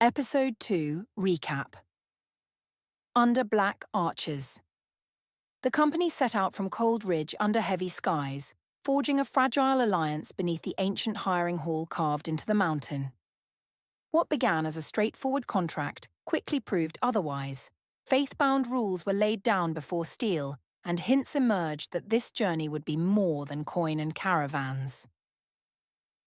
Episode 2 Recap. Under Black Arches. The company set out from Cold Ridge under heavy skies, forging a fragile alliance beneath the ancient hiring hall carved into the mountain. What began as a straightforward contract quickly proved otherwise. Faith-bound rules were laid down before steel, and hints emerged that this journey would be more than coin and caravans.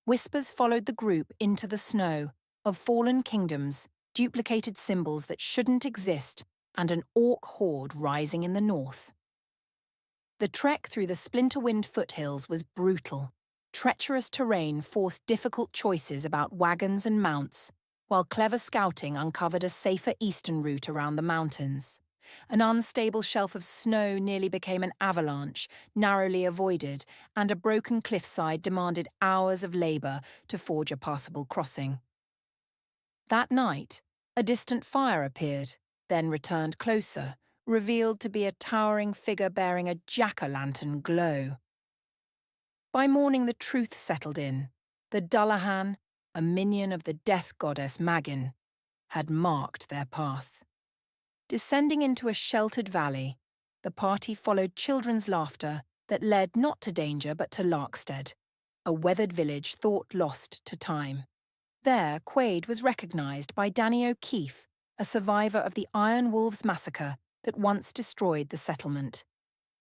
Whispers followed the group into the snow, of fallen kingdoms, duplicated symbols that shouldn't exist, and an orc horde rising in the north. The trek through the splinter-wind foothills was brutal. Treacherous terrain forced difficult choices about wagons and mounts, while clever scouting uncovered a safer eastern route around the mountains. An unstable shelf of snow nearly became an avalanche, narrowly avoided, and a broken cliffside demanded hours of labour to forge a passable crossing. That night, a distant fire appeared, then returned closer, revealed to be a towering figure bearing a jack-o'-lantern glow. By morning the truth settled in. The Dullahan, a minion of the death goddess Magin, had marked their path. Descending into a sheltered valley, the party followed children's laughter that led not to danger but to Larkstead, a weathered village thought lost to time. There, Quaid was recognised by Danny O'Keefe, a survivor of the Iron Wolves massacre that once destroyed the settlement.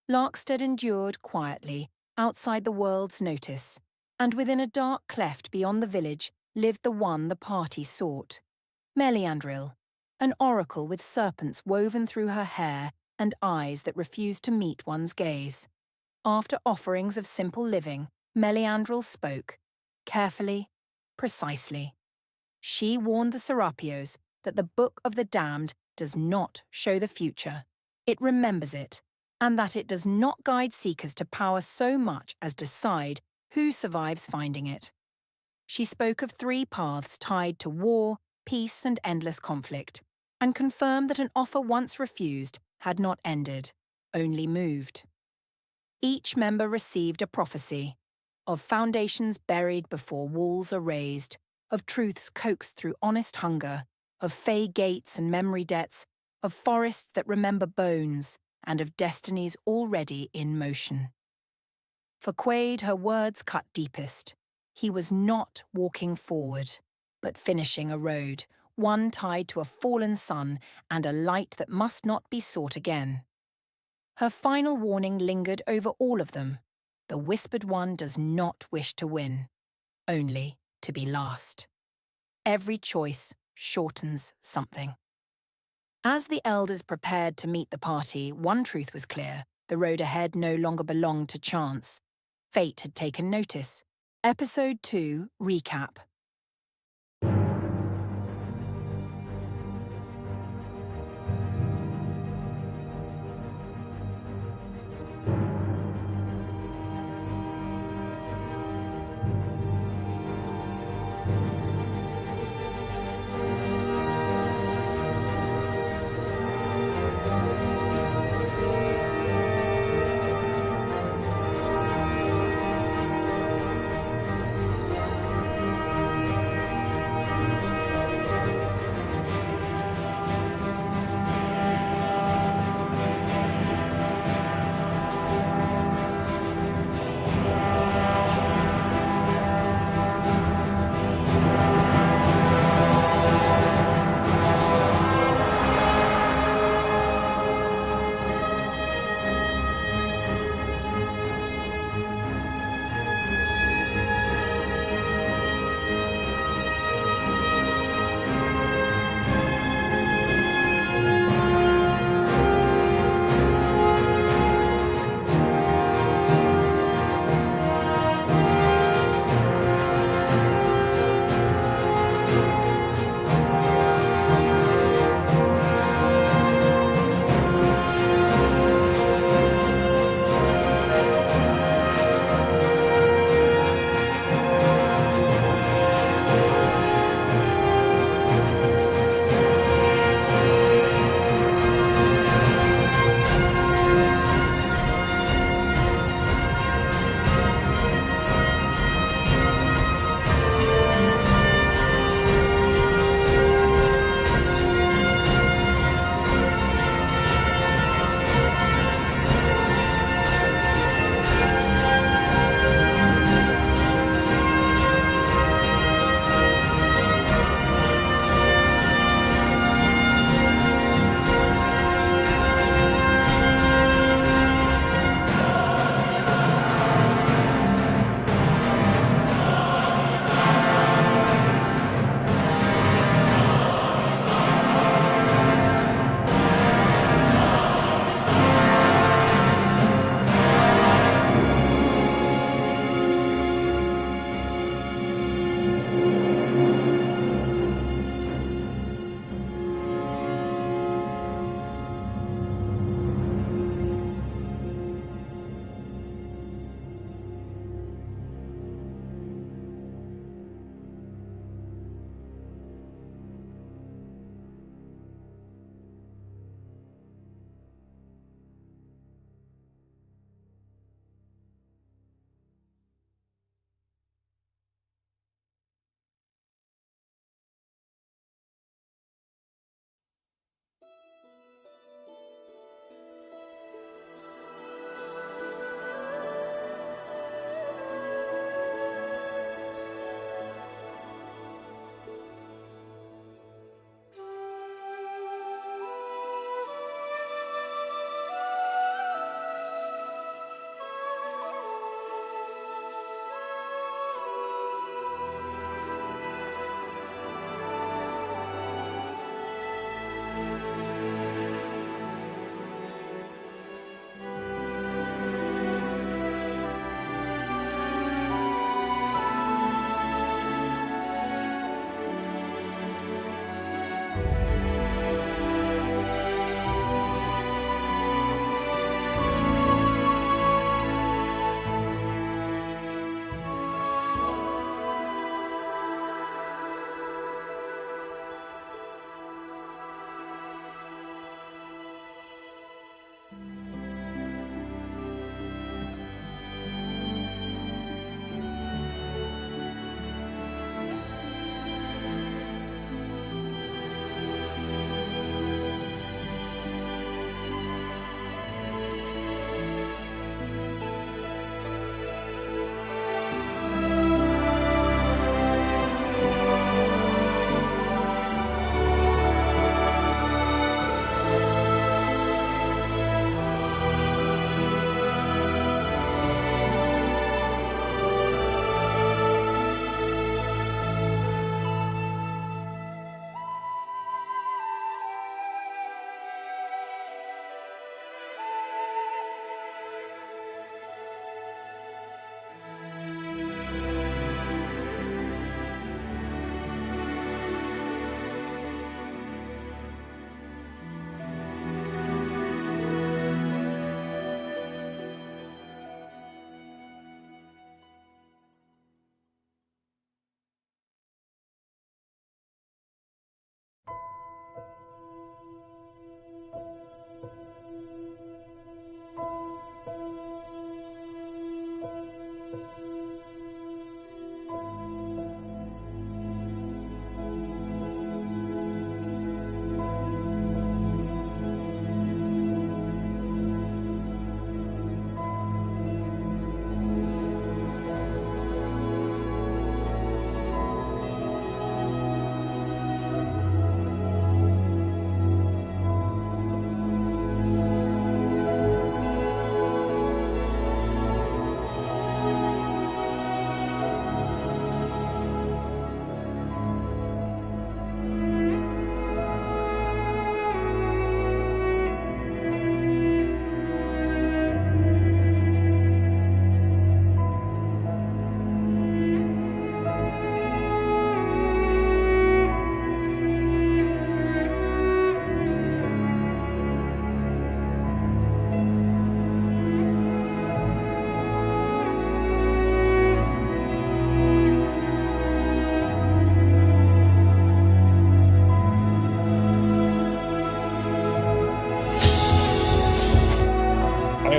Larkstead endured quietly, outside the world's notice, and within a dark cleft beyond the village lived the one the party sought. Meliandril, an oracle with serpents woven through her hair and eyes that refused to meet one's gaze. After offerings of simple living, Meliandril spoke, carefully, precisely. She warned the Serapios that the Book of the Damned does not show the future. It remembers it, and that it does not guide seekers to power so much as decide who survives finding it. She spoke of 3 paths tied to war, peace, and endless conflict, and confirmed that an offer once refused had not ended, only moved. Each member received a prophecy of foundations buried before walls are raised, of truths coaxed through honest hunger, of fey gates and memory debts, of forests that remember bones, and of destinies already in motion. For Quaid, her words cut deepest. He was not walking forward, but finishing a road, one tied to a fallen sun and a light that must not be sought again. Her final warning lingered over all of them. The whispered one does not wish to win, only to be last. Every choice shortens something. As the elders prepared to meet the party, one truth was clear: the road ahead no longer belonged to chance. Fate had taken notice. Episode 2 Recap.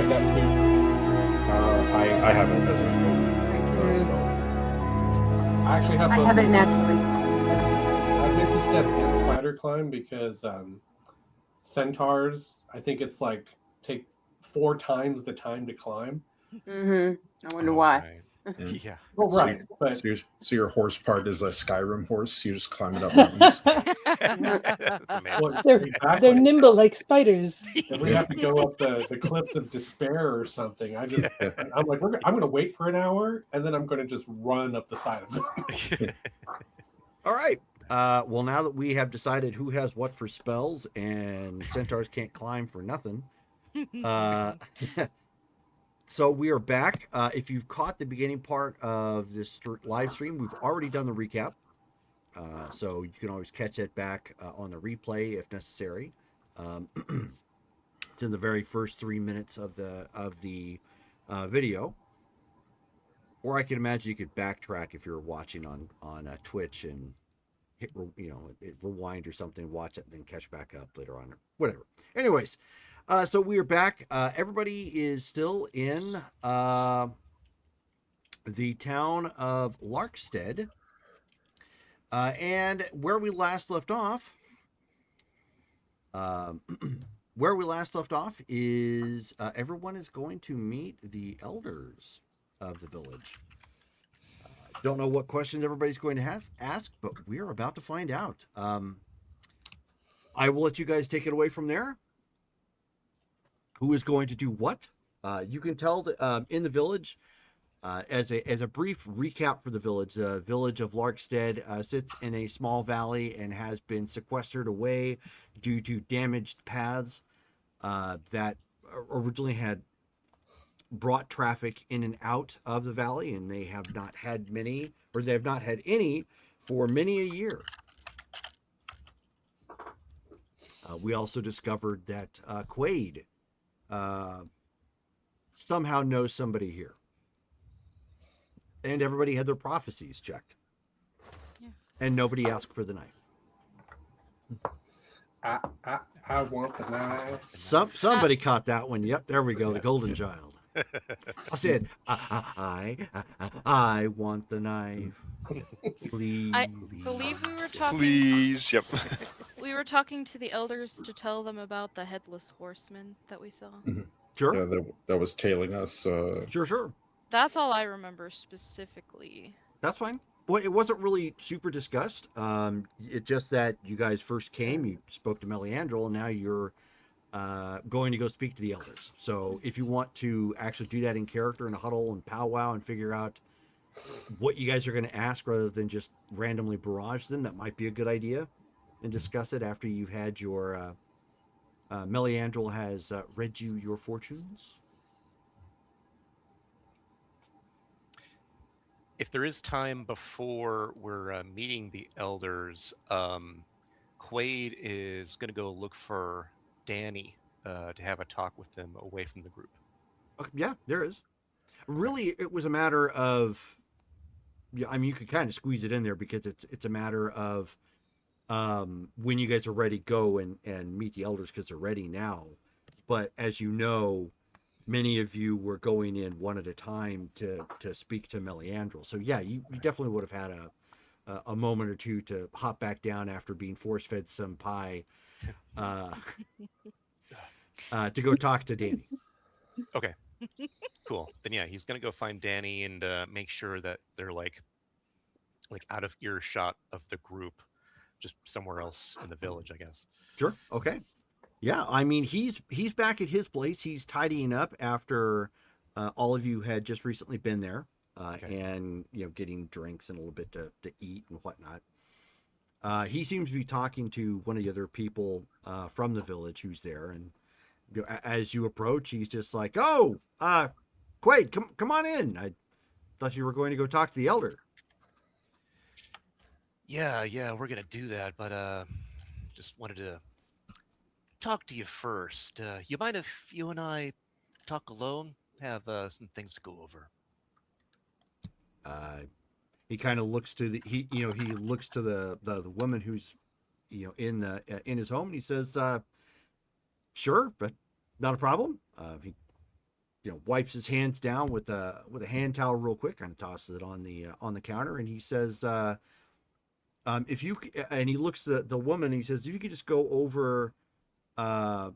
have that too. I have it as a move spell. I actually have I both. have it naturally. I have Misty Step and Spider Climb because centaurs, I think it's like take 4 times the time to climb. I wonder why. Right. Yeah. Well, right, but So your horse part is a Skyrim horse. You just climb it up mountains. That's amazing. well, They're nimble like spiders. If we have to go up the cliffs of despair or something, I'm like, I'm going to wait for an hour and then I'm going to just run up the side of them. All right. Well, now that we have decided who has what for spells and centaurs can't climb for nothing, so we are back. If you've caught the beginning part of this live stream, we've already done the recap. So you can always catch it back on the replay if necessary. It's in the very first 3 minutes of the video. Or I can imagine you could backtrack if you're watching on Twitch and hit rewind or something, watch it, and then catch back up later on, or whatever. Anyways, so we are back. Everybody is still in the town of Larkstead, and where we last left off. Where we last left off is everyone is going to meet the elders of the village. Don't know what questions everybody's going to ask, but we're about to find out. I will let you guys take it away from there. Who is going to do what? You can tell that in the village, as a brief recap for the village of Larkstead sits in a small valley and has been sequestered away due to damaged paths that originally had brought traffic in and out of the valley, and they have not had any for many a year. We also discovered that Quaid somehow knows somebody here. And everybody had their prophecies checked. Yeah. And nobody asked for the knife. I want the knife. Somebody caught that one. Yep, there we go. The golden child. I said, I want the knife. Please. I believe we were talking. Please, yep. We were talking to the elders to tell them about the headless horseman that we saw. Mm-hmm. Sure. Yeah, that was tailing us. Sure. That's all I remember specifically. That's fine. Well, it wasn't really super discussed. It's just that you guys first came, you spoke to Meliandrel, and now you're going to go speak to the elders. So if you want to actually do that in character in a huddle and powwow and figure out what you guys are going to ask rather than just randomly barrage them, that might be a good idea, and discuss it after you've had your Meliandrel has read you your fortunes. If there is time before we're meeting the elders, Quaid is going to go look for Danny to have a talk with them away from the group. Yeah, there is. Really, it was a matter of, I mean, you could kind of squeeze it in there because it's a matter of when you guys are ready, go and meet the elders because they're ready now. But as you know, many of you were going in one at a time to speak to Meliandrel. So yeah, you definitely would have had a moment or two to hop back down after being force-fed some pie to go talk to Danny. Okay, cool. Then yeah, he's going to go find Danny and make sure that they're like out of earshot of the group, just somewhere else in the village, I guess. Sure. Okay. Yeah, I mean, he's back at his place. He's tidying up after all of you had just recently been there, and getting drinks and a little bit to eat and whatnot. He seems to be talking to one of the other people from the village who's there, and as you approach, he's just like, "Oh, Quaid, come on in. I thought you were going to go talk to the elder." Yeah, we're gonna do that, but just wanted to talk to you first. You mind if you and I talk alone? Have some things to go over. He kind of looks to he looks to the woman who's in his home, and he says, "Sure, but not a problem." He wipes his hands down with a hand towel real quick, kind of tosses it on the counter, and he says, if you and he looks at the woman, and he says, if you could just go over uh,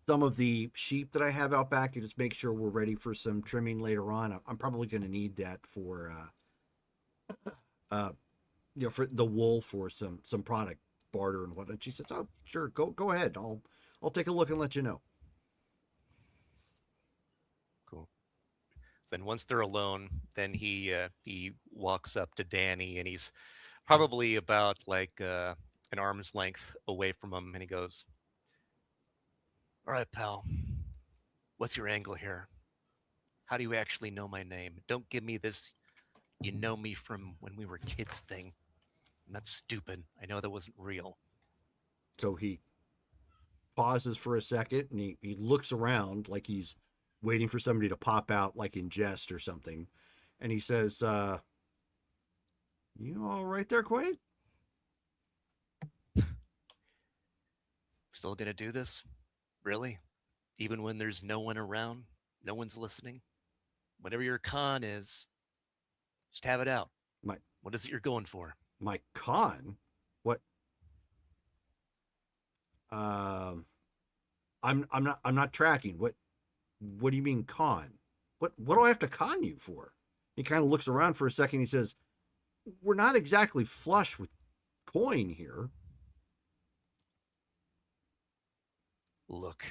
some of the sheep that I have out back and just make sure we're ready for some trimming later on. I'm probably going to need that for for the wool for some product barter and whatnot. She says, "Oh, sure, go ahead. I'll take a look and let you know." Cool. Then once they're alone, then he walks up to Danny, and he's probably about like an arm's length away from him, and he goes, "All right, pal, what's your angle here? How do you actually know my name? Don't give me this 'you know me from when we were kids' thing. I'm not stupid. I know that wasn't real." So he pauses for a second and he looks around like he's waiting for somebody to pop out, like in jest or something, and he says, "You all right there, Quaid?" Still gonna do this? Really? Even when there's no one around? No one's listening? Whatever your con is, just have it out. My What is it you're going for? my con? What? Um, I'm not tracking. What do you mean con? What do I have to con you for? He kind of looks around for a second. He says, "We're not exactly flush with coin here." Look,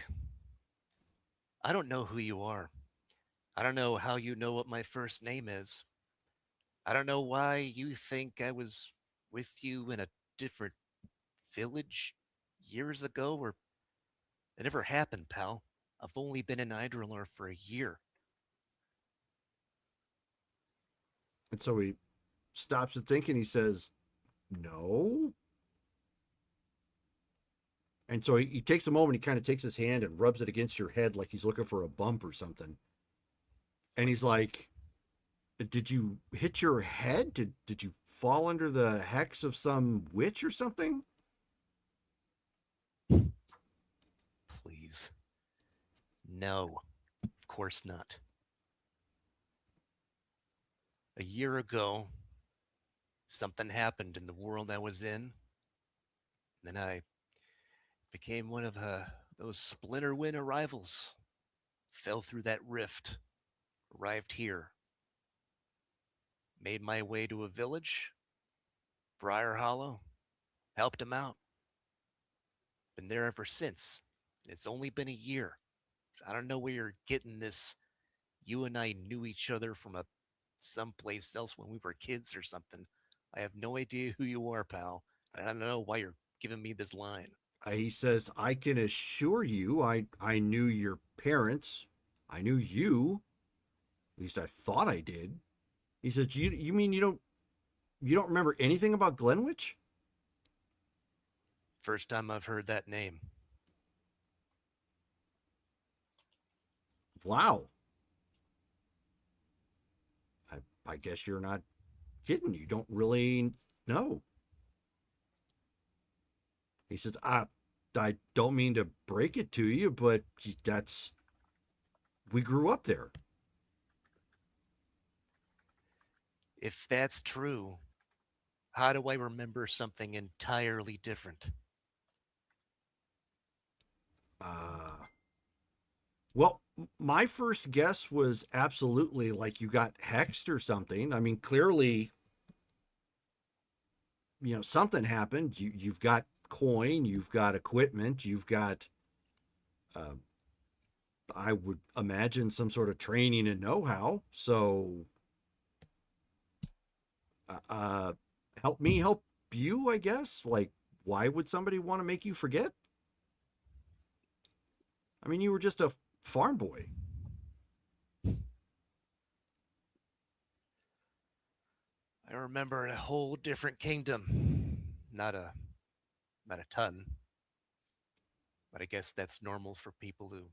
I don't know who you are. I don't know how you know what my first name is. I don't know why you think I was with you in a different village years ago, or it never happened, pal. I've only been in Hydralar for a year. And so he stops to think and he says, "No." And so he takes a moment, he kind of takes his hand and rubs it against your head like he's looking for a bump or something. And he's like, "Did you hit your head? Did you fall under the hex of some witch or something?" Please. No, of course not. A year ago, something happened in the world I was in. And then I became one of those Splinter Win arrivals. Fell through that rift, arrived here, made my way to a village, Briar Hollow, helped him out. Been there ever since. It's only been a year. So I don't know where you're getting this. You and I knew each other from someplace else when we were kids or something. I have no idea who you are, pal. I don't know why you're giving me this line. He says, "I can assure you, I knew your parents. I knew you. At least I thought I did." He says, "You mean you don't remember anything about Glenwich?" First time I've heard that name. Wow. I guess you're not kidding. You don't really know. He says, I don't mean to break it to you, but we grew up there." If that's true, how do I remember something entirely different? Uh, well, my first guess was absolutely like you got hexed or something. I mean, clearly, something happened. You've got coin, you've got equipment, you've got, uh, I would imagine, some sort of training and know-how. So, uh, help me help you, I guess. Like, why would somebody want to make you forget? I mean, you were just a farm boy. I remember a whole different kingdom. Not a ton. But I guess that's normal for people who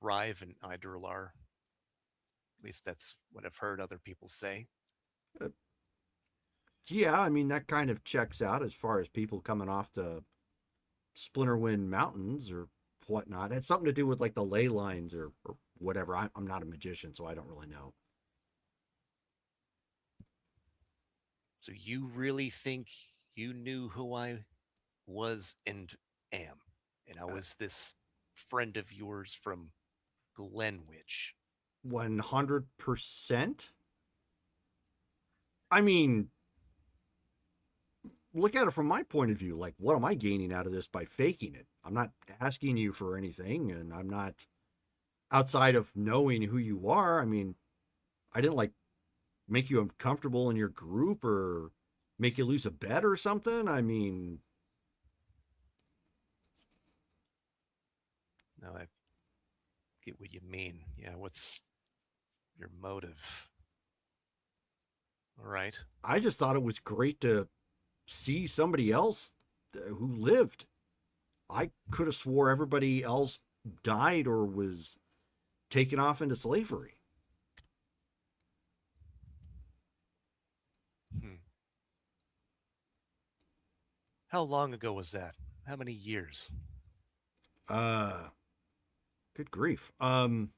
arrive in Hydralar. At least that's what I've heard other people say. Uh, yeah, I mean, that kind of checks out as far as people coming off the Splinterwind Mountains or whatnot. It had something to do with like the ley lines or whatever. I'm not a magician, so I don't really know. So you really think you knew who I was and am, and I was this friend of yours from Glenwich? 100%. I mean, look at it from my point of view. Like, what am I gaining out of this by faking it? I'm not asking you for anything, and I'm not outside of knowing who you are. I mean, I didn't like make you uncomfortable in your group or make you lose a bet or something. I mean, No, I get what you mean. Yeah, what's your motive? All right. I just thought it was great to see somebody else who lived. I could have swore everybody else died or was taken off into slavery. Hmm. How long ago was that? How many years? Uh, Good grief. Trying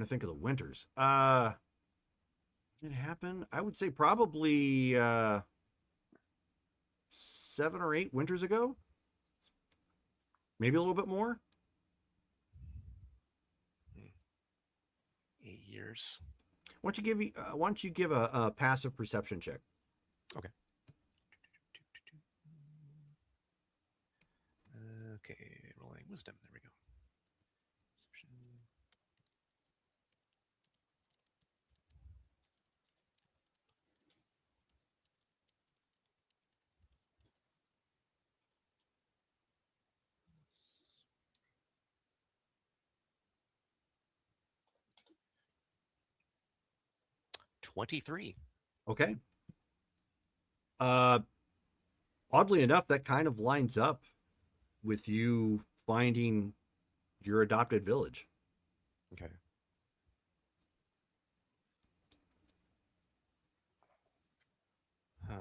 to think of the winters. It happened. I would say probably 7 or 8 winters ago. Maybe a little bit more. 8 years. Why don't you give a passive perception check? Okay. Okay, rolling wisdom. There we go. Perception. 23. Okay. Uh, Oddly enough, that kind of lines up with you finding your adopted village. Okay. Huh.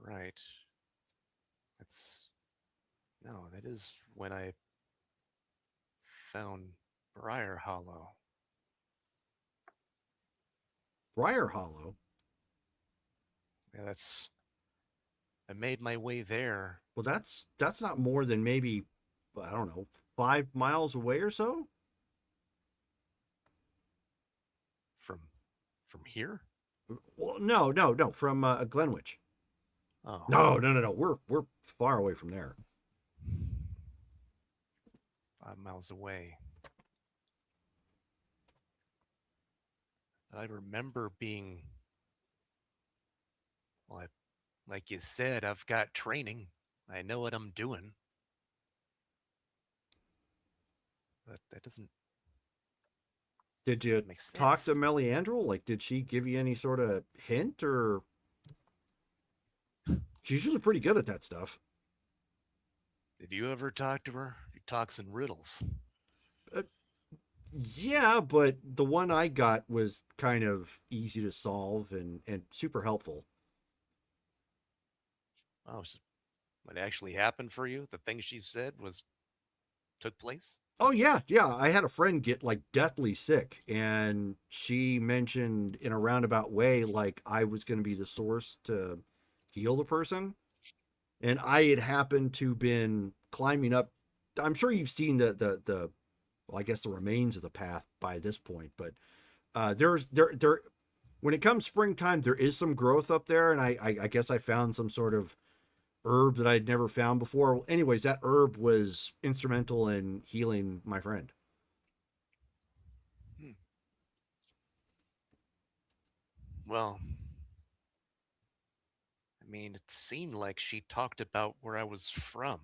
Right. That's no, that is when I found Briar Hollow. Briar Hollow. Yeah, that's I made my way there. Well, that's not more than maybe, I don't know, 5 miles away or so. From here? Well, no, from Glenwich. Oh. No. We're far away from there. 5 miles away. I remember being well, like you said, I've got training. I know what I'm doing. But that doesn't Did you make talk sense. to Meliandrel? Like, did she give you any sort of hint or? She's usually pretty good at that stuff. Did you ever talk to her? She talks in riddles. Yeah, but the one I got was kind of easy to solve and super helpful. Oh, what actually happened for you? The thing she said took place? Oh yeah. I had a friend get like deathly sick, and she mentioned in a roundabout way like I was going to be the source to heal the person, and I had happened to been climbing up. I'm sure you've seen the well, I guess the remains of the path by this point, but there's there when it comes springtime, there is some growth up there, and I guess I found some sort of herb that I'd never found before. Anyways, that herb was instrumental in healing my friend. Hmm. Well, I mean, it seemed like she talked about where I was from.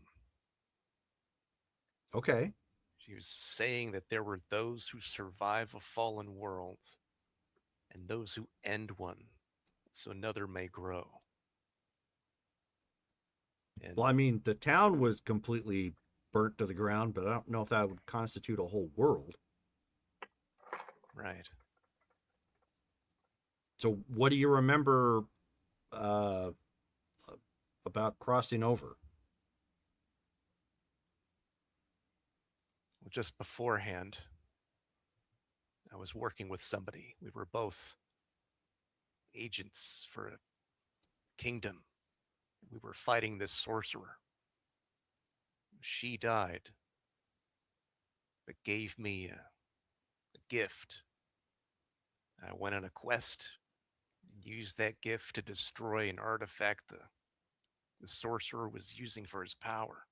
Okay. She was saying that there were those who survive a fallen world and those who end one so another may grow. And Well, I mean, the town was completely burnt to the ground, but I don't know if that would constitute a whole world. right. So, what do you remember uh, about crossing over? Well, just beforehand, I was working with somebody. We were both agents for a kingdom. We were fighting this sorcerer. She died, but gave me a gift. I went on a quest and used that gift to destroy an artifact the sorcerer was using for his power.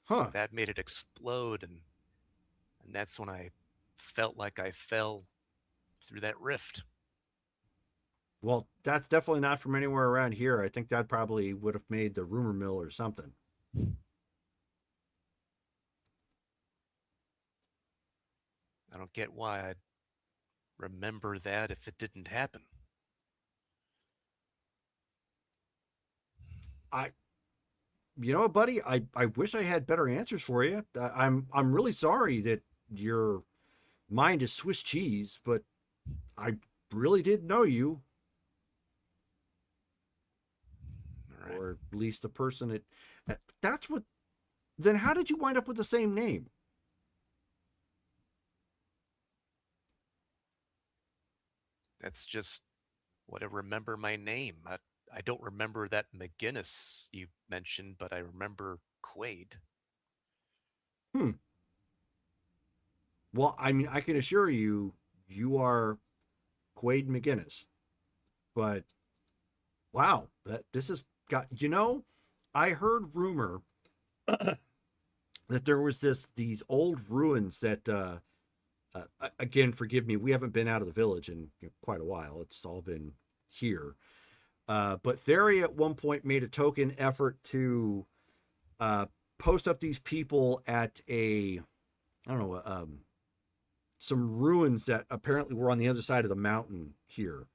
Huh. That made it explode, and that's when I felt like I fell through that rift. Well, that's definitely not from anywhere around here. I think that probably would have made the rumor mill or something. I don't get why I'd remember that if it didn't happen. You know what, buddy? I wish I had better answers for you. I'm really sorry that your mind is Swiss cheese, but I really did know you, All right. or at least the person that. That's what. Then how did you wind up with the same name? That's just what I remember my name. I don't remember that McGinnis you mentioned, but I remember Quaid. Hmm. Well, I mean, I can assure you, you are Quaid McGinnis. But wow, that this has got. I heard rumor that there was these old ruins that. Again, forgive me, we haven't been out of the village in quite a while. It's all been here. But Theria at one point made a token effort to post up these people at I don't know, some ruins that apparently were on the other side of the mountain here.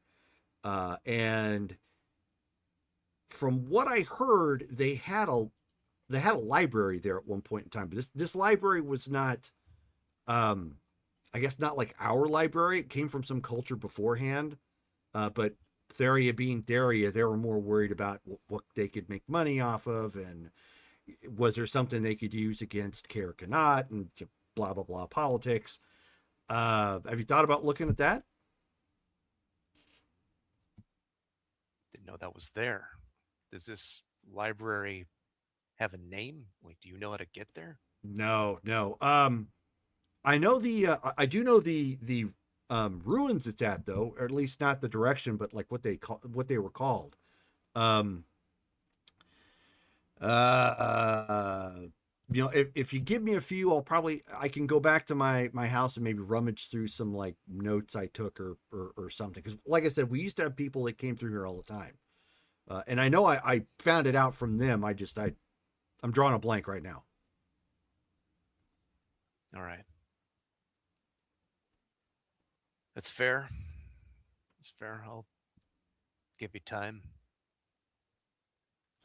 And from what I heard, they had a library there at one point in time. But this library was not, I guess, not like our library. It came from some culture beforehand. But Theria being Theria, they were more worried about what they could make money off of, and was there something they could use against Kaer Kanat, and blah blah blah politics. Have you thought about looking at that? Didn't know that was there. Does this library have a name? Like, do you know how to get there? No, no. I know I do know the ruins it's at, though, or at least not the direction, but like what they were called. Um, uh, if you give me a few, I can go back to my house and maybe rummage through some like notes I took or something. Because like I said, we used to have people that came through here all the time, and I know I found it out from them. I'm drawing a blank right now. All right. That's fair. That's fair. I'll give you time.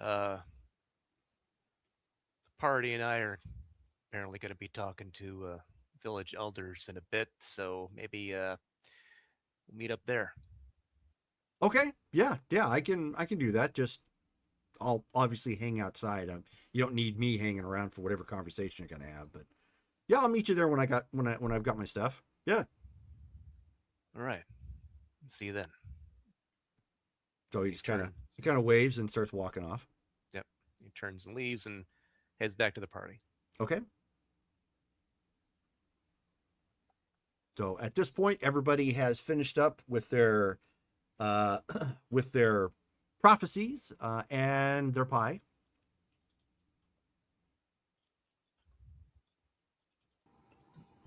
The party and I are apparently going to be talking to village elders in a bit, so maybe we'll meet up there. Okay, yeah, I can do that. Just I'll obviously hang outside. You don't need me hanging around for whatever conversation you're gonna have, but yeah, I'll meet you there when I've got my stuff. Yeah. All right. See you then. So he kind of waves and starts walking off. Yep. He turns and leaves and heads back to the party. Okay. So at this point, everybody has finished up with their with their prophecies and their pie.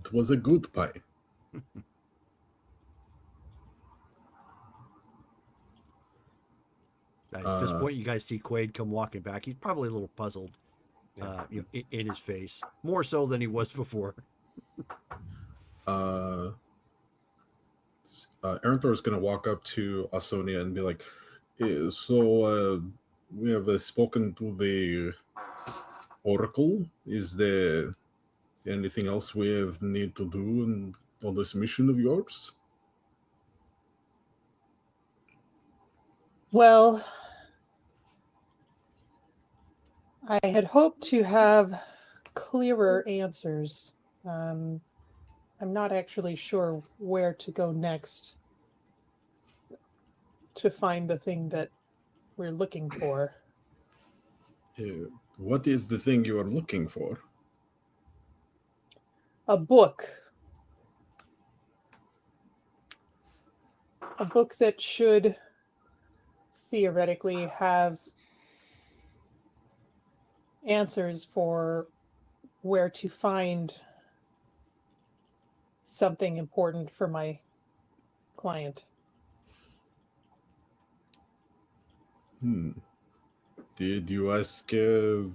It was a good pie. At this point, you guys see Quaid come walking back. He's probably a little puzzled, in his face, more so than he was before. Erenthor is going to walk up to Asonia and be like, we have spoken to the Oracle. Is there anything else we have need to do on this mission of yours? Well, I had hoped to have clearer answers. I'm not actually sure where to go next to find the thing that we're looking for. What is the thing you are looking for? A book. A book that should theoretically have answers for where to find something important for my client. Did you ask Melandriel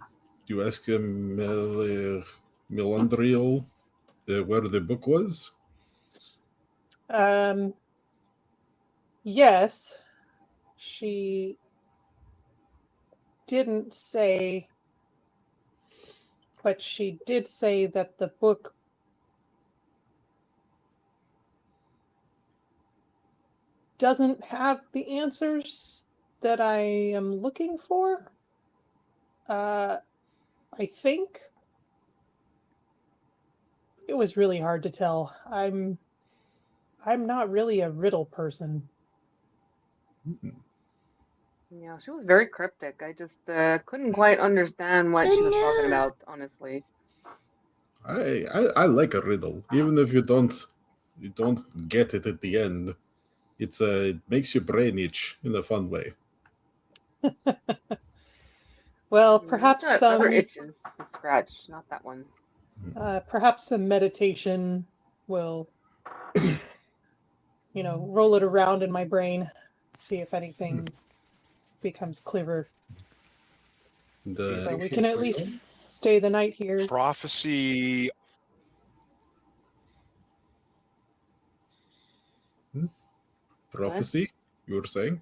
where the book was? Yes, she didn't say, but she did say that the book doesn't have the answers that I am looking for. I think it was really hard to tell. I'm not really a riddle person. Yeah, she was very cryptic. I just couldn't quite understand what she was talking about, honestly. I like a riddle, even if you don't get it at the end. It makes your brain itch in a fun way. Well, You've perhaps got other itches to scratch, not that one. perhaps some meditation will, roll it around in my brain, see if anything becomes clearer. So we can at least stay the night here. Prophecy. Prophecy, you were saying?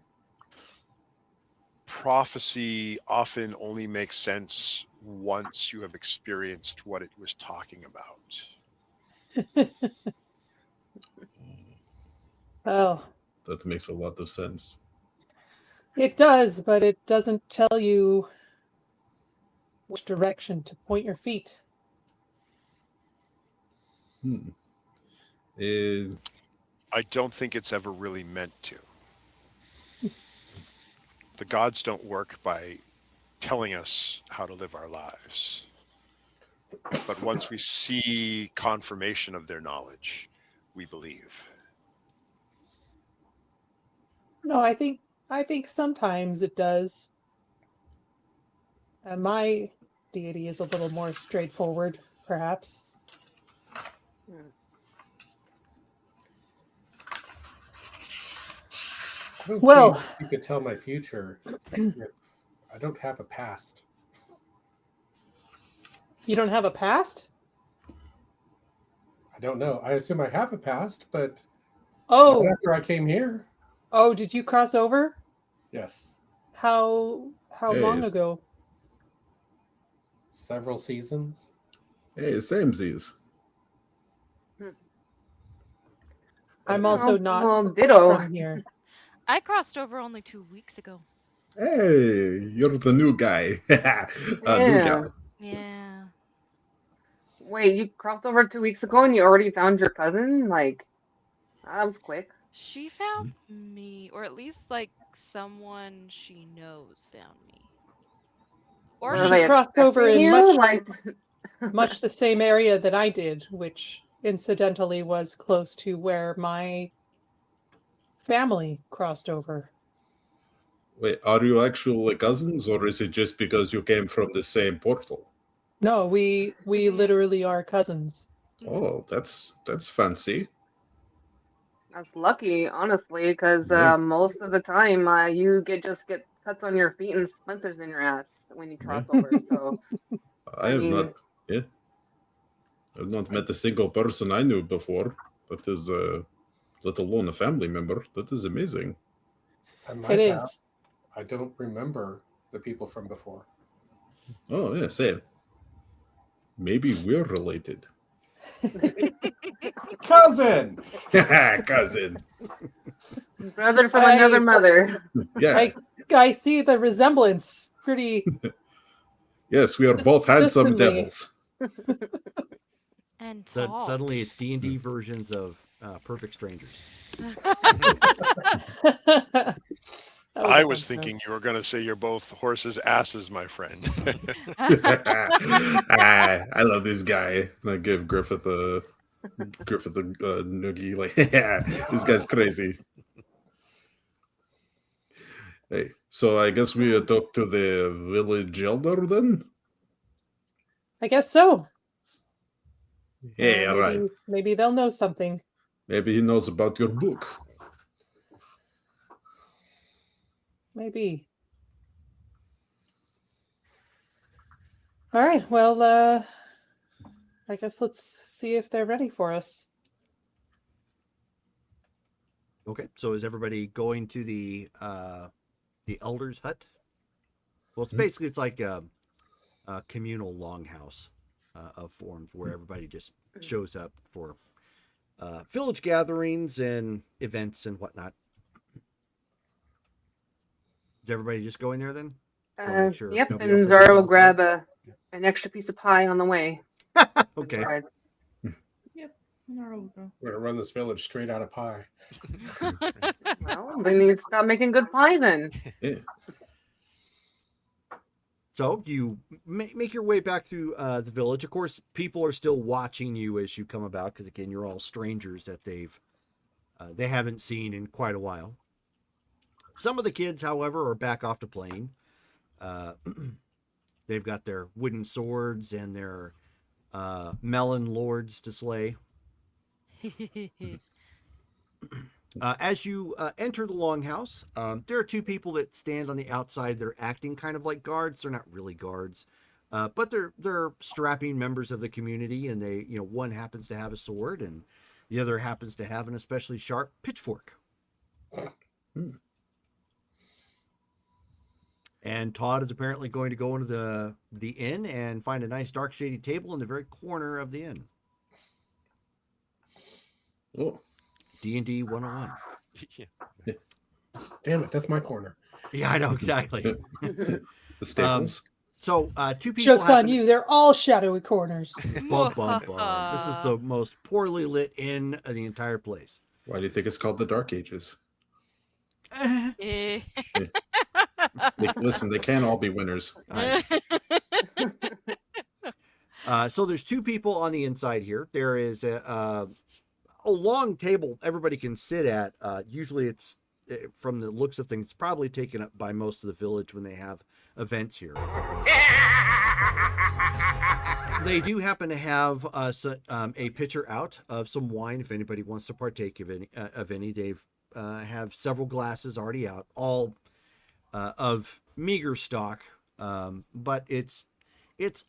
Prophecy often only makes sense once you have experienced what it was talking about. Oh, That makes a lot of sense. it does, but it doesn't tell you which direction to point your feet. I don't think it's ever really meant to. The gods don't work by telling us how to live our lives. But once we see confirmation of their knowledge, we believe. No, I think sometimes it does. My deity is a little more straightforward, perhaps. Well, you could tell my future. I don't have a past. You don't have a past? I don't know. I assume I have a past, but not after I came here. Oh, did you cross over? Yes. How long ago? Several seasons. Hey, samesies. I'm also not ditto. from here. I crossed over only 2 weeks ago. Hey, you're the new guy. New gal. Yeah. Wait, you crossed over 2 weeks ago and you already found your cousin? Like, that was quick. She found me, or at least like someone she knows found me. Or she crossed over in much the same area that I did, which incidentally was close to where my family crossed over. Wait, are you actually cousins, or is it just because you came from the same portal? No, we literally are cousins. Oh, that's fancy. That's lucky, honestly, because most of the time you just get cuts on your feet and splinters in your ass when you cross over. So I've not met a single person I knew before that is, let alone a family member. That is amazing. I might have. I don't remember the people from before. Oh yeah, same. Maybe we're related. Cousin. Cousin. Brother from another mother. Yeah. I see the resemblance. Pretty Yes, we are both handsome distantly. devils. And tall. Suddenly, it's D&D versions of Perfect Strangers. I was thinking you were going to say you're both horses' asses, my friend. I love this guy. And I give Griffith a noogie. Like, this guy's crazy. Hey, so I guess we talk to the village elder then. I guess so. Yeah, maybe, right. Maybe they'll know something. Maybe he knows about your book. Maybe. All right. Well, I guess let's see if they're ready for us. Okay, so is everybody going to the elder's hut? Well, it's basically like a communal longhouse of forms where everybody just shows up for village gatherings and events and whatnot. Is everybody just going there then? Yep, nobody else and has Zara anything will to say? grab an extra piece of pie on the way. Okay. Right. We're gonna run this village straight out of pie. Well, they need to stop making good pie then. Yeah. So you make your way back through the village. Of course, people are still watching you as you come about because, again, you're all strangers that they haven't seen in quite a while. Some of the kids, however, are back off to playing. They've got their wooden swords and their melon lords to slay. As you enter the longhouse, there are two people that stand on the outside. They're acting kind of like guards. They're not really guards, but they're strapping members of the community. And they, one happens to have a sword, and the other happens to have an especially sharp pitchfork. And Todd is apparently going to go into the inn and find a nice dark shady table in the very corner of the inn. Oh. D&D 101. Yeah. Damn it, that's my corner. Yeah, I know, exactly. The staples. So two people. Joke's on you. They're all shadowy corners. Bum, bum, bum. This is the most poorly lit inn of the entire place. Why do you think it's called the Dark Ages? Listen, they can't all be winners. So there's two people on the inside here. There is a long table everybody can sit at. Usually it's, from the looks of things, probably taken up by most of the village when they have events here. They do happen to have a pitcher out of some wine if anybody wants to partake of any. They've have several glasses already out, all of meager stock, but it's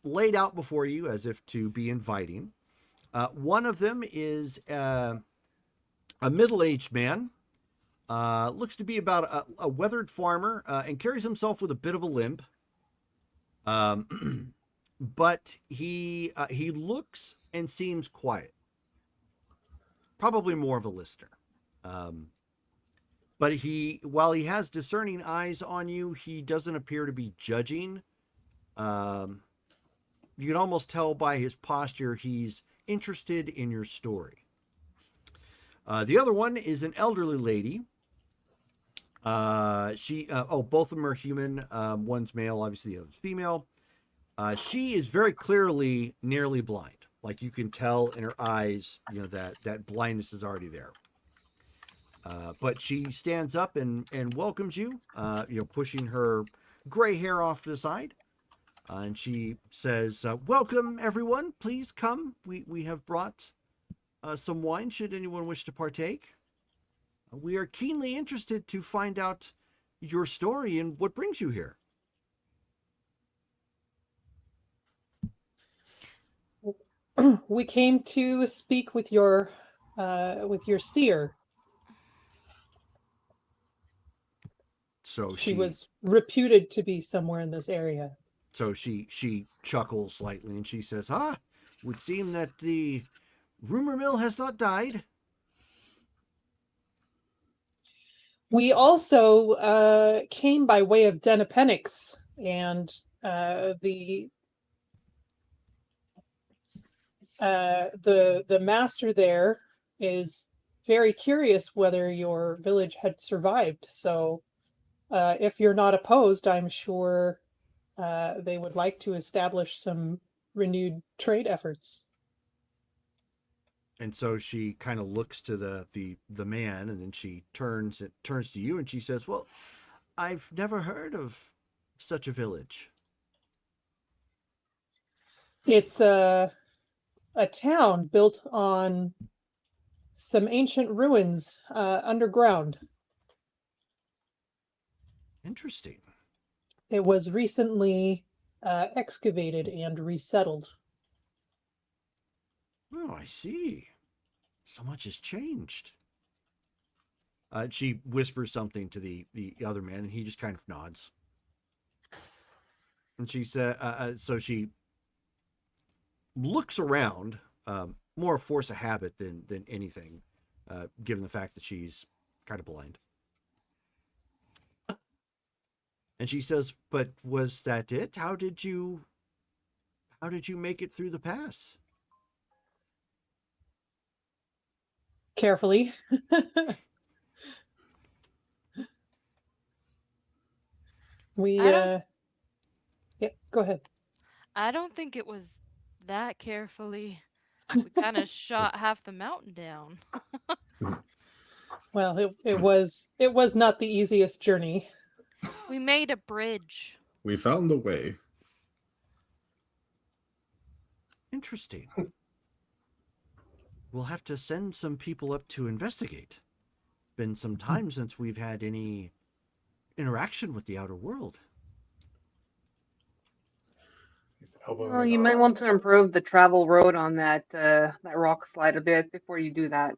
laid out before you as if to be inviting. One of them is a middle-aged man, looks to be about a weathered farmer, and carries himself with a bit of a limp. But he looks and seems quiet. Probably more of a listener. But while he has discerning eyes on you, he doesn't appear to be judging. You can almost tell by his posture he's interested in your story. The other one is an elderly lady. Both of them are human. One's male, obviously the other's female. She is very clearly nearly blind. Like you can tell in her eyes, that blindness is already there. But she stands up and welcomes you, pushing her gray hair off to the side. And she says, welcome, everyone. Please come. We have brought some wine should anyone wish to partake. We are keenly interested to find out your story and what brings you here. We came to speak with your seer. So she was reputed to be somewhere in this area. So she chuckles slightly and she says, would seem that the rumor mill has not died. We also came by way of Denipenix and the master there is very curious whether your village had survived. So, if you're not opposed, I'm sure they would like to establish some renewed trade efforts. And so she kind of looks to the man, and then she turns to you, and she says, "Well, I've never heard of such a village." It's a town built on some ancient ruins underground. Interesting. It was recently excavated and resettled. Oh, I see. So much has changed. She whispers something to the other man, and he just kind of nods. And she said, so she looks around, more a force of habit than anything, given the fact that she's kind of blind. And she says, "But was that it? How did you make it through the pass?" Carefully. We yeah, go ahead. I don't think it was that carefully. We kind of shot half the mountain down. Well, it was not the easiest journey. We made a bridge. We found a way. Interesting. We'll have to send some people up to investigate. Been some time since we've had any interaction with the outer world. Well, you might want to improve the travel road on that rock slide a bit before you do that.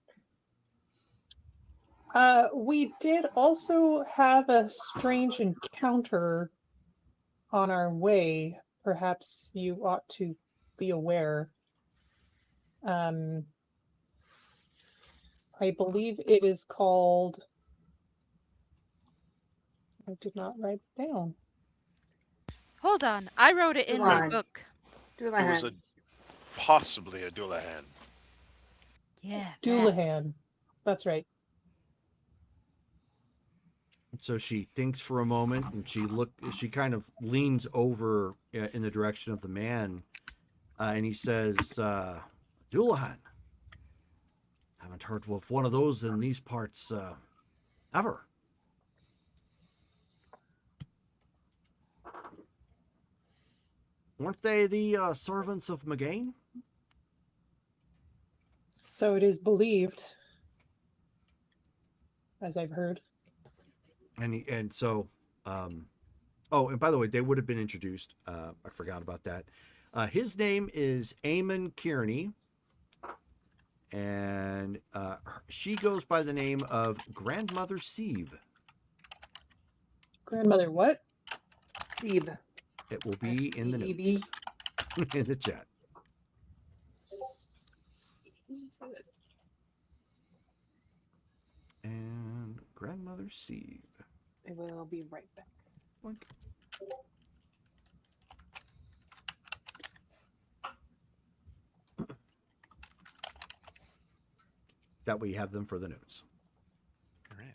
We did also have a strange encounter on our way. Perhaps you ought to be aware. I believe it is called. I did not write it down. Hold on, I wrote it in my book. It was possibly a Doulahan. Yeah, Doulahan. That's right. So she thinks for a moment, and she kind of leans over in the direction of the man, and he says, "Doulahan. Haven't heard of one of those in these parts ever." Weren't they the servants of Magain? So it is believed, as I've heard. And so, oh, and by the way, they would have been introduced. I forgot about that. His name is Eamon Kearney, and she goes by the name of Grandmother Sieve. Grandmother what? Sieve. It will be in the notes, in the chat. And Grandmother Sieve. I will be right back. Okay. That way you have them for the notes. All right.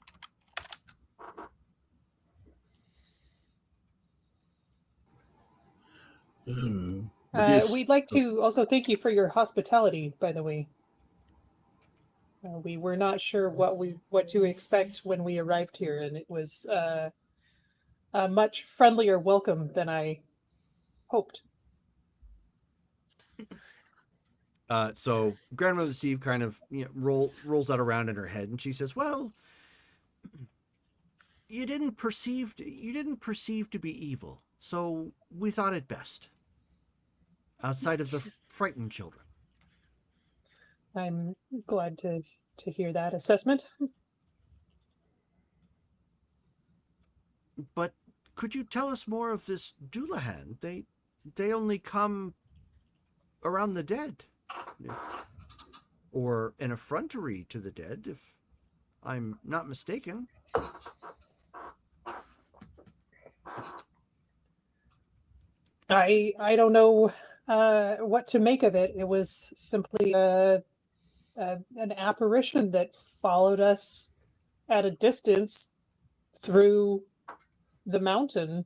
We'd like to also thank you for your hospitality, by the way. We were not sure what to expect when we arrived here, and it was a much friendlier welcome than I hoped. So Grandmother Steve kind of rolls that around in her head, and she says, "Well, you didn't perceive to be evil, so we thought it best. Outside of the frightened children." I'm glad to hear that assessment. But could you tell us more of this Doulahan? They only come around the dead, or an effrontery to the dead, if I'm not mistaken. I don't know what to make of it. It was simply an apparition that followed us at a distance through the mountain.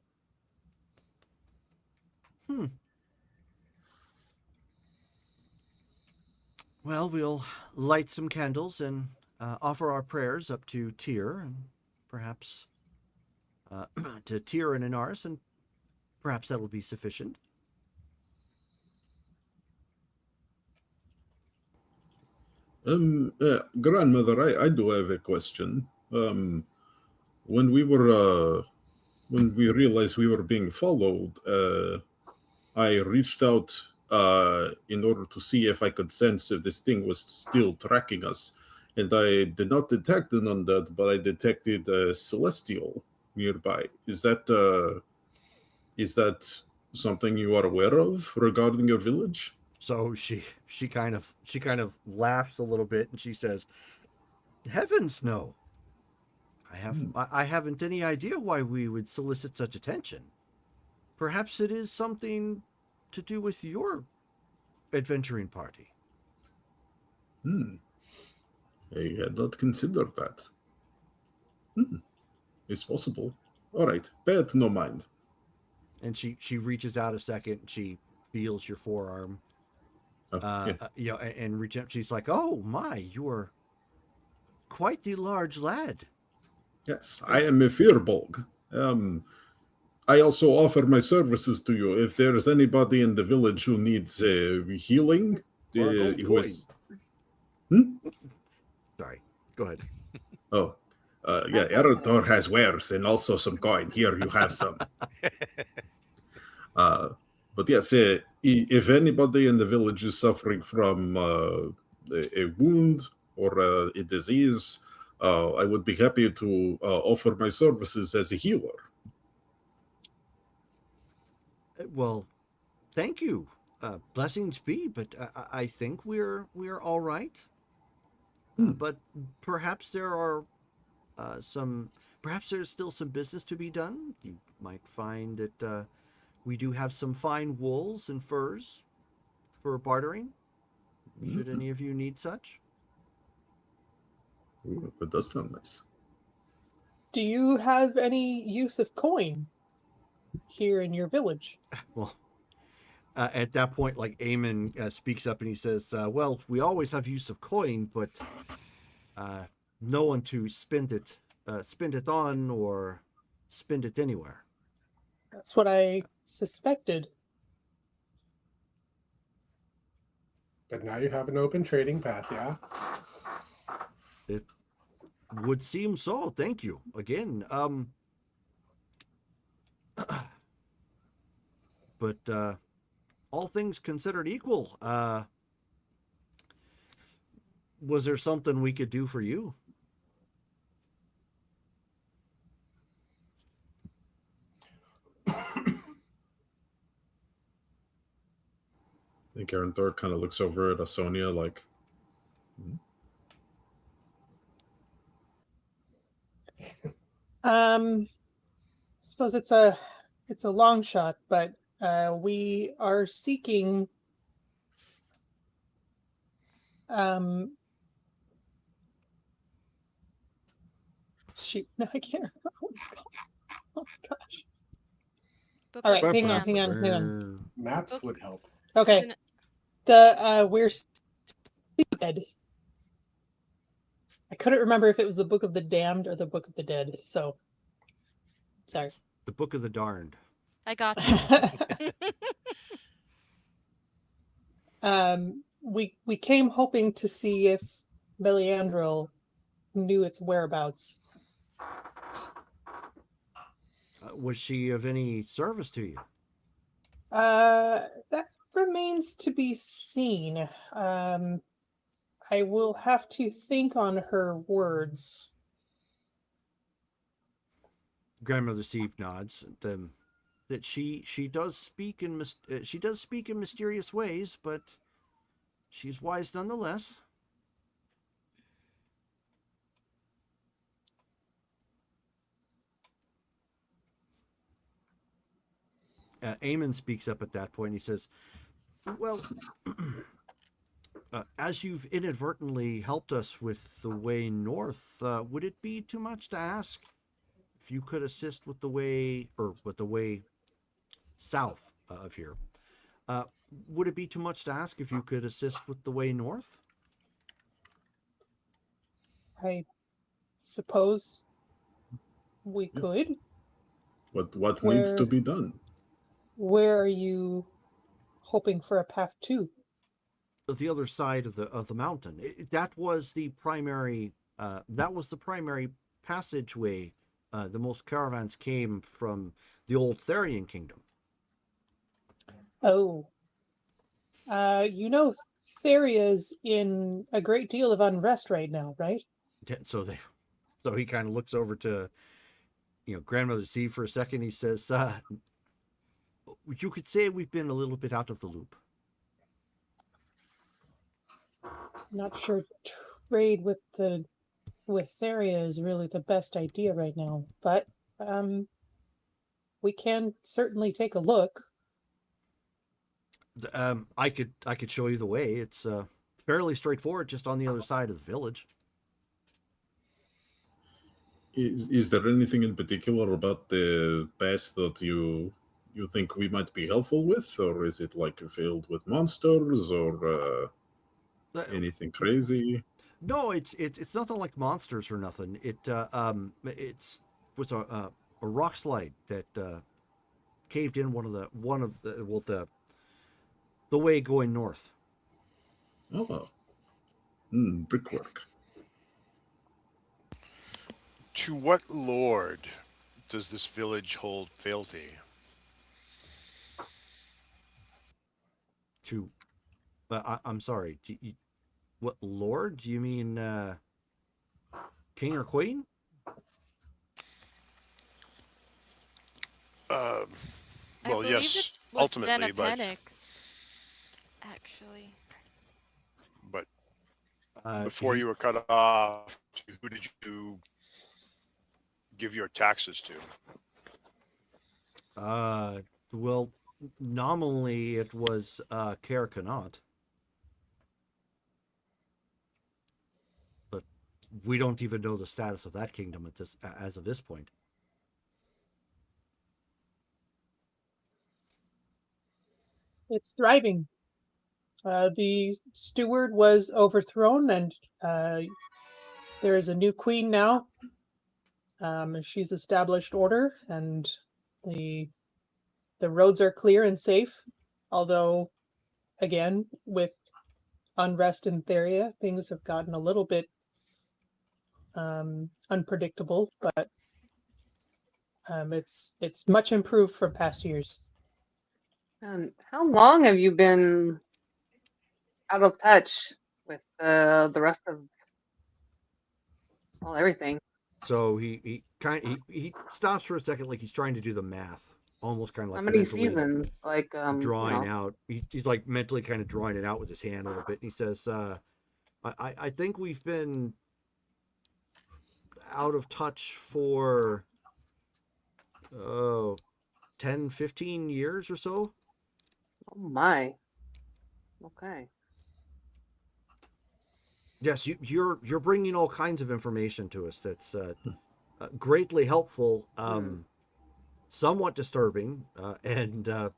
Well, we'll light some candles and offer our prayers up to Tyr, and perhaps to Tyr and Inaris, and perhaps that'll be sufficient. Grandmother, I do have a question. When we realized we were being followed, I reached out in order to see if I could sense if this thing was still tracking us. And I did not detect an undead, but I detected a celestial nearby. Is that something you are aware of regarding your village? So she kind of laughs a little bit, and she says, "Heavens, no! I haven't any idea why we would solicit such attention. Perhaps it is something to do with your adventuring party." I had not considered that. It's possible. All right, bad, no mind. And she reaches out a second, and she feels your forearm. And reach up. She's like, "Oh my, you're quite the large lad." Yes, I am a Firbolg. I also offer my services to you. If there is anybody in the village who needs healing, who is... Sorry, go ahead. Oh, yeah, Eredor has wares and also some coin. Here, you have some. But yes, if anybody in the village is suffering from a wound or a disease, I would be happy to offer my services as a healer. Well, thank you. Blessings be, but I think we're all right. But perhaps there are perhaps there's still some business to be done. You might find that we do have some fine wools and furs for bartering. Should any of you need such? Ooh, that does sound nice. Do you have any use of coin here in your village? Well, at that point, like Eamon speaks up and he says, "Well, we always have use of coin, but no one to spend it on or spend it anywhere." That's what I suspected. But now you have an open trading path, yeah? It would seem so. Thank you again. But all things considered equal, was there something we could do for you? I think Aaron Thor kind of looks over at Asonia like, I suppose it's a long shot, but we are seeking shoot, no, I can't remember what it's called. Oh my gosh. All right, hang on. Maps would help. Okay. The we're dead. I couldn't remember if it was the Book of the Damned or the Book of the Dead, so sorry. The Book of the Darned. I got you. We came hoping to see if Meliandril knew its whereabouts. Was she of any service to you? That remains to be seen. I will have to think on her words. Grandmother Steve nods. That she does speak in mysterious ways, but she's wise nonetheless. Eamon speaks up at that point. He says, well, as you've inadvertently helped us with the way north, would it be too much to ask if you could assist with the way, or with the way south of here? Would it be too much to ask if you could assist with the way north? I suppose we could. What needs to be done? Where are you hoping for a path to? The other side of the mountain. That was the primary. That was the primary passageway. The most caravans came from the old Therian kingdom. Oh, Theria's in a great deal of unrest right now, right? So he kind of looks over to, Grandmother C for a second. He says, "You could say we've been a little bit out of the loop." Not sure trade with Theria is really the best idea right now, but we can certainly take a look. I could show you the way. It's fairly straightforward, just on the other side of the village. Is there anything in particular about the past that you think we might be helpful with, or is it like filled with monsters, or anything crazy? No, it's nothing like monsters or nothing. It's was a rock slide that caved in one of the way going north. Oh, brickwork. To what lord does this village hold fealty? To, I'm sorry. What lord? Do you mean king or queen? Well, yes, ultimately, but actually. But before you were cut off, who did you give your taxes to? Well, nominally it was Kaer Kanat, but we don't even know the status of that kingdom as of this point. It's thriving. The steward was overthrown, and there is a new queen now. She's established order, and the roads are clear and safe. Although, again, with unrest in Theria, things have gotten a little bit unpredictable, but it's much improved from past years. And how long have you been out of touch with the rest of everything? So he stops for a second, like he's trying to do the math, almost kind of like How many mentally seasons? Like drawing out. He's like mentally kind of drawing it out with his hand a little bit. And he says, I think we've been out of touch for 10, 15 years or so. Oh my. Okay. Yes, you're bringing all kinds of information to us that's greatly helpful, somewhat disturbing, and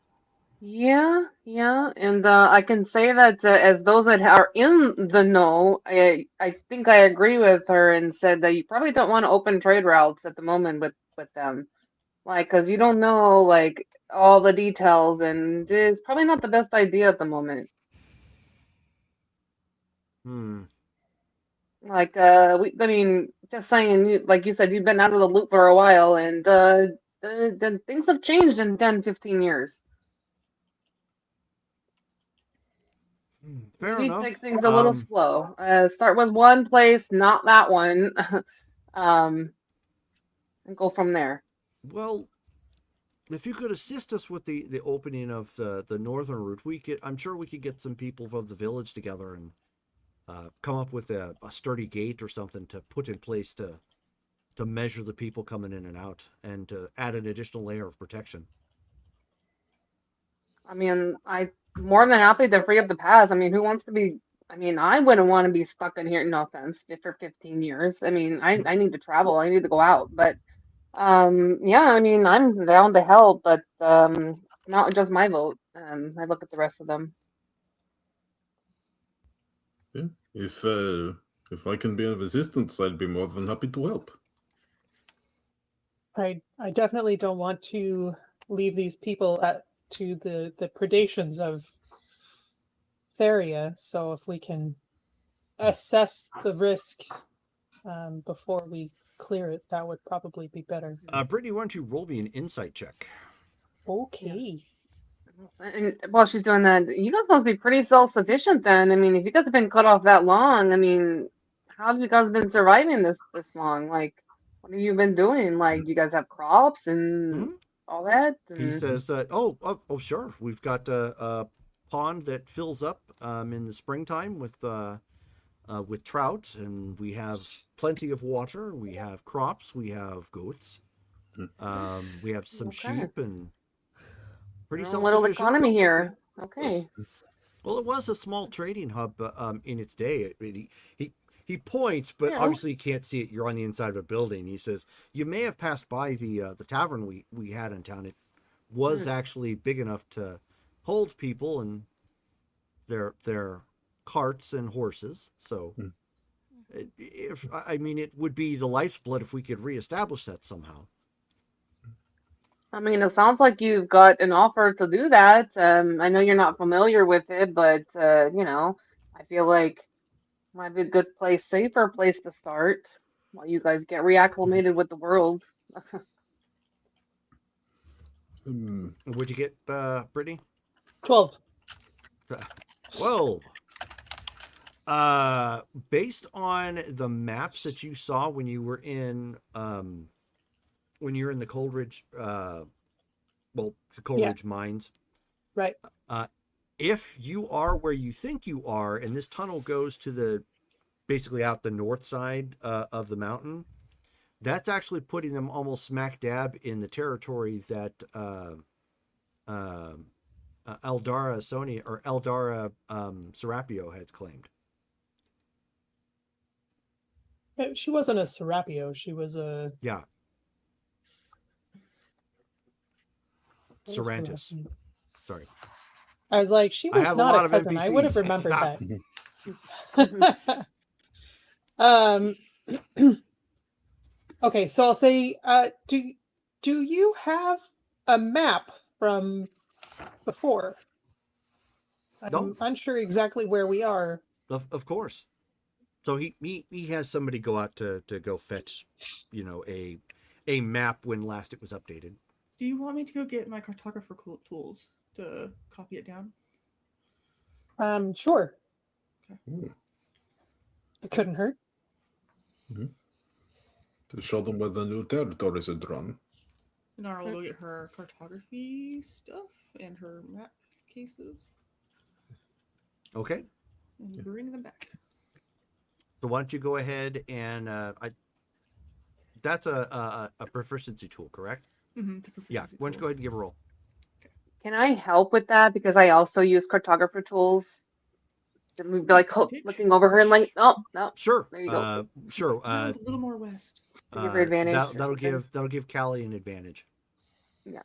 yeah, and I can say that as those that are in the know, I think I agree with her and said that you probably don't want to open trade routes at the moment with them, like because you don't know like all the details, and it's probably not the best idea at the moment. Like I mean, just saying, like you said, you've been out of the loop for a while, and then things have changed in 10, 15 years. Fair You need to enough. take things a little slow. Start with one place, not that one, and go from there. Well, if you could assist us with the opening of the northern route, I'm sure we could get some people from the village together and come up with a sturdy gate or something to put in place to measure the people coming in and out, and to add an additional layer of protection. I mean, I more than happy to free up the pass. I mean, who wants to be? I mean, I wouldn't want to be stuck in here. No offense, for 15 years. I mean, I need to travel. I need to go out. But yeah. I mean, I'm down to help, but not just my vote. I look at the rest of them. Yeah. If I can be of assistance, I'd be more than happy to help. I definitely don't want to leave these people to the predations of Theria. So if we can assess the risk before we clear it, that would probably be better. Brittany, why don't you roll me an insight check? Okay. And while she's doing that, you guys must be pretty self-sufficient then. I mean, if you guys have been cut off that long, I mean, how have you guys been surviving this long? Like, what have you been doing? Like, you guys have crops and all that? He says that, oh, sure. We've got a pond that fills up in the springtime with trout, and we have plenty of water. We have crops. We have goats. We have some sheep and pretty Your own self-sufficient. little economy here. Okay. Well, it was a small trading hub in its day. He points, but obviously you can't see it. You're on the inside of a building. He says, you may have passed by the tavern we had in town. It was actually big enough to hold people and their carts and horses. So, it would be the lifeblood if we could reestablish that somehow. I mean, it sounds like you've got an offer to do that. I know you're not familiar with it, but I feel like it might be a good place, safer place to start while you guys get reacclimated with the world. What'd you get, Brittany? 12. 12. Based on the maps that you saw when you were in the Coleridge, the Coleridge mines, right? If you are where you think you are, and this tunnel goes to basically out the north side of the mountain, that's actually putting them almost smack dab in the territory that Eldara Serapio has claimed. She wasn't a Serapio. She was a Serantis. Sorry. I was like, she was not a cousin. I would have remembered that. Okay, so I'll say, do you have a map from before? I'm unsure exactly where we are. Of course. So he has somebody go out to go fetch, a map when last it was updated. Do you want me to go get my cartographer tools to copy it down? Sure. Okay. It couldn't hurt. To show them where the new territories are drawn. Nara will go get her cartography stuff and her map cases. Okay. And bring them back. So why don't you go ahead and that's a proficiency tool, correct? Mm-hmm. Yeah. Why don't you go ahead and give a roll? Okay. Can I help with that because I also use cartographer tools? We'd be like looking over her and like, oh no. Sure. There you go. Sure. A little more west. Give her advantage. That'll give Callie an advantage. Yeah.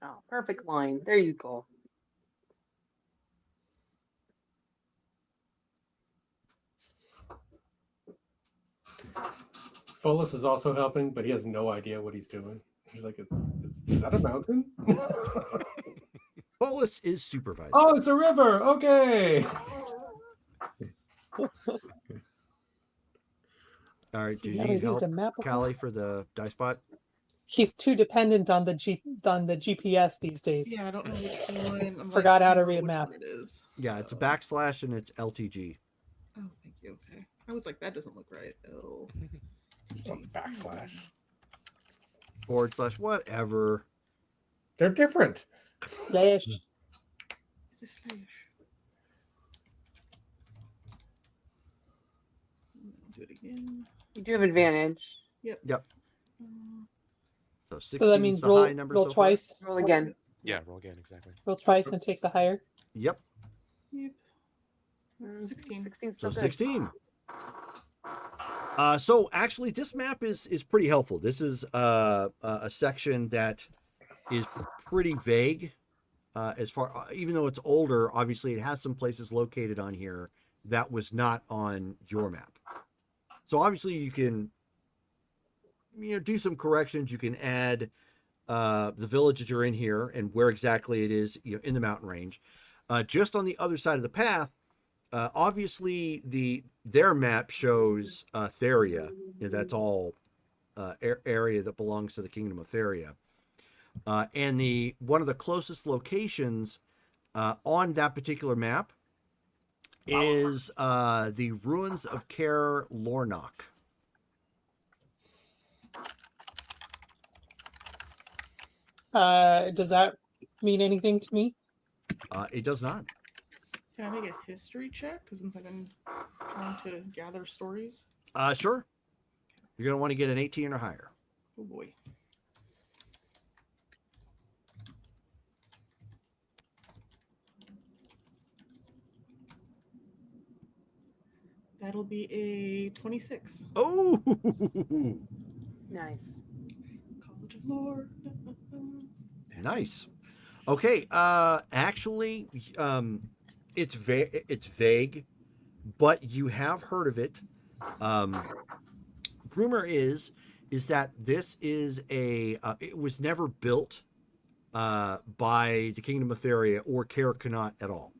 Oh, perfect line. There you go. Follis is also helping, but he has no idea what he's doing. He's like, is that a mountain? Follis is supervisor. Oh, it's a river. Okay. All right. Did you help Callie for the dice bot? He's too dependent on the GPS these days. Yeah, I don't know which one. Forgot how to read a map. It is. Yeah, it's a backslash and it's LTG. Oh, thank you. Okay. I was like, that doesn't look right. Oh. Backslash. / whatever. They're different. Slash. It's a slash. again. You do have advantage. Yep. Yep. So 16 So that is means the high number roll so twice. Roll again. Yeah, roll again, exactly. Roll twice and take the higher. far. Yep. Yep. 16. 16 So still good. 16. So actually, this map is pretty helpful. This is a section that is pretty vague. As far, even though it's older, obviously it has some places located on here that was not on your map. So obviously you can, do some corrections. You can add the village that you're in here and where exactly it is, in the mountain range. Just on the other side of the path, obviously their map shows Theria. That's all area that belongs to the Kingdom of Theria. And one of the closest locations on that particular map is the ruins of Caer Lornoch. Does that mean anything to me? It does not. Can I make a history check? Because since I've been trying to gather stories. Sure. You're going to want to get an 18 or higher. Oh boy. That'll be a 26. Oh! Nice. College of Lore. Nice. Okay. Actually, it's vague, but you have heard of it. Rumor is that this is it was never built by the Kingdom of Theria or Caer Connaught at all.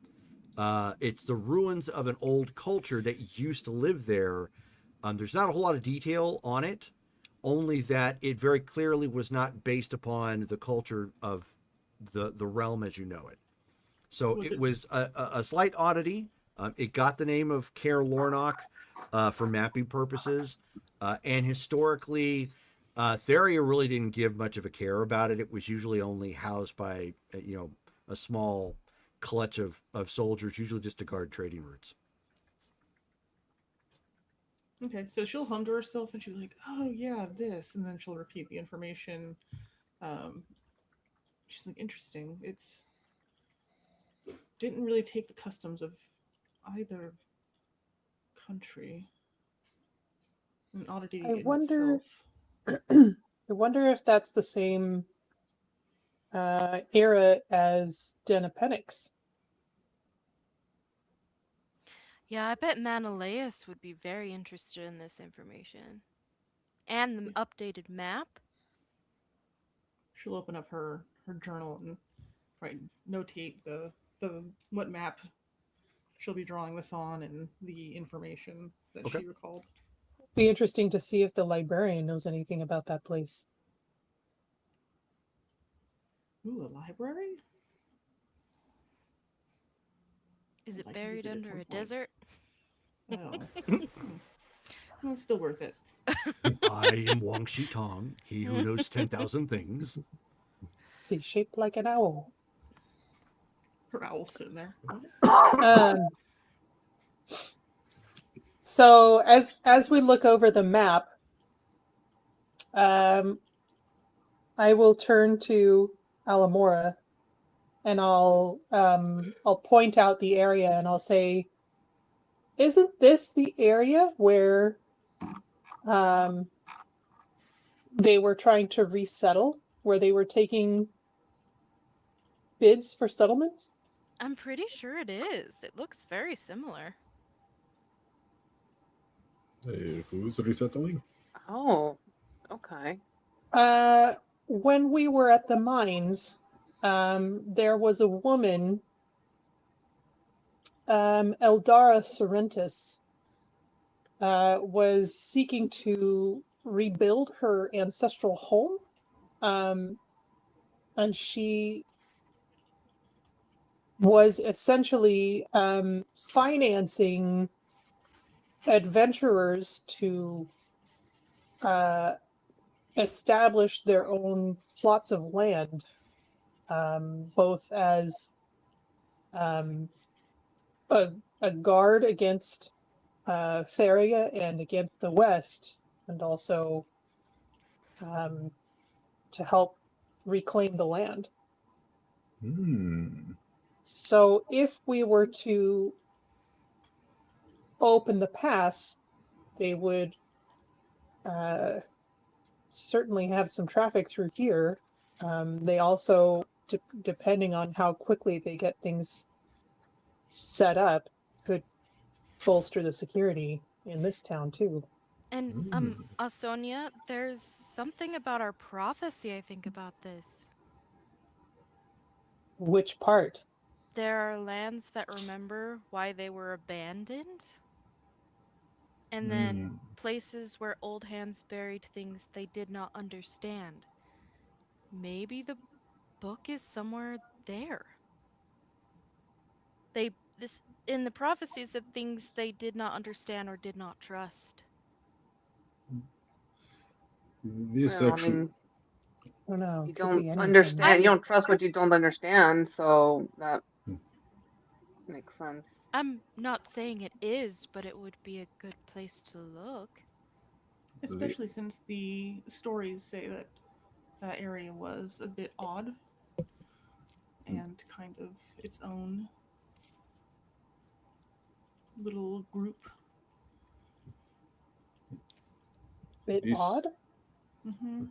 It's the ruins of an old culture that used to live there. There's not a whole lot of detail on it, only that it very clearly was not based upon the culture of the realm as you know it. So it was a slight oddity. It got the name of Caer Lornoch for mapping purposes. And historically, Theria really didn't give much of a care about it. It was usually only housed by, a small clutch of soldiers, usually just to guard trading routes. Okay, so she'll hum to herself and she'll be like, oh yeah, this, and then she'll repeat the information. She's like, interesting. It's didn't really take the customs of either country. An oddity I in wonder. itself. I wonder if that's the same era as Denapennix. Yeah, I bet Manalaeus would be very interested in this information. And the updated map. She'll open up her journal and notate the what map she'll be drawing this on and the information that she recalled. Be interesting to see if the librarian knows anything about that place. Ooh, a library? Is it buried under a desert? Oh. Well, it's still worth it. I am Wang Shi Tong, he who knows 10,000 things. Is he shaped like an owl? Her owl's sitting there. So as we look over the map, I will turn to Alamora, and I'll point out the area, and I'll say, "Isn't this the area where they were trying to resettle, where they were taking bids for settlements?" I'm pretty sure it is. It looks very similar. Who's resettling? Oh, okay. When we were at the mines, there was a woman, Eldara Sorrentis, was seeking to rebuild her ancestral home, and she was essentially financing adventurers to establish their own plots of land, both as a guard against Theria and against the West, and also to help reclaim the land. So if we were to open the pass, they would certainly have some traffic through here. They also, depending on how quickly they get things set up, could bolster the security in this town too. And Sonia, there's something about our prophecy I think about this. Which part? There are lands that remember why they were abandoned. And then places where old hands buried things they did not understand. Maybe the book is somewhere there. In the prophecies said things they did not understand or did not trust. This Well, I actually. mean, I don't know. you Could don't be anything. understand. You don't trust what you don't understand. So that makes sense. I'm not saying it is, but it would be a good place to look. Especially since the stories say that that area was a bit odd and kind of its own little group. Bit odd? Mm-hmm.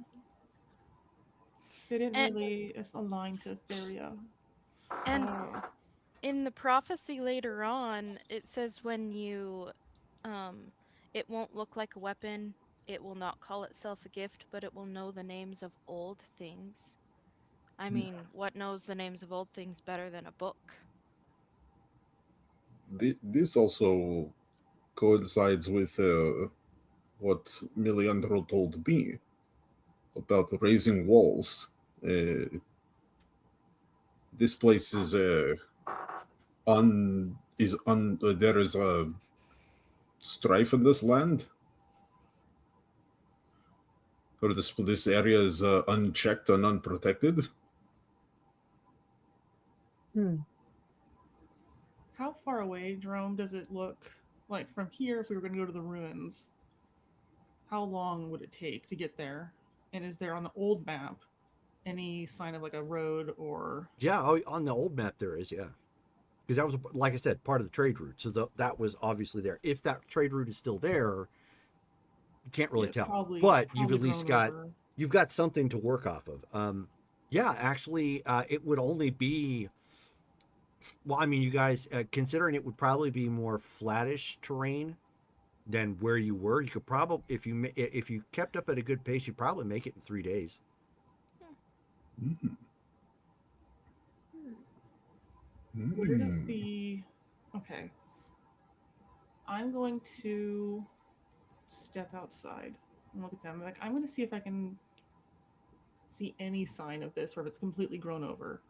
They didn't really align to Theria. And in the prophecy later on, it says when you, it won't look like a weapon, it will not call itself a gift, but it will know the names of old things. I mean, what knows the names of old things better than a book? This also coincides with what Miliandro told me about raising walls. This place is there is a strife in this land, or this area is unchecked and unprotected. How far away, Jerome, does it look like from here if we were going to go to the ruins? How long would it take to get there? And is there on the old map any sign of like a road or? Yeah, on the old map there is, yeah. Because that was, like I said, part of the trade route. So that was obviously there. If that trade route is still there, you can't really tell. But you've at least you've got something to work off of. Yeah, actually, it would only be. Well, I mean, you guys, considering it would probably be more flattish terrain than where you were, you could probably, if you kept up at a good pace, you'd probably make it in 3 days. Where does the? Okay. I'm going to step outside and look at them. Like, I'm going to see if I can see any sign of this, or if it's completely grown over.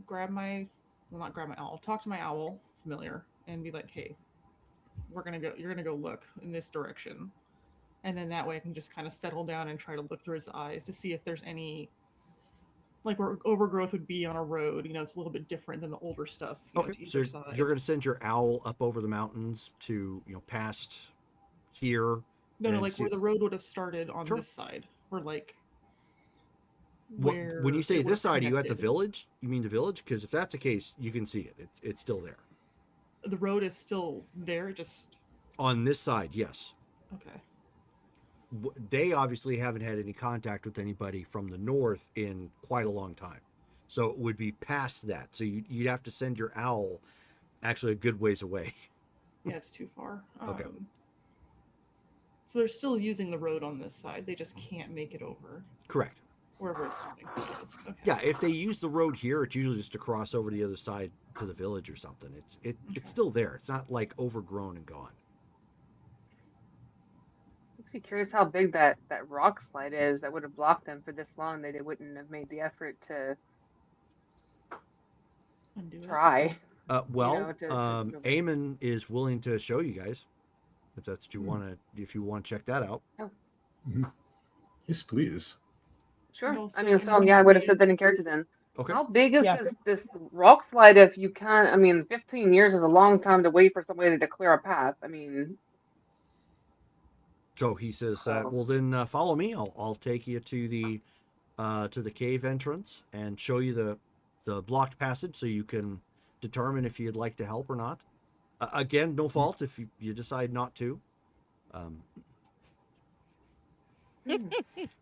Grab my, well, not grab my owl. Talk to my owl familiar and be like, "Hey, we're gonna go. You're gonna go look in this direction," and then that way I can just kind of settle down and try to look through his eyes to see if there's any, like where overgrowth would be on a road. You know, it's a little bit different than the older stuff. Okay, so you're going to send your owl up over the mountains to past here. No, like where the road would have started on this side, or like. When you say this side, are you at the village? You mean the village? Because if that's the case, you can see it. It's still there. The road is still there, just on this side. Yes. Okay. They obviously haven't had any contact with anybody from the north in quite a long time, so it would be past that. So you'd have to send your owl actually a good ways away. Yeah, it's too far. Okay. So they're still using the road on this side. They just can't make it over. Correct. Wherever it's starting. Okay. Yeah, if they use the road here, it's usually just to cross over the other side to the village or something. It's still there. It's not like overgrown and gone. Makes me curious how big that rock slide is that would have blocked them for this long. They wouldn't have made the effort to try. Eamon is willing to show you guys if that's what you want to. If you want to check that out. Oh. Yes, please. Sure. I mean, so yeah, I would have said that in character then. Okay. How big is Yeah. this rock slide if you can't? I mean, 15 years is a long time to wait for somebody to clear a path. I mean, So he says, "Well, then follow me. I'll take you to the cave entrance and show you the blocked passage, so you can determine if you'd like to help or not. Again, no fault if you decide not to.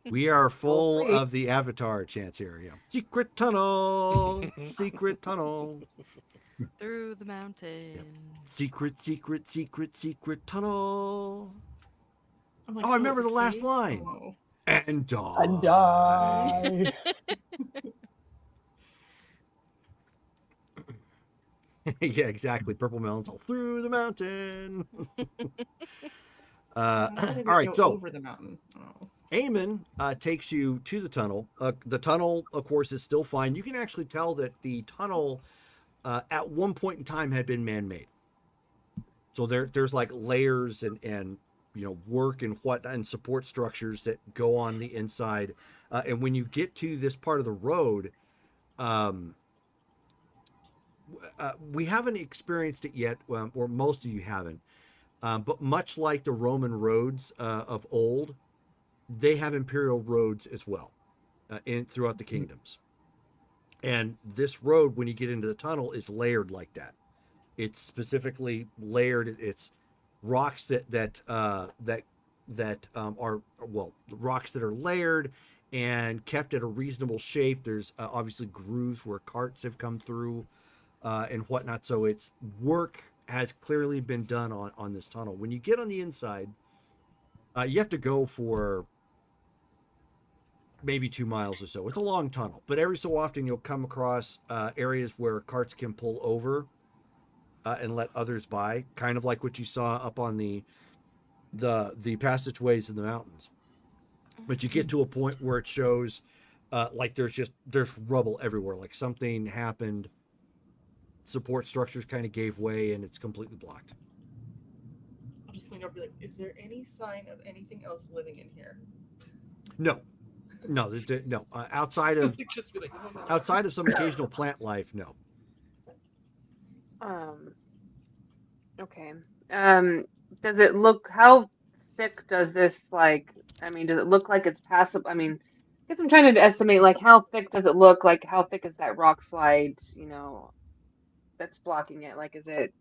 We are full Hopefully. of the Avatar chants here. Yeah. Secret tunnel, secret tunnel, Through the mountain. secret, secret, secret, secret tunnel. I'm like, Oh, I remember it's a the last cave? line. Oh. And die. And die. Yeah, exactly. Purple melons all through the mountain. All right, so over the mountain. Oh. Eamon takes you to the tunnel. The tunnel, of course, is still fine. You can actually tell that the tunnel, at one point in time, had been man-made. So there's like layers and work and and support structures that go on the inside. And when you get to this part of the road, we haven't experienced it yet, or most of you haven't. But much like the Roman roads of old, they have imperial roads as well throughout the kingdoms. And this road, when you get into the tunnel, is layered like that. It's specifically layered. It's rocks that are rocks that are layered and kept at a reasonable shape. There's obviously grooves where carts have come through and whatnot. So it's work has clearly been done on this tunnel. When you get on the inside, you have to go for maybe 2 miles or so. It's a long tunnel, but every so often you'll come across areas where carts can pull over and let others by, kind of like what you saw up on the passageways in the mountains. But you get to a point where it shows like there's rubble everywhere, like something happened. Support structures kind of gave way, and it's completely blocked. I'll just lean over and be like, is there any sign of anything else living in here? No. Outside of Just be like, no. outside of some occasional plant life, no. Okay. Does it look, how thick does this, like, I mean, does it look like it's passable? I mean, I guess I'm trying to estimate, like, how thick does it look? Like, how thick is that rock slide, that's blocking it? Like, is it,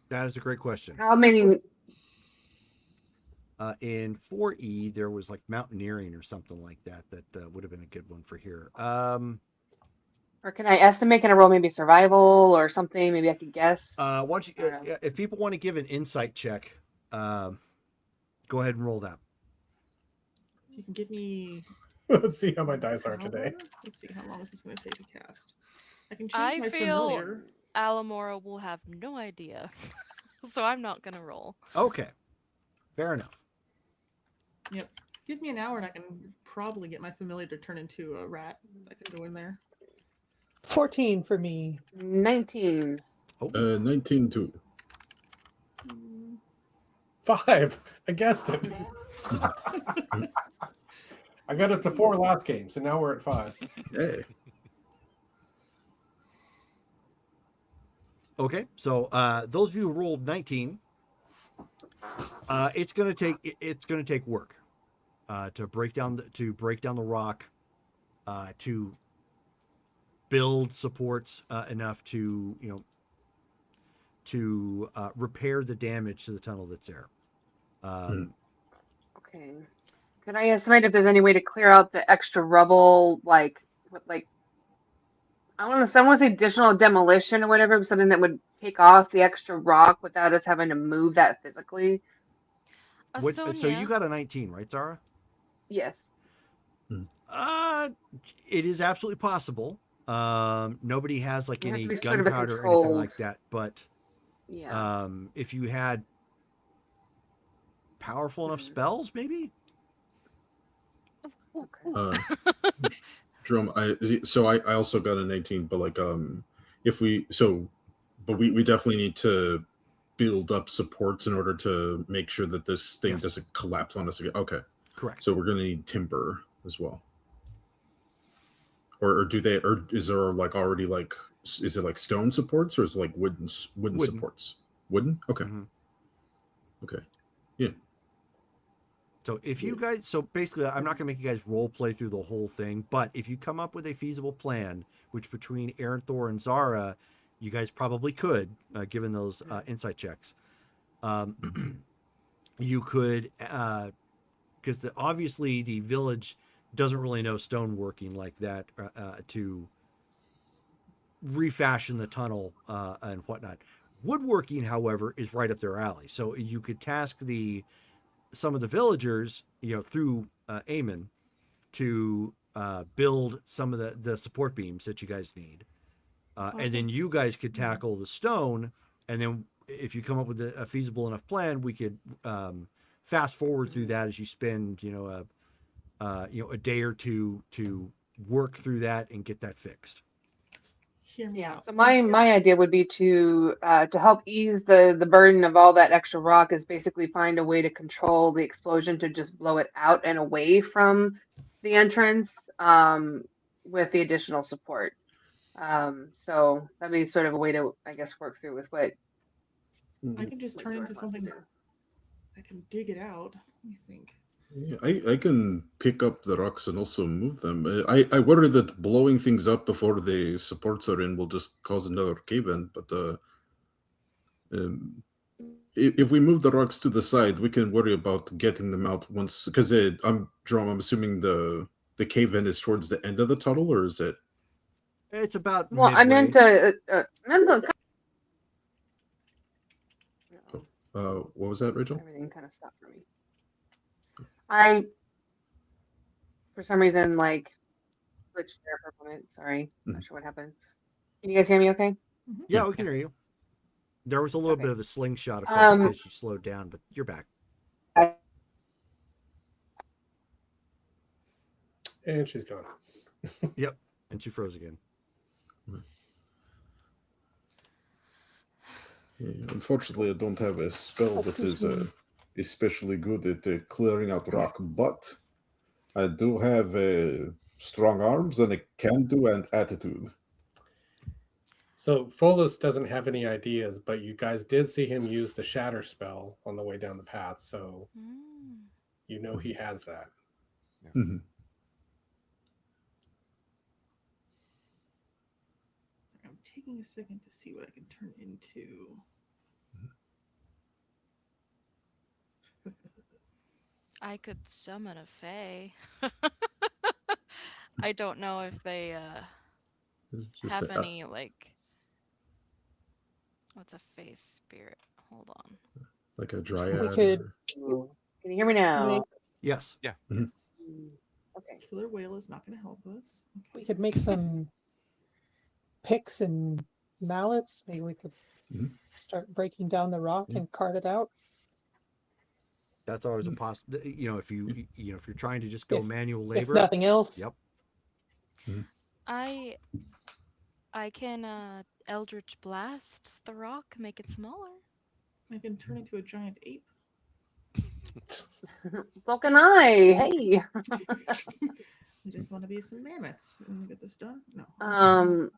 That is a great question. how many? In 4E, there was like mountaineering or something like that would have been a good one for here. Or can I estimate? Can I roll maybe survival or something? Maybe I could guess. If people want to give an insight check, go ahead and roll that. You can give me. Let's see how my dice are today. Let's see how long this is going to take to cast. I can change my feel familiar. Alamora will have no idea, so I'm not gonna roll. Okay, fair enough. Yep. Give me an hour and I can probably get my familiar to turn into a rat. I can go in there. 14 for me. 19. 19 too. 5. I guessed it. I got up to 4 last game, so now we're at 5. Hey. Okay, so those of you who rolled 19, it's gonna take work to break down the rock, to build supports enough to repair the damage to the tunnel that's there. Okay. Could I estimate if there's any way to clear out the extra rubble, I want to say additional demolition or whatever, something that would take off the extra rock without us having to move that physically? So you got a 19, right, Zara? Yes. It is absolutely possible. Nobody has like any gunpowder or anything like that, but if you had powerful enough spells, maybe. Jerome, I also got a 19, but like we definitely need to build up supports in order to make sure that this thing doesn't collapse on us again. Okay, correct. So we're gonna need timber as well. or do they, or is there like already like, is it like stone supports or is it like wooden supports? Wooden. Okay. Okay. Yeah. So if you guys, so basically, I'm not going to make you guys role play through the whole thing, but if you come up with a feasible plan, which between Aaron, Thor, and Zara, you guys probably could, given those insight checks, you could, because obviously the village doesn't really know stoneworking like that to refashion the tunnel and whatnot. Woodworking, however, is right up their alley. So you could task some of the villagers, through Eamon, to build some of the support beams that you guys need, and then you guys could tackle the stone. And then if you come up with a feasible enough plan, we could fast forward through that as you spend a day or two to work through that and get that fixed. Hear me out. So my idea would be to help ease the burden of all that extra rock is basically find a way to control the explosion to just blow it out and away from the entrance with the additional support. So that'd be sort of a way to, I guess, work through with what I can just turn into something that can dig it out. Let me think. Yeah, I can pick up the rocks and also move them. I worry that blowing things up before the supports are in will just cause another cave-in. But if we move the rocks to the side, we can worry about getting them out once. Because I'm assuming the cave-in is towards the end of the tunnel, or is it? It's about well, midway. I meant What was that, Rachel? Everything kind of stopped for me. I, for some reason, like glitched there for a moment. Sorry, not sure what happened. Can you guys hear me? Okay. Yeah, we can hear you. There was a little bit of a slingshot effect because you slowed down, but you're back. And she's gone. Yep, and she froze again. Yeah, unfortunately, I don't have a spell that is especially good at clearing out rock, but I do have strong arms and a can-do and attitude. So Folus doesn't have any ideas, but you guys did see him use the shatter spell on the way down the path, so you know he has that. Mm-hmm. I'm taking a second to see what I can turn into. I could summon a fae. I don't know if they have any like. What's a fae spirit? Hold on. Like a dryad. We could. Can you hear me now? Yes. Yeah. Mm-hmm. Okay. Killer whale is not going to help us. Okay. We could make some picks and mallets. Maybe we could start breaking down the rock and cart it out. That's always a possibility. If you're trying to just go manual labor. If nothing else. Yep. I can Eldritch Blast the rock, make it smaller. I can turn into a giant ape. So can I. Hey. I just want to be some mammoths and get this done. No.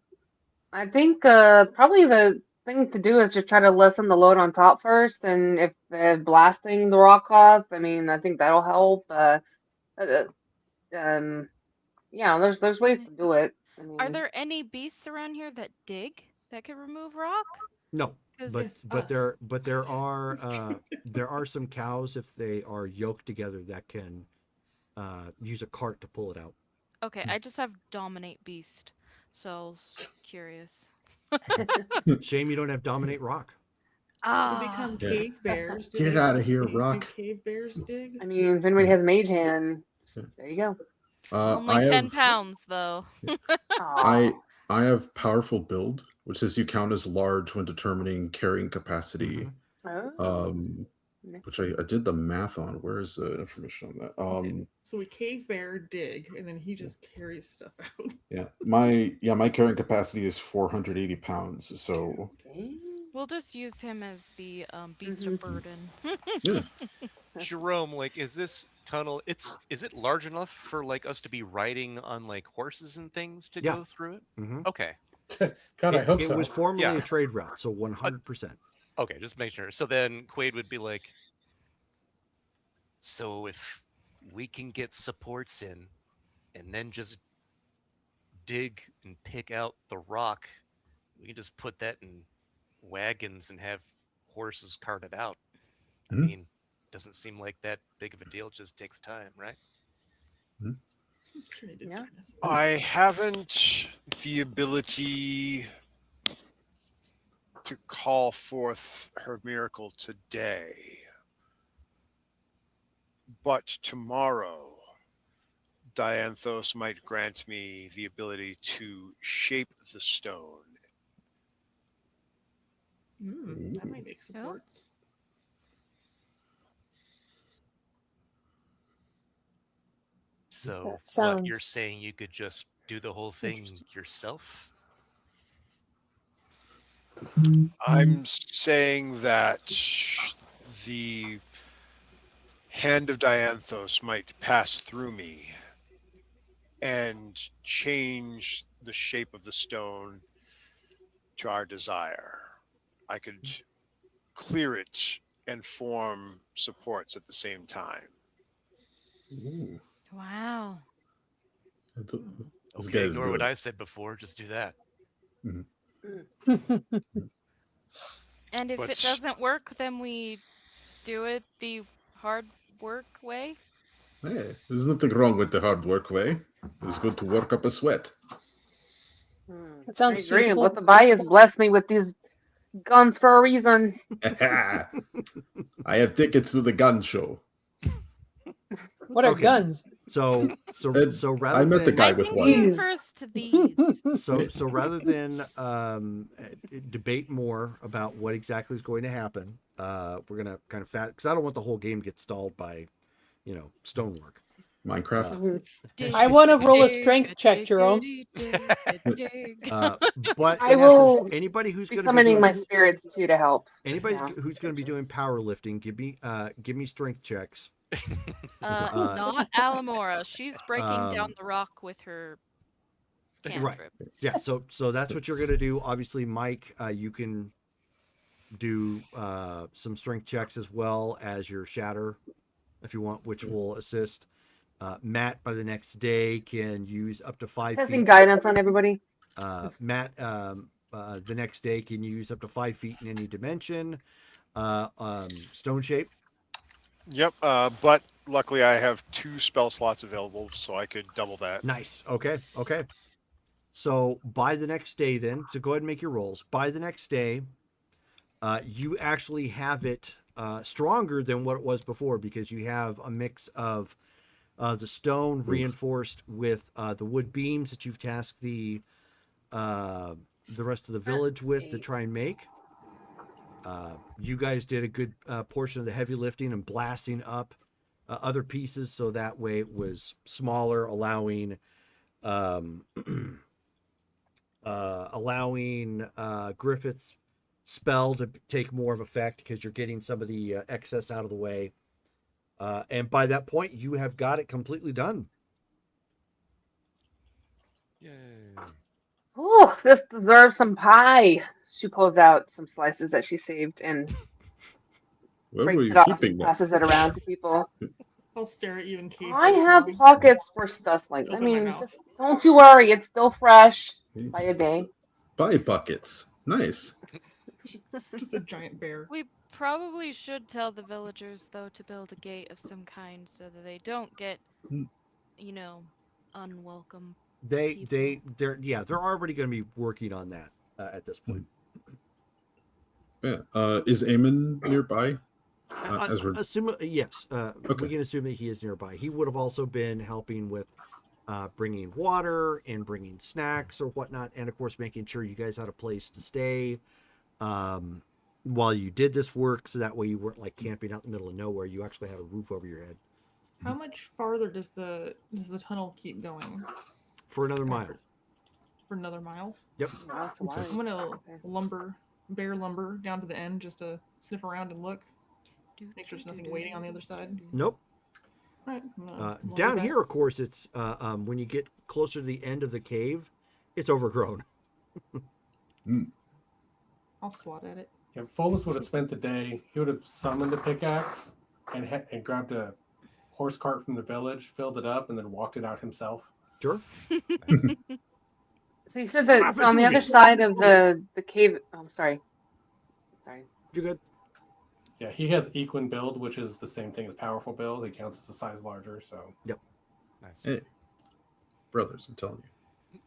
I think probably the thing to do is just try to lessen the load on top first, and if blasting the rock off, I mean, I think that'll help. Yeah, there's ways to do it. I mean, Are there any beasts around here that dig that could remove rock? No, but there are some cows if they are yoked together that can use a cart to pull it out. Okay, I just have dominate beast, so I was curious. Shame you don't have dominate rock. We become cave bears. Get out of here, rock. Do cave bears dig? I mean, if anybody has mage hand, there you go. Only 10 pounds though. I have powerful build, which says you count as large when determining carrying capacity. Which I did the math on. Where is the information on that? Okay. So we cave bear dig, and then he just carries stuff out. Yeah, my carrying capacity is 480 pounds. So we'll just use him as the beast of burden. Jerome, like, is this tunnel, is it large enough for like us to be riding on like horses and things to Yeah. go through it? Mhm. Okay. God, I hope It so. was formerly Yeah. a trade route, so 100%. Okay, just make sure. So then Quaid would be like, so if we can get supports in and then just dig and pick out the rock, we can just put that in wagons and have horses cart it out. I Mhm. mean, doesn't seem like that big of a deal. It just takes time, right? Sure they did Yeah. dinosaurs. I haven't the ability to call forth her miracle today, but tomorrow Dianthos might grant me the ability to shape the stone. That might make supports. So That what you're sounds saying, you could just do the whole thing interesting. yourself? I'm saying that the hand of Dianthos might pass through me and change the shape of the stone to our desire. I could clear it and form supports at the same time. Ooh. Wow. This Okay, guy's ignore what good. I said before. Just do that. And if it But doesn't work, then we do it the hard work way? Hey, there's nothing wrong with the hard work way. It's good to work up a sweat. That I sounds agree. feasible. Let the bias bless me with these guns for a reason. I have tickets to the gun show. What are Okay. guns? So Ed, rather I met the than guy I with think one. he Jeez. refers to these. so rather than debate more about what exactly is going to happen, we're gonna kind of because I don't want the whole game to get stalled by, stonework. Minecraft. I want to roll a strength check, Jerome. But I in will essence, anybody who's be going to be summoning doing my spirits too to help. Yeah. who's going to be doing powerlifting, give me strength checks. Not Alamora. She's breaking down Um, the rock with her Right. cantrips. Yeah. So that's what you're going to do. Obviously, Mike, you can do some strength checks as well as your shatter if you want, which will assist. Matt by the next day can use up to 5 Testing feet. guidance on everybody. Matt the next day can use up to 5 feet in any dimension. Stone shape. Yep, but luckily I have 2 spell slots available, so I could double that. Nice. Okay. So by the next day, then, so go ahead and make your rolls. By the next day, you actually have it stronger than what it was before because you have a mix of the stone reinforced with the wood beams that you've tasked the rest of the village with to try and make. You guys did a good portion of the heavy lifting and blasting up other pieces so that way it was smaller, allowing Griffith's spell to take more of effect because you're getting some of the excess out of the way. And by that point, you have got it completely done. Yay. Oh, this deserves some pie. She pulls out some slices that she saved and Where were breaks you it off and keeping that? passes it around to people. I'll stare at you in cave. I have pockets for stuff like. I Open my mean, mouth. just don't you worry. It's still fresh by a day. Pie buckets. Nice. Just a giant bear. We probably should tell the villagers, though, to build a gate of some kind so that they don't get, unwelcome people. They're already going to be working on that at this point. Yeah. Is Eamon nearby? Yes. Okay. We can assume that he is nearby. He would have also been helping with bringing water and bringing snacks or whatnot, and of course making sure you guys had a place to stay while you did this work, so that way you weren't like camping out in the middle of nowhere. You actually had a roof over your head. How much farther does the tunnel keep going? For another mile. For another mile? Yep. That's why. I'm gonna bear lumber down to the end just to sniff around and look. Make sure there's nothing waiting on the other side. Nope. Right. Down here, of course, it's when you get closer to the end of the cave, it's overgrown. I'll swat at it. If Folus would have spent the day, he would have summoned a pickaxe and grabbed a horse cart from the village, filled it up, and then walked it out himself. Sure. So you said that so on the other side of the cave. Oh, sorry. You're good. Yeah, he has equine build, which is the same thing as powerful build. He counts as a size larger, so. Yep. Nice. Hey, brothers, I'm telling you.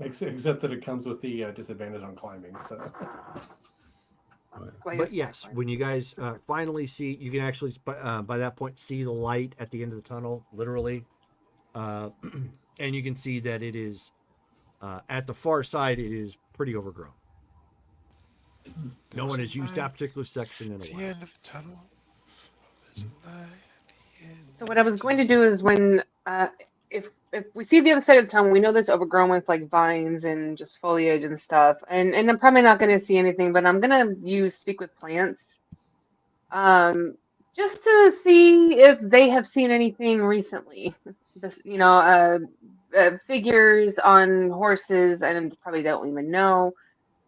Except that it comes with the disadvantage on climbing. So. But yes, when you guys finally see, you can actually by that point see the light at the end of the tunnel, literally, and you can see that it is at the far side. It is pretty overgrown. No one has used that particular section in a while. The end of the tunnel. So what I was going to do is when if we see the other side of the tunnel, we know that's overgrown with like vines and just foliage and stuff. And I'm probably not going to see anything, but I'm going to use speak with plants, just to see if they have seen anything recently. This, figures on horses, and probably don't even know.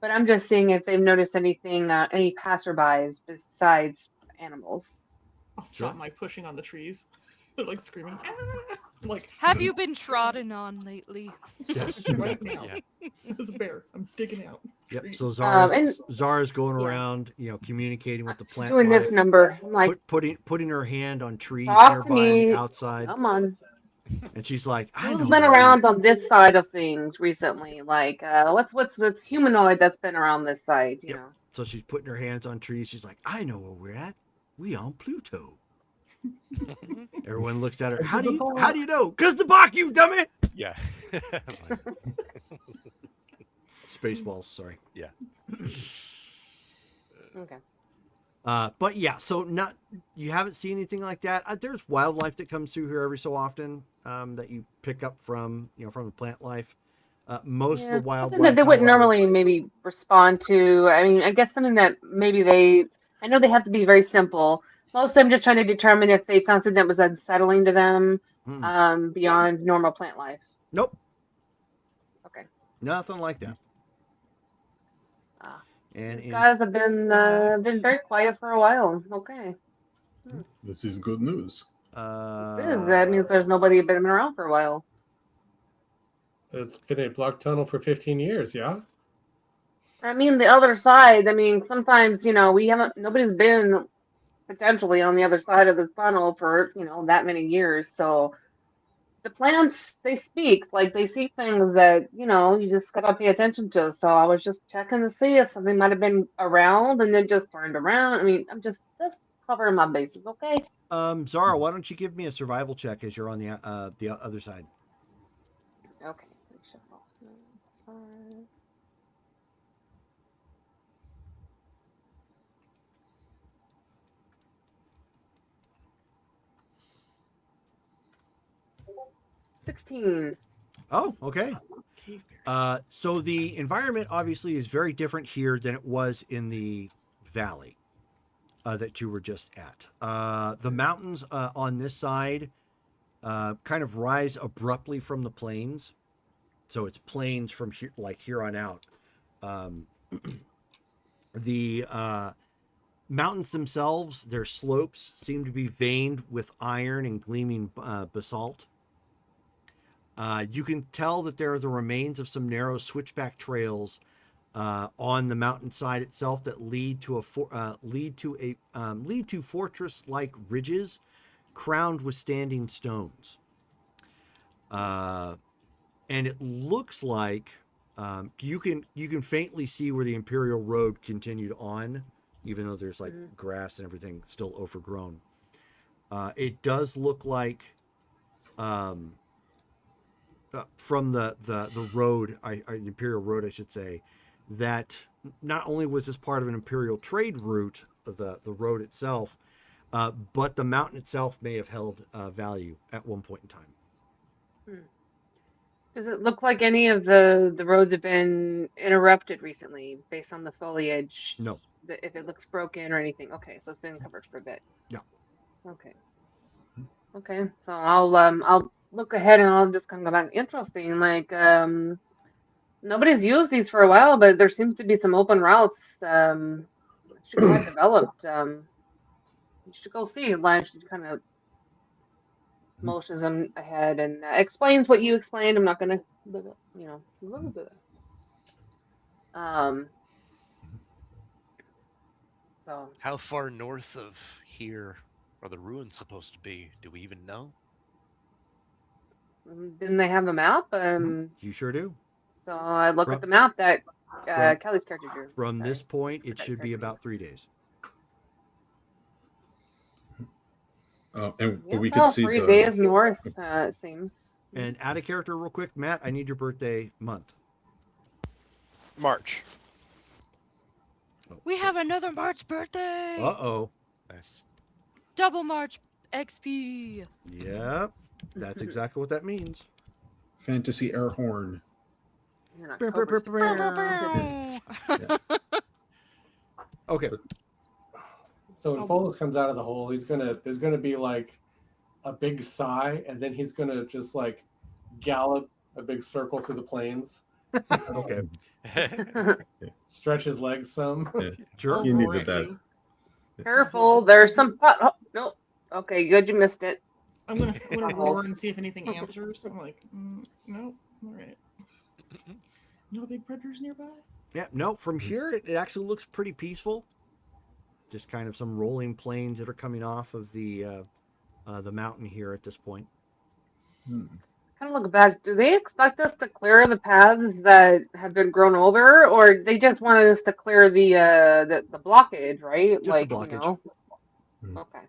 But I'm just seeing if they've noticed anything, any passerbys besides animals. I'll stop my pushing on the trees. They're like screaming. "Ah!" I'm like, Have you been trodden on lately? Yes, right now. There's a bear. I'm digging out. Yep. trees. So and- Zara's going around, communicating with the plant Doing life, this number. I'm like, putting her hand on trees talk to nearby on me. the outside, Come on. and she's like, "I Who's know been where around on this side of things recently? Like, what's humanoid that's been around this side? You Yep. know. So she's putting her hands on trees. She's like, "I know where we're at. We on Pluto." Everyone looks at her. How do you know? 'Cause the Bach, you dummy. Yeah. Spaceballs. Sorry. Yeah. Okay. But yeah, so you haven't seen anything like that. There's wildlife that comes through here every so often that you pick up from from the plant life. Most of the wildlife Something that they wouldn't however- normally maybe respond to. I mean, I guess something that maybe I know they have to be very simple. Most of them just trying to determine if they found something that was unsettling to them, beyond normal plant life. Nope. Okay. Nothing like that. And These guys have been very quiet for a while. Okay. This is good news. That means there's nobody been around for a while. It's been a blocked tunnel for 15 years, yeah? I mean, the other side, I mean, sometimes, nobody's been potentially on the other side of this tunnel for, that many years. So the plants, they speak, like they see things that, you just gotta pay attention to. So I was just checking to see if something might have been around and then just turned around. I mean, I'm just covering my bases, okay? Zara, why don't you give me a survival check as you're on the other side? Okay. 16. Oh, okay. So the environment obviously is very different here than it was in the valley that you were just at. The mountains on this side kind of rise abruptly from the plains. So it's plains from here on out. The mountains themselves, their slopes seem to be veined with iron and gleaming basalt. You can tell that there are the remains of some narrow switchback trails on the mountainside itself that lead to fortress-like ridges crowned with standing stones. And it looks like you can faintly see where the Imperial Road continued on, even though there's grass and everything still overgrown. It does look like from the road, the Imperial Road, I should say, that not only was this part of an Imperial trade route, the road itself, but the mountain itself may have held value at one point in time. Does it look like any of the roads have been interrupted recently based on the foliage? No. If it looks broken or anything. Okay, so it's been covered for a bit. Yeah. Okay. Okay, so I'll look ahead and I'll just kind of go back. Interesting, like nobody's used these for a while, but there seems to be some open routes. Actually quite developed. You should go see. Like she kind of motions him ahead and explains what you explained. I'm not gonna, um. So How far north of here are the ruins supposed to be? Do we even know? didn't they have a map? You sure do. So I look at From- the map that from- Kelly's character drew. From Sorry. this point, it Forgot should be character about 3 days. But Yeah, we could well, see 3 the. days north, it seems. And add a character real quick, Matt. I need your birthday month. March. We have another March birthday. Uh-oh. Nice. Double March XP. Yep. That's exactly what that means. Fantasy air horn. In October. Okay. So when Folos comes out of the hole, there's gonna be like a big sigh, and then he's gonna just like gallop a big circle through the plains, Okay. stretch his legs some. Yeah. Sure. You needed that. Careful, there's some pot. Oh, no. Okay, good, you missed it. I'm gonna Potholes. roar and see if anything answers. I'm like, no, all right. No big predators nearby. Yeah, no, from here it actually looks pretty peaceful. Just kind of some rolling plains that are coming off of the mountain here at this point. Kind of look back. Do they expect us to clear the paths that have been grown over, or they just wanted us to clear the blockage, right? Just the blockage. Okay.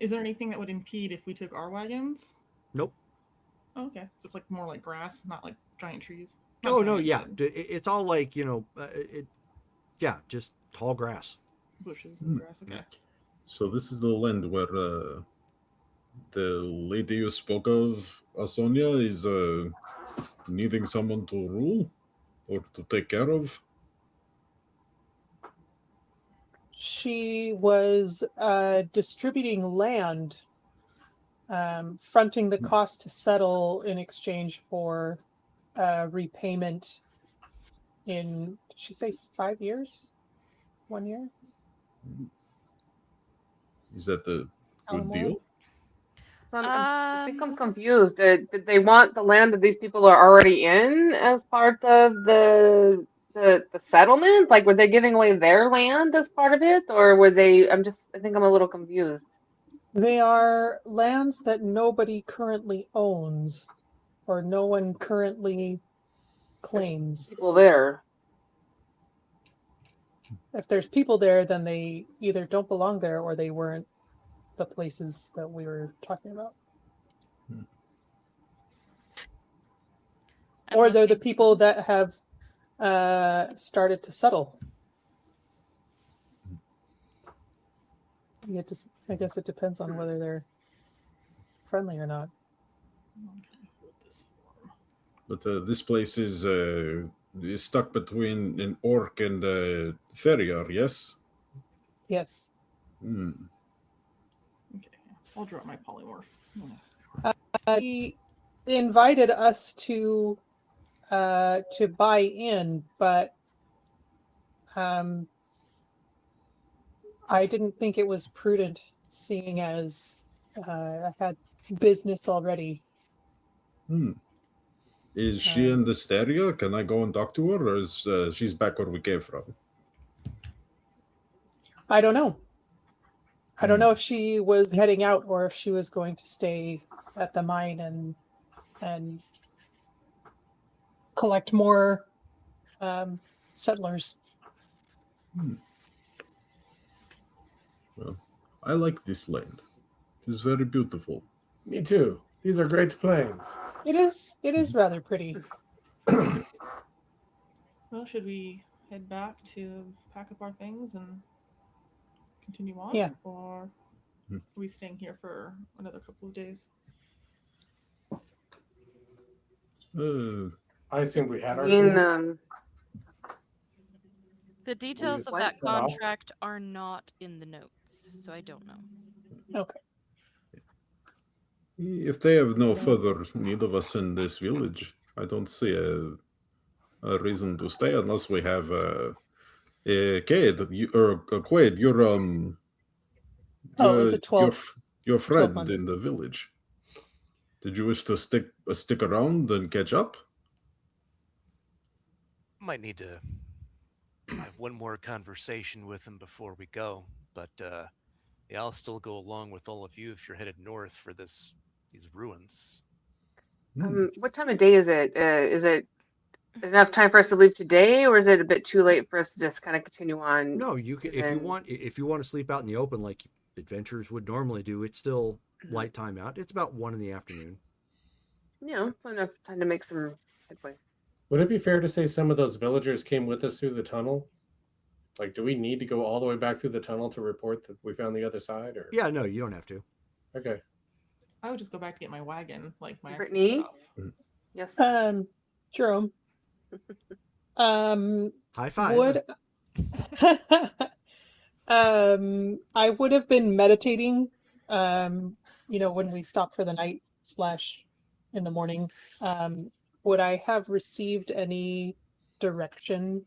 Is there anything that would impede if we took our wagons? Nope. Oh, okay, so it's like more like grass, not like giant trees. Oh no, giant, yeah, but it's all like just tall grass. bushes and grass. Okay. So this is the land where the lady you spoke of, Asonia, is needing someone to rule or to take care of. She was distributing land, fronting the cost to settle in exchange for repayment in, did she say 5 years? 1 year? Is that a good deal? So I think I'm confused. Did they want the land that these people are already in as part of the settlement? Like, were they giving away their land as part of it, or were they? I think I'm a little confused. They are lands that nobody currently owns, or no one currently claims. People there. If there's people there, then they either don't belong there or they weren't the places that we were talking about. Or they're the people that have started to settle. I guess it depends on whether they're friendly or not. But this place is stuck between an orc and a farrier, yes? Yes. Okay, I'll draw my polymorph. He invited us to buy in, but I didn't think it was prudent, seeing as I had business already. Is she in the stereo? Can I go and talk to her, or is she's back where we came from? I don't know. I don't know if she was heading out or if she was going to stay at the mine and collect more settlers. Well, I like this land. It is very beautiful. Me too. These are great plains. It is rather pretty. Well, should we head back to pack up our things and continue on? Yeah. Or are we staying here for another couple of days? I assumed we had our. The details of that contract are not in the notes, so I don't know. Okay. If they have no further need of us in this village, I don't see a reason to stay unless we have Cade, Quaid, Oh, is it 12? your 12 friend months. in the village. Did you wish to stick around and catch up? Might need to have one more conversation with him before we go, but yeah, I'll still go along with all of you if you're headed north for these ruins. What time of day is it? Is it enough time for us to leave today, or is it a bit too late for us to just kind of continue on? No, you can if you want to sleep out in the open like adventurers would normally do. It's still light time out. It's about 1 PM. So enough time to make some headway. Would it be fair to say some of those villagers came with us through the tunnel? Like, do we need to go all the way back through the tunnel to report that we found the other side? Or Yeah, no, you don't have to. Okay. I would just go back to get my wagon, like my Brittany? stuff. Yes. Jerome. High five. Would I would have been meditating, when we stopped for the night / in the morning. Would I have received any direction?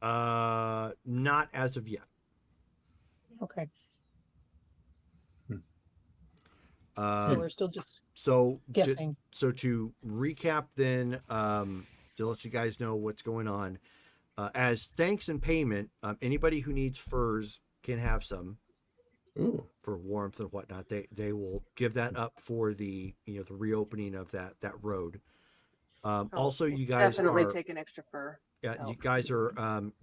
Not as of yet. Okay. So we're still just guessing. guessing. To recap then, to let you guys know what's going on, as thanks and payment, anybody who needs furs can have some. Ooh. For warmth and whatnot. They will give that up for the the reopening of that road. Also, you guys definitely are take an extra fur. Yeah, you guys are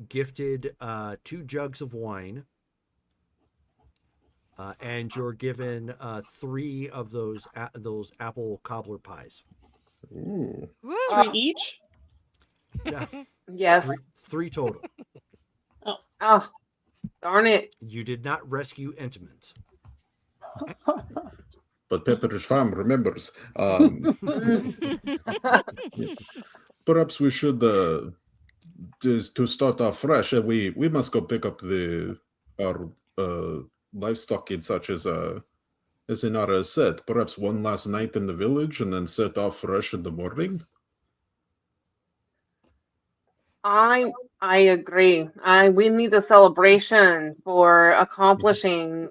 gifted 2 jugs of wine. And you're given 3 of those apple cobbler pies. Ooh. 3 each? Yeah. Yes. 3 total. Oh, darn it. You did not rescue Intimate. But Pepper's Farm remembers. Perhaps we should, to start off fresh, we must go pick up our livestock and such as Inara said. Perhaps one last night in the village and then set off fresh in the morning. I agree. We need a celebration for accomplishing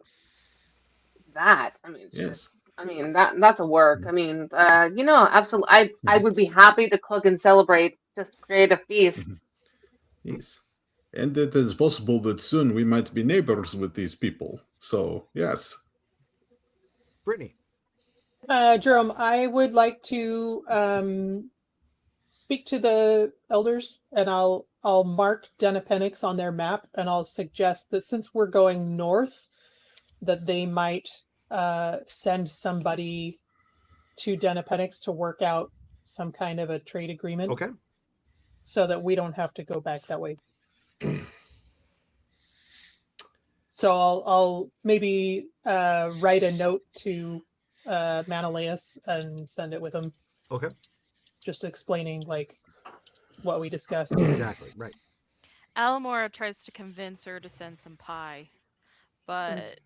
that. I mean, Yes. I mean that's a work. I mean, absolutely. I would be happy to cook and celebrate. Just create a feast. Yes. And it is possible that soon we might be neighbors with these people. So, yes. Brittany. Jerome, I would like to speak to the elders, and I'll mark Denipenix on their map, and I'll suggest that since we're going north, that they might send somebody to Denipenix to work out some kind of a trade agreement. Okay. So that we don't have to go back that way. So I'll maybe write a note to Manalius and send it with him. Okay. Just explaining what we discussed. Exactly, right. Alamora tries to convince her to send some pie, but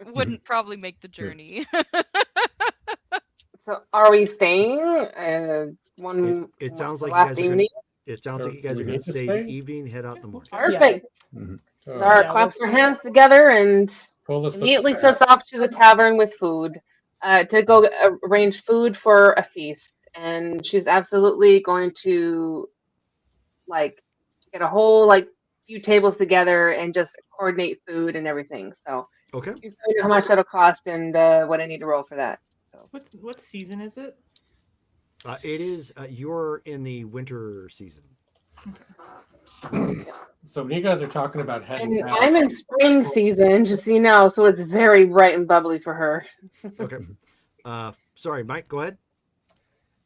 wouldn't probably make the journey. So, are we staying? It sounds like last you guys evening. It sounds like you guys are going to stay the evening, head out in the morning. Perfect. Mm-hmm. Zara claps her hands together and immediately sets off to the tavern with food to go arrange food for a feast. And she's absolutely going to get a whole few tables together and just coordinate food and everything. So okay, she's going to know how much that'll cost and what I need to roll for that. So what season is it? It is you're in the winter season. So when you guys are talking about heading and back, I'm in spring season, just so you know, so it's very bright and bubbly for her. Okay. Sorry, Mike, go ahead.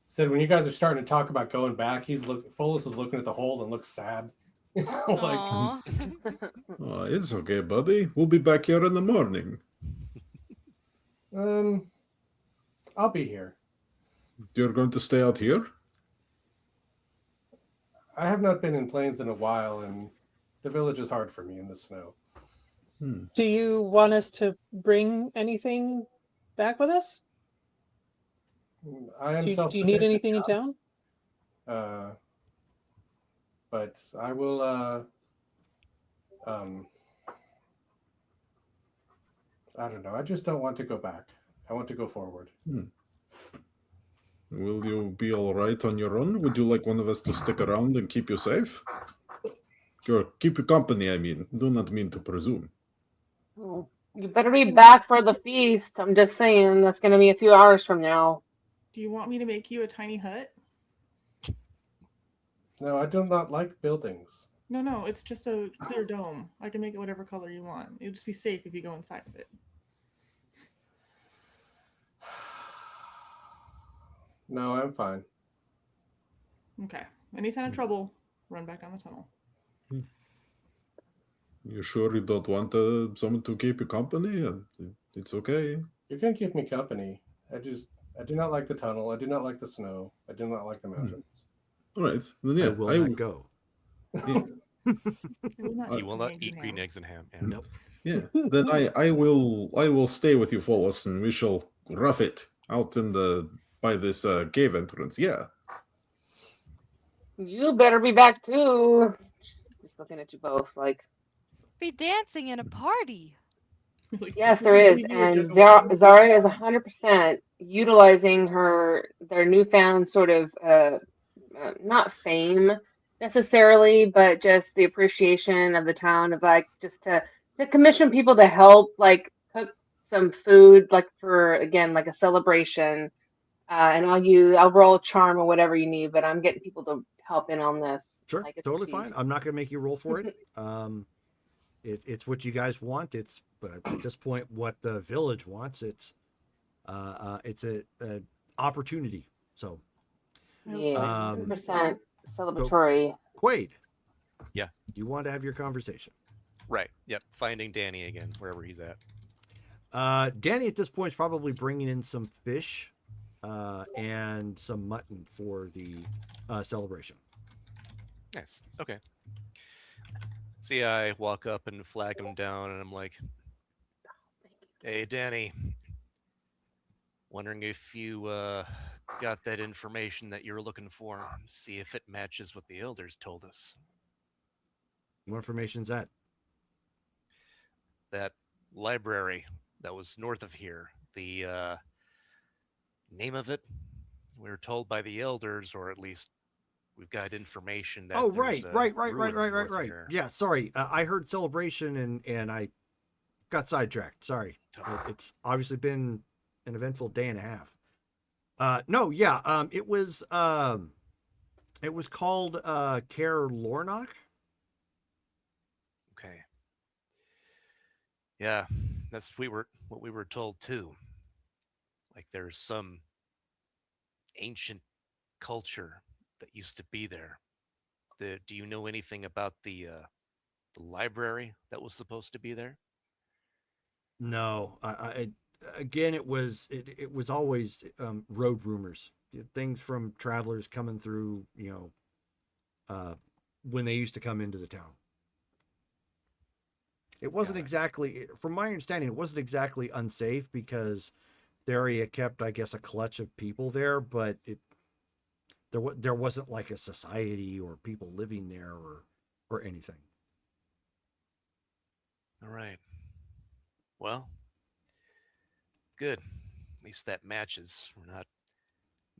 Said when you guys are starting to talk about going back, Follis is looking at the hole and looks sad. Aww. It's okay, buddy. We'll be back here in the morning. I'll be here. You're going to stay out here? I have not been in plains in a while, and the village is hard for me in the snow. Do you want us to bring anything back with us? I am Do you need self-sufficient anything in now, town? but I will. I don't know. I just don't want to go back. I want to go forward. Will you be all right on your own? Would you like one of us to stick around and keep you safe? Or keep you company, I mean. Do not mean to presume. Oh, you better be back for the feast. I'm just saying, that's going to be a few hours from now. Do you want me to make you a tiny hut? No, I do not like buildings. No, it's just a clear dome. I can make it whatever color you want. It'll just be safe if you go inside of it. No, I'm fine. Okay. Any sign of trouble, run back down the tunnel. You sure you don't want someone to keep you company? It's okay. You can keep me company. I do not like the tunnel. I do not like the snow. I do not like the mountains. All right. Then yeah, I will not go. Yeah. He will not eat green eggs and ham. Yeah. Nope. Yeah. Then I will stay with you, Follis, and we shall rough it out by this cave entrance. Yeah. You better be back too. Just looking at you both like. Be dancing in a party. Yes, there is, and Zara is 100% utilizing their newfound sort of not fame necessarily, but just the appreciation of the town of like just to commission people to help like cook some food like for again like a celebration, and I'll roll charm or whatever you need, but I'm getting people to help in on this. Sure, like totally fine. I'm not going to make you roll for it. It's what you guys want. It's at this point what the village wants. It's a opportunity. So yeah, 100% celebratory. Quaid. Yeah. You want to have your conversation. Right. Yep. Finding Danny again, wherever he's at. Danny at this point is probably bringing in some fish and some mutton for the celebration. Nice. Okay. See, I walk up and flag him down, and I'm like, "Hey, Danny. Wondering if you got that information that you're looking for. See if it matches what the elders told us." What information's that? That library that was north of here. The name of it, we were told by the elders, or at least we've got information that. Oh, right. Ruins Yeah, sorry. I heard celebration and I got sidetracked. Sorry. It's obviously been an eventful day and a half. No, yeah. It was called Care Lornock. Okay. Yeah, that's what we were told too. Like there's some ancient culture that used to be there. Do you know anything about the library that was supposed to be there? No, I again, it was always road rumors, things from travelers coming through, when they used to come into the town. It wasn't exactly, from my understanding, it wasn't exactly unsafe because the area kept, I guess, a clutch of people there, but there wasn't like a society or people living there or anything. All right. Well, good. At least that matches. We're not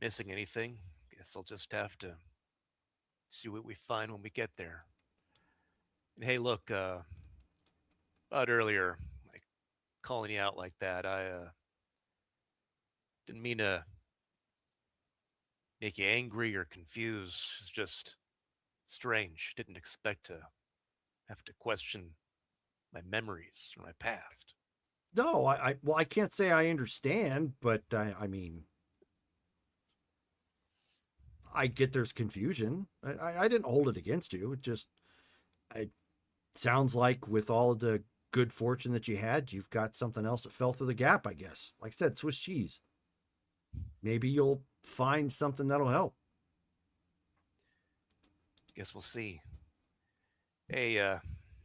missing anything. Guess I'll just have to see what we find when we get there. And hey, look, about earlier, like calling you out like that, I didn't mean to make you angry or confused. It's just strange. Didn't expect to have to question my memories or my past. No, I can't say I understand, but I mean, I get there's confusion. I didn't hold it against you. It sounds like with all the good fortune that you had, you've got something else that fell through the gap, I guess. Like I said, Swiss cheese. Maybe you'll find something that'll help. Guess we'll see. Hey,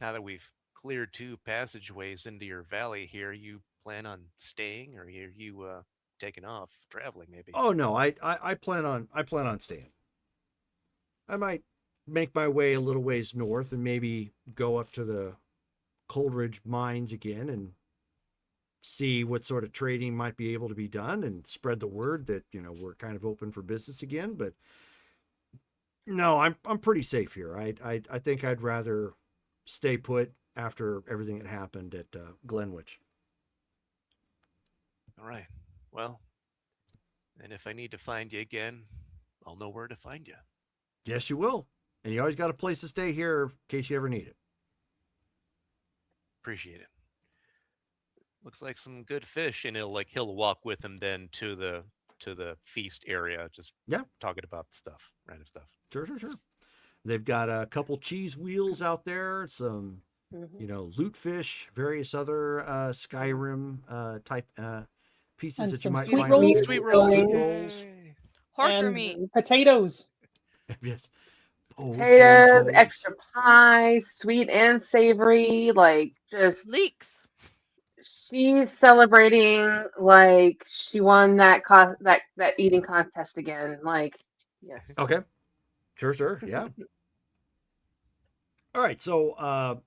now that we've cleared 2 passageways into your valley here. You plan on staying, or are you taking off traveling? Maybe. Oh no, I plan on staying. I might make my way a little ways north and maybe go up to the Coleridge mines again and see what sort of trading might be able to be done and spread the word that, we're kind of open for business again. But no, I'm pretty safe here. I think I'd rather stay put after everything that happened at Glenwich. All right. Well, and if I need to find you again, I'll know where to find you. Yes, you will. And you always got a place to stay here in case you ever need it. Appreciate it. Looks like some good fish, and he'll walk with him then to the feast area, just talking about stuff, random stuff. Sure. They've got a couple cheese wheels out there, some loot fish, various other Skyrim type pieces And that you some might sweet find. rolls. Sweet rolls. Sweet rolls. Horker And meat. potatoes. Yes. Potatoes, extra pie, sweet and savory, like just Leeks. she's celebrating like she won that eating contest again. Like, yes. Okay. Sure. Yeah. All right. So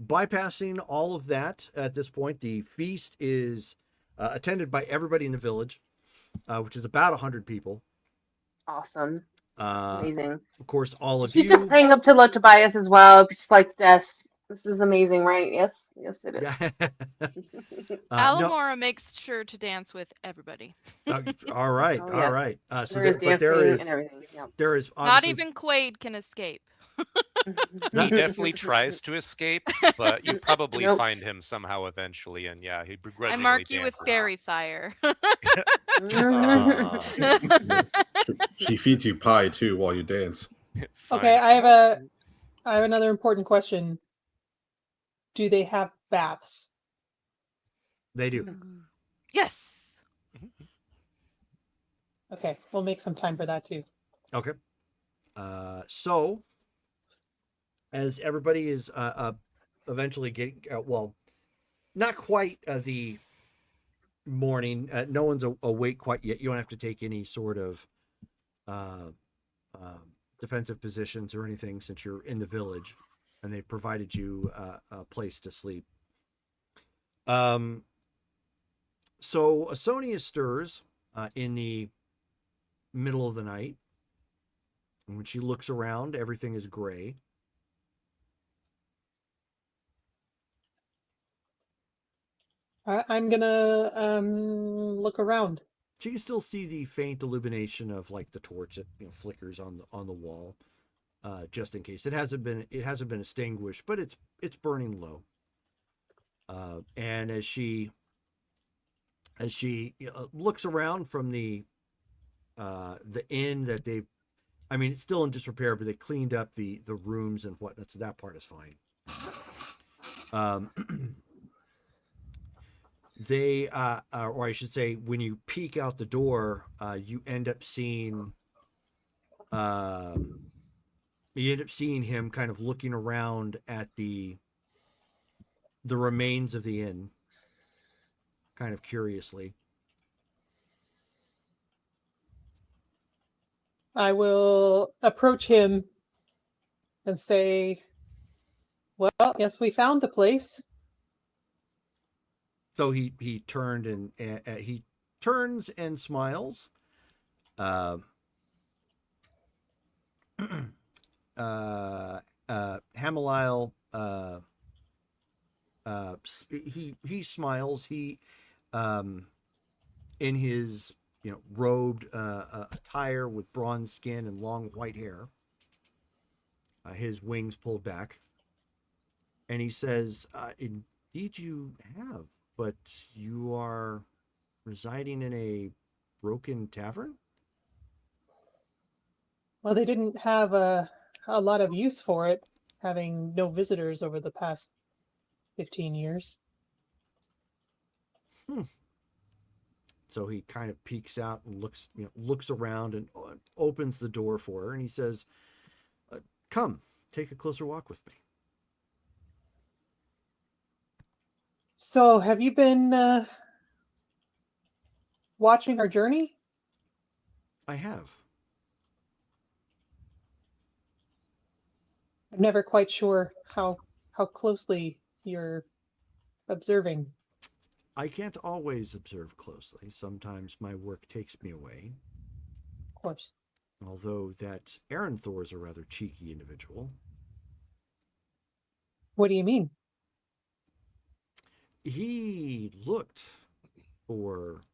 bypassing all of that at this point, the feast is attended by everybody in the village, which is about 100 people. Awesome. Amazing. Of course, all of She's you. just paying up to Tobias as well. She's like, this is amazing, right? Yes, it is. Alamora makes sure to dance with everybody. All right, Oh, all yes. right. So There is but there dancing is and everything. Yep. there is Not obviously even Quaid can escape. He definitely tries to escape, but you probably Nope. find him somehow eventually, and yeah, he I begrudgingly mark you with dances. fairy fire. Aw. She feeds you pie too while you dance. Okay, Fine. I have another important question. Do they have baths? they do. Yes. Okay, we'll make some time for that too. Okay. So as everybody is eventually getting well, not quite the morning. No one's awake quite yet. You don't have to take any sort of defensive positions or anything since you're in the village, and they provided you a place to sleep. So Asonia stirs in the middle of the night, and when she looks around, everything is gray. I'm gonna look around. So you can still see the faint illumination of like the torch that flickers on the wall, just in case it hasn't been extinguished, but it's burning low. And as she looks around from the inn that they've, I mean, it's still in disrepair, but they cleaned up the rooms and whatnot, so that part is fine. They or I should say, when you peek out the door, you end up seeing him kind of looking around at the remains of the inn, kind of curiously. I will approach him and say, well, yes, we found the place. So he turned and he turns and smiles. Hamilile, he smiles. He in his robed attire with bronze skin and long white hair, his wings pulled back, and he says, indeed you have, but you are residing in a broken tavern? Well, they didn't have a lot of use for it, having no visitors over the past 15 years. So he kind of peeks out and looks around and opens the door for her, and he says, come, take a closer walk with me. So, have you been watching our journey? I have. I'm never quite sure how closely you're observing. I can't always observe closely. Sometimes my work takes me away. Of course. Although that Aaron Thor is a rather cheeky individual. What do you mean? He looked for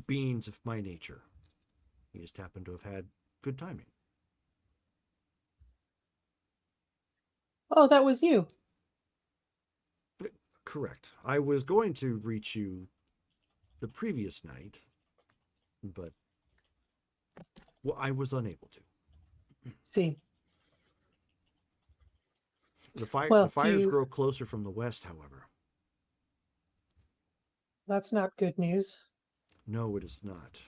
beings of my nature. He just happened to have had good timing. Oh, that was you. Correct. I was going to reach you the previous night, but well, I was unable to. See. The Well, fires grow closer from the west, however. That's not good news. No, it is not.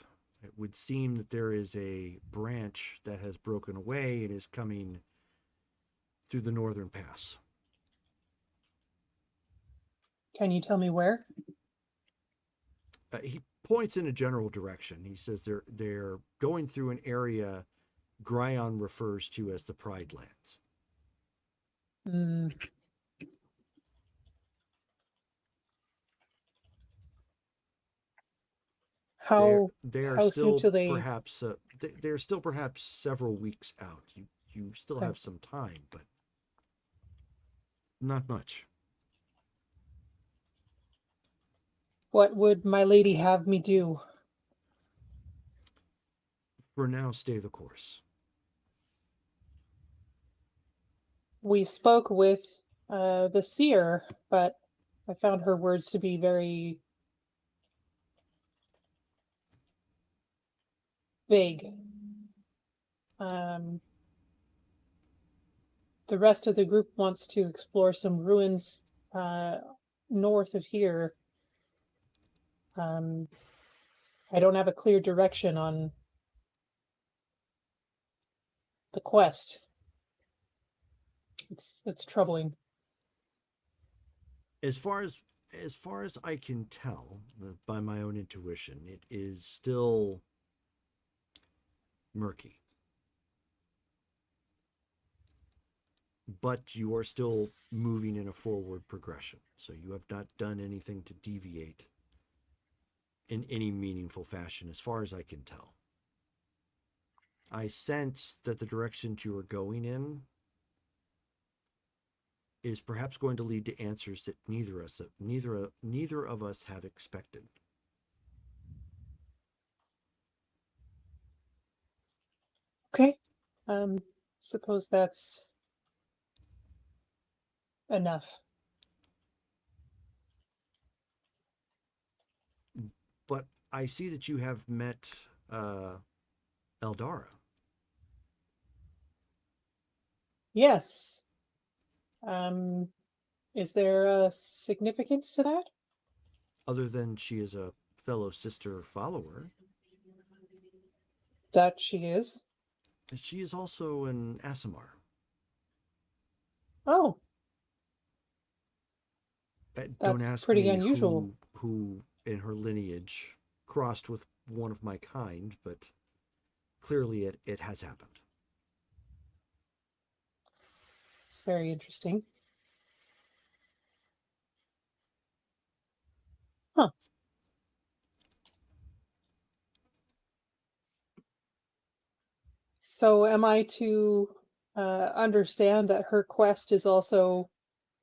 It would seem that there is a branch that has broken away and is coming through the northern pass. Can you tell me where? He points in a general direction. He says they're going through an area Gryon refers to as the Pride Lands. Mm. They're how soon still till they? perhaps they're still perhaps several weeks out. You still have some time, but not much. What would my lady have me do? For now, stay the course. We spoke with the seer, but I found her words to be very vague. The rest of the group wants to explore some ruins north of here. I don't have a clear direction on the quest. It's troubling. As far as I can tell, by my own intuition, it is still murky. But you are still moving in a forward progression. So you have not done anything to deviate in any meaningful fashion, as far as I can tell. I sense that the direction you are going in is perhaps going to lead to answers that neither of us have expected. Okay. Suppose that's enough. But I see that you have met Eldara. Yes. Is there a significance to that? Other than she is a fellow sister follower. That she is. She is also an Aasimar. Oh. Don't ask pretty me unusual. who in her lineage crossed with one of my kind, but clearly it has happened. It's very interesting. Huh. So am I to understand that her quest is also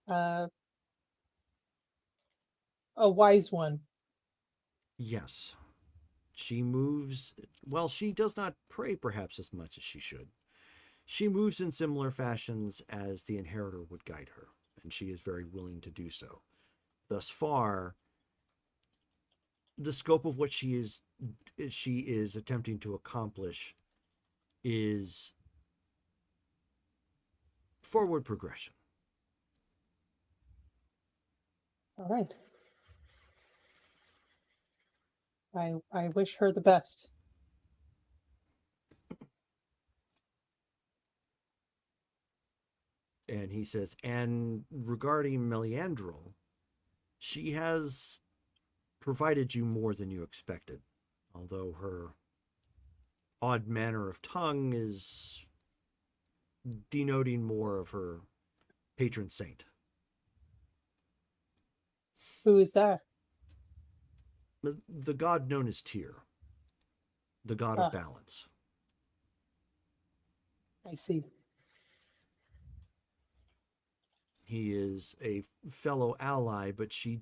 a wise one? Yes. She moves, well, she does not pray perhaps as much as she should. She moves in similar fashions as the inheritor would guide her, and she is very willing to do so. Thus far, the scope of what she is attempting to accomplish is forward progression. All right. I wish her the best. And he says, and regarding Meliandril, she has provided you more than you expected, although her odd manner of tongue is denoting more of her patron saint. Who is that? The god known as Tyr, the god of balance. I see. He is a fellow ally, but she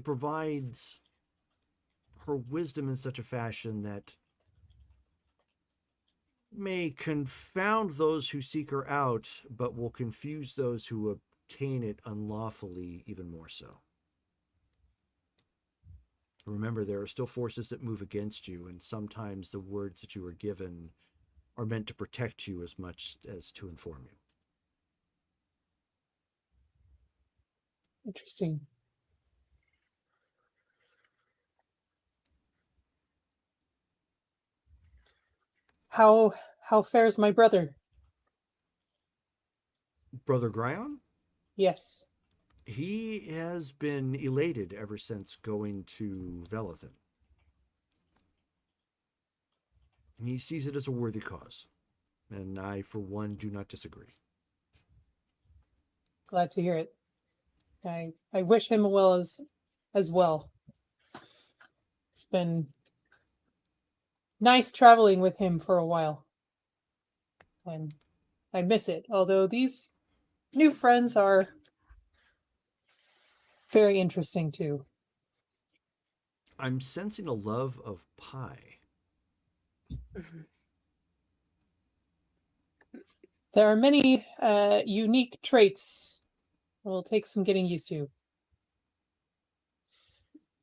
provides her wisdom in such a fashion that may confound those who seek her out, but will confuse those who obtain it unlawfully even more so. Remember, there are still forces that move against you, and sometimes the words that you are given are meant to protect you as much as to inform you. Interesting. How fares my brother? Brother Gryon? Yes. He has been elated ever since going to Velathan. He sees it as a worthy cause, and I, for one, do not disagree. Glad to hear it. I wish him well as well. It's been nice traveling with him for a while. And I miss it, although these new friends are very interesting too. I'm sensing a love of pie. There are many unique traits. It will take some getting used to.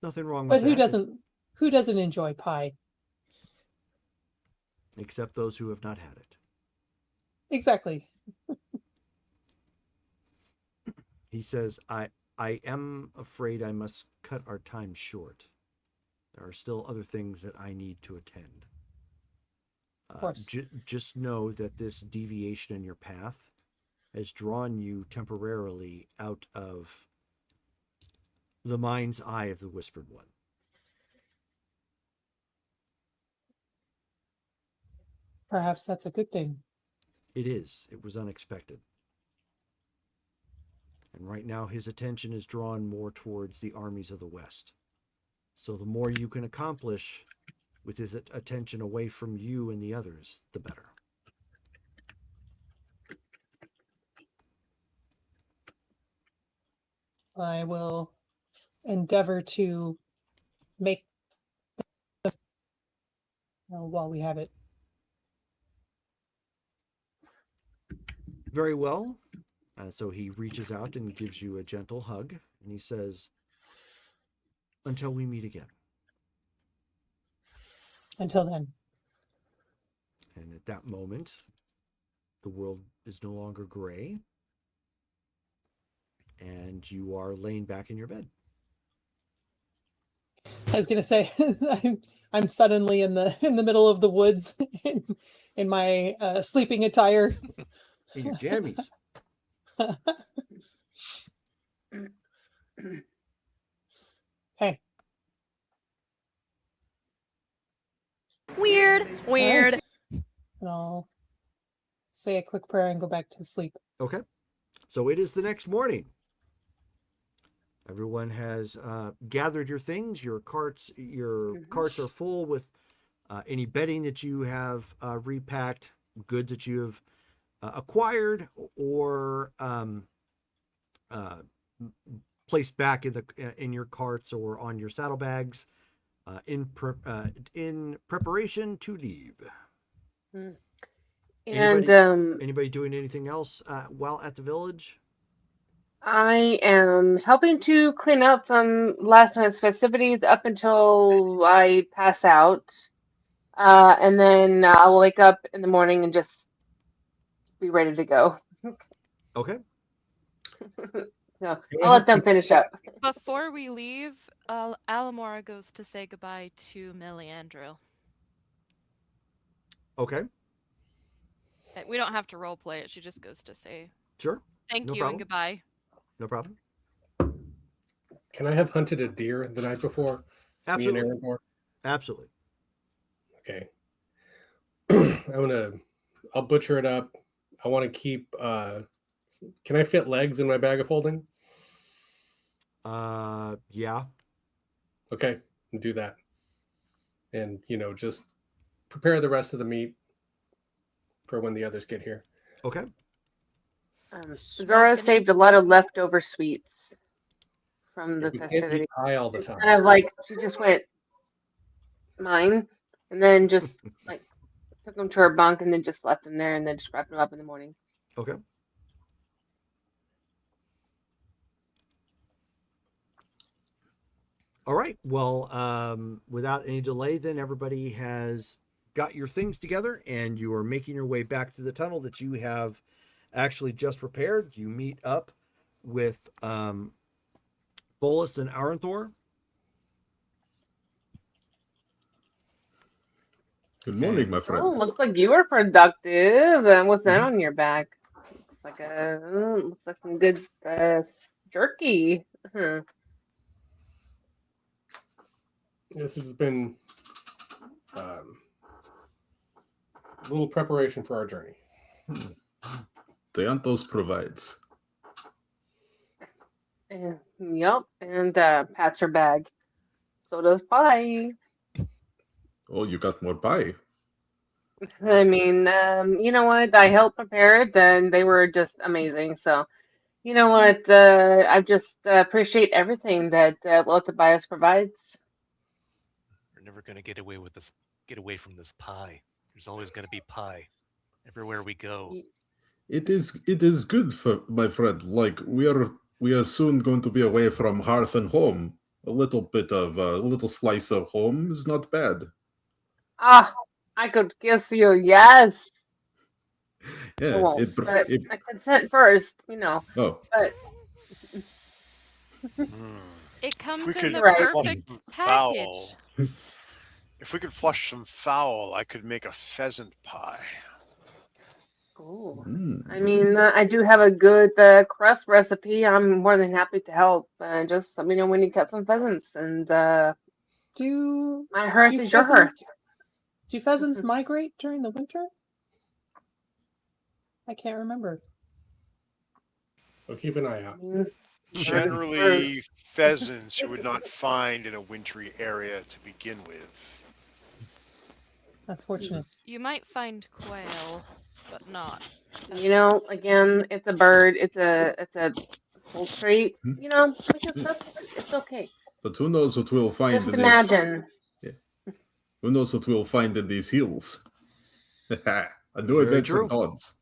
Nothing wrong But with that. who doesn't enjoy pie? Except those who have not had it. Exactly. He says, I am afraid I must cut our time short. There are still other things that I need to attend. Of course. Just know that this deviation in your path has drawn you temporarily out of the mind's eye of the Whispered One. Perhaps that's a good thing. It is. It was unexpected. And right now his attention is drawn more towards the armies of the West. So the more you can accomplish with his attention away from you and the others, the better. I will endeavor to make while we have it. Very well. So he reaches out and gives you a gentle hug, and he says, until we meet again. Until then. And at that moment, the world is no longer gray, and you are laying back in your bed. I was gonna say I'm suddenly in the middle of the woods in my sleeping attire. In your jammies. Hey. Weird. Right. And I'll say a quick prayer and go back to sleep. Okay. So it is the next morning. Everyone has gathered your things. Your carts are full with any bedding that you have repacked, goods that you have acquired or placed back in your carts or on your saddlebags in preparation to leave. And anybody doing anything else while at the village? I am helping to clean up from last night's festivities up until I pass out. And then I'll wake up in the morning and just be ready to go. Okay. So I'll let them finish up. Before we leave, Alamora goes to say goodbye to Meliandril. Okay. We don't have to role play it. She just goes to say Sure. Thank No you problem. and goodbye. No problem. Can I have hunted a deer the night before? Absolutely. Me and Aaron? Absolutely. Okay. I'll butcher it up. I want to keep. Can I fit legs in my bag of holding? Yeah. Okay, do that. And just prepare the rest of the meat for when the others get here. Okay. Zora saved a lot of leftover sweets from the We can't festivity. eat pie all the It's time. kind of like she just went mine, and then just like took them to her bunk, and then just left them there, and then just wrapped them up in the morning. Okay. All right. Well, without any delay, then everybody has got your things together, and you are making your way back to the tunnel that you have actually just repaired. You meet up with Bolus and Aranthor. Good morning, my Oh, friends. looks like you were productive. What's that on your back? Looks like some good jerky. This has been a little preparation for our journey. Deantos provides. Yep, and pats her bag. So does Pie. Oh, you got more pie. I mean, you know what? I helped prepare it, and they were just amazing. So, you know what? I just appreciate everything that Lord Tobias provides. We're never gonna get away with this. Get away from this pie. There's always gonna be pie everywhere we go. It is good for my friend. Like we are soon going to be away from hearth and home. A little slice of home is not bad. Ah, I could kiss you, yes. I Yeah, won't, but I consent first, Oh, But It If comes we in could the Right. flush perfect some package. fowl, if we could flush some fowl, I could make a pheasant pie. Ooh. I mm. mean, I do have a good crust recipe. I'm more than happy to help. Just let me know when you cut some pheasants, and Do my hearth do is your hearth. pheasants migrate during the winter? I can't remember. We'll keep an eye out. Generally, pheasants you would not find in a wintry area to begin with. Unfortunate. You might find quail, but not. Again, it's a bird. It's a poultry. It's okay. But who knows what we'll find Just in these? imagine. Yeah. Who knows what we'll find in these hills? A new Very adventure true. dawns.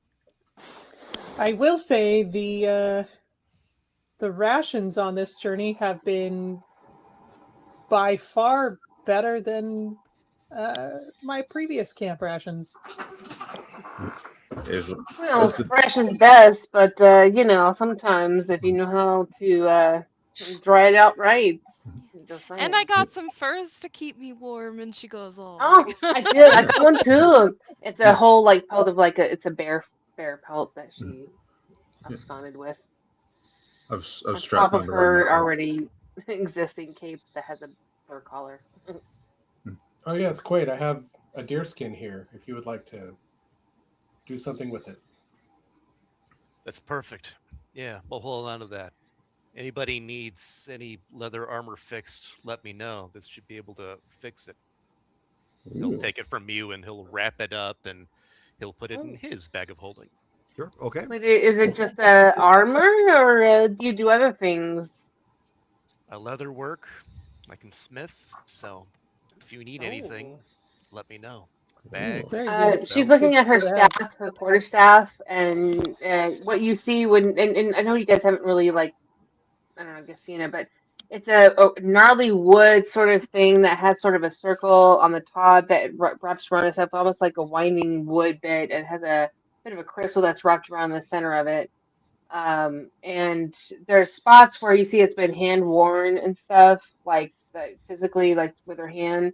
I will say the rations on this journey have been by far better than my previous camp rations. Well, fresh is best, but sometimes if you know how to dry it out right, just saying. And I got some furs to keep me warm, and she goes, "Oh, Oh, I did. I got one too. It's a whole pelt of it's a bear pelt that she absconded with. I've On strapped top of mine around my her neck. already existing cape that has a fur collar. Oh yes, Quaid, I have a deer skin here. If you would like to do something with it. That's perfect. Yeah, we'll hold on to that. Anybody needs any leather armor fixed, let me know. This should be able to fix it. He'll Ooh. take it from you and he'll wrap it up and he'll put it in his bag of holding. Sure. Okay. But is it just armor, or do you do other things? Leather work, I can smith. So if you need anything, let me know. Bags. Very good. She's belts. looking at her Good to have. staff, her quarterstaff, and what you see and I know you guys haven't really I don't know, I guess seen it, but it's a gnarly wood sort of thing that has sort of a circle on the top that wraps around itself, almost like a winding wood bit. It has a bit of a crystal that's wrapped around the center of it. And there's spots where you see it's been hand worn and stuff, physically, like with her hand.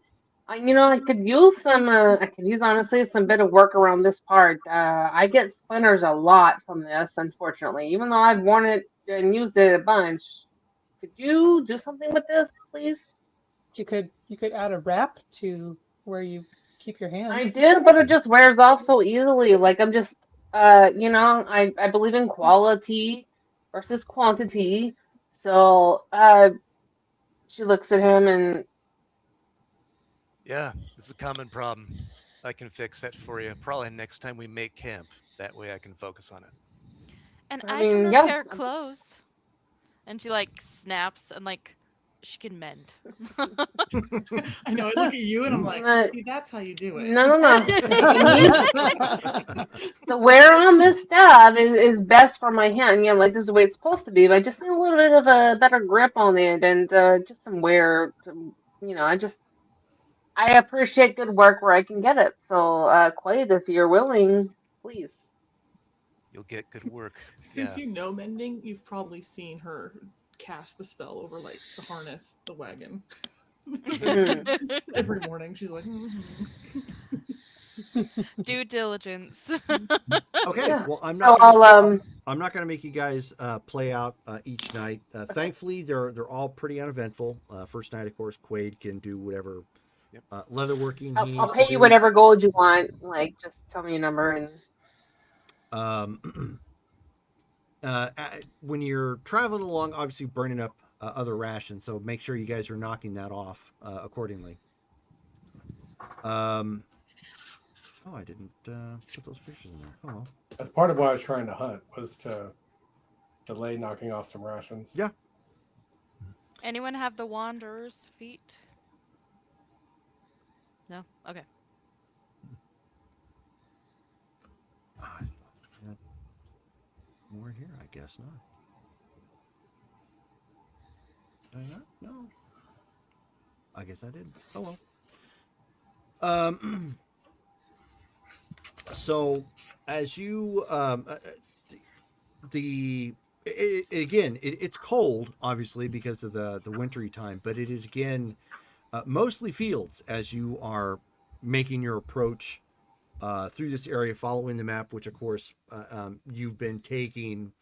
I could use some. I could use honestly some bit of work around this part. I get splinters a lot from this, unfortunately. Even though I've worn it and used it a bunch. Could you do something with this, please? You could add a wrap to where you keep your I hands. did, but it just wears off so easily. Like I'm just, I believe in quality versus quantity. So, she looks at him and Yeah, it's a common problem. I can fix that for you. Probably next time we make camp. That way I can focus on it. And I I can mean, yeah, repair clothes. And she like snaps and like she can mend. I know. I look at you and I'm like, Uh, see, that's how you do it. no. The wear on this stab is best for my hand. Yeah, like this is the way it's supposed to be. But I just need a little bit of a better grip on it and just some wear. I appreciate good work where I can get it. So, Quaid, if you're willing, please. You'll get good work. Since Yeah. you know mending, you've probably seen her cast the spell over like the harness, the wagon. Every morning she's like, Due diligence. Okay, Yeah. well, I'm So not I'll going to make you guys play out each night. Thankfully, they're all pretty uneventful. First night, of course, Quaid can do whatever Yep. leatherworking he I'll needs pay to you do. whatever gold you want. Like, just tell me a number and. When you're traveling along, obviously burning up other rations, so make sure you guys are knocking that off accordingly. Oh, I didn't put those pictures in there. Oh, well. That's part of why I was trying to hunt, was to delay knocking off some rations. Yeah. Anyone have the Wanderer's feet? No? Okay. More here, I guess not. Did I not? No. I guess I didn't. Oh well. So as you it's cold obviously because of the wintry time, but it is again mostly fields as you are making your approach through this area, following the map, which of course you've been taking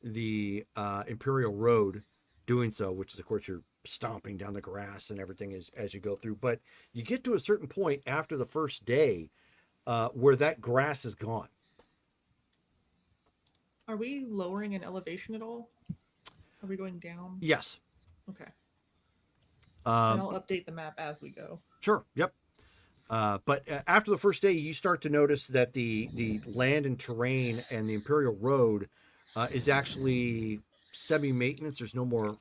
the Imperial Road, doing so, which is of course you're stomping down the grass and everything as you go through. But you get to a certain point after the first day where that grass is gone. are we lowering in elevation at all? Are we going down? Yes. Okay. And I'll update the map as we go. Sure. Yep. But after the first day, you start to notice that the land and terrain and the Imperial Road is actually semi-maintenance. There's no more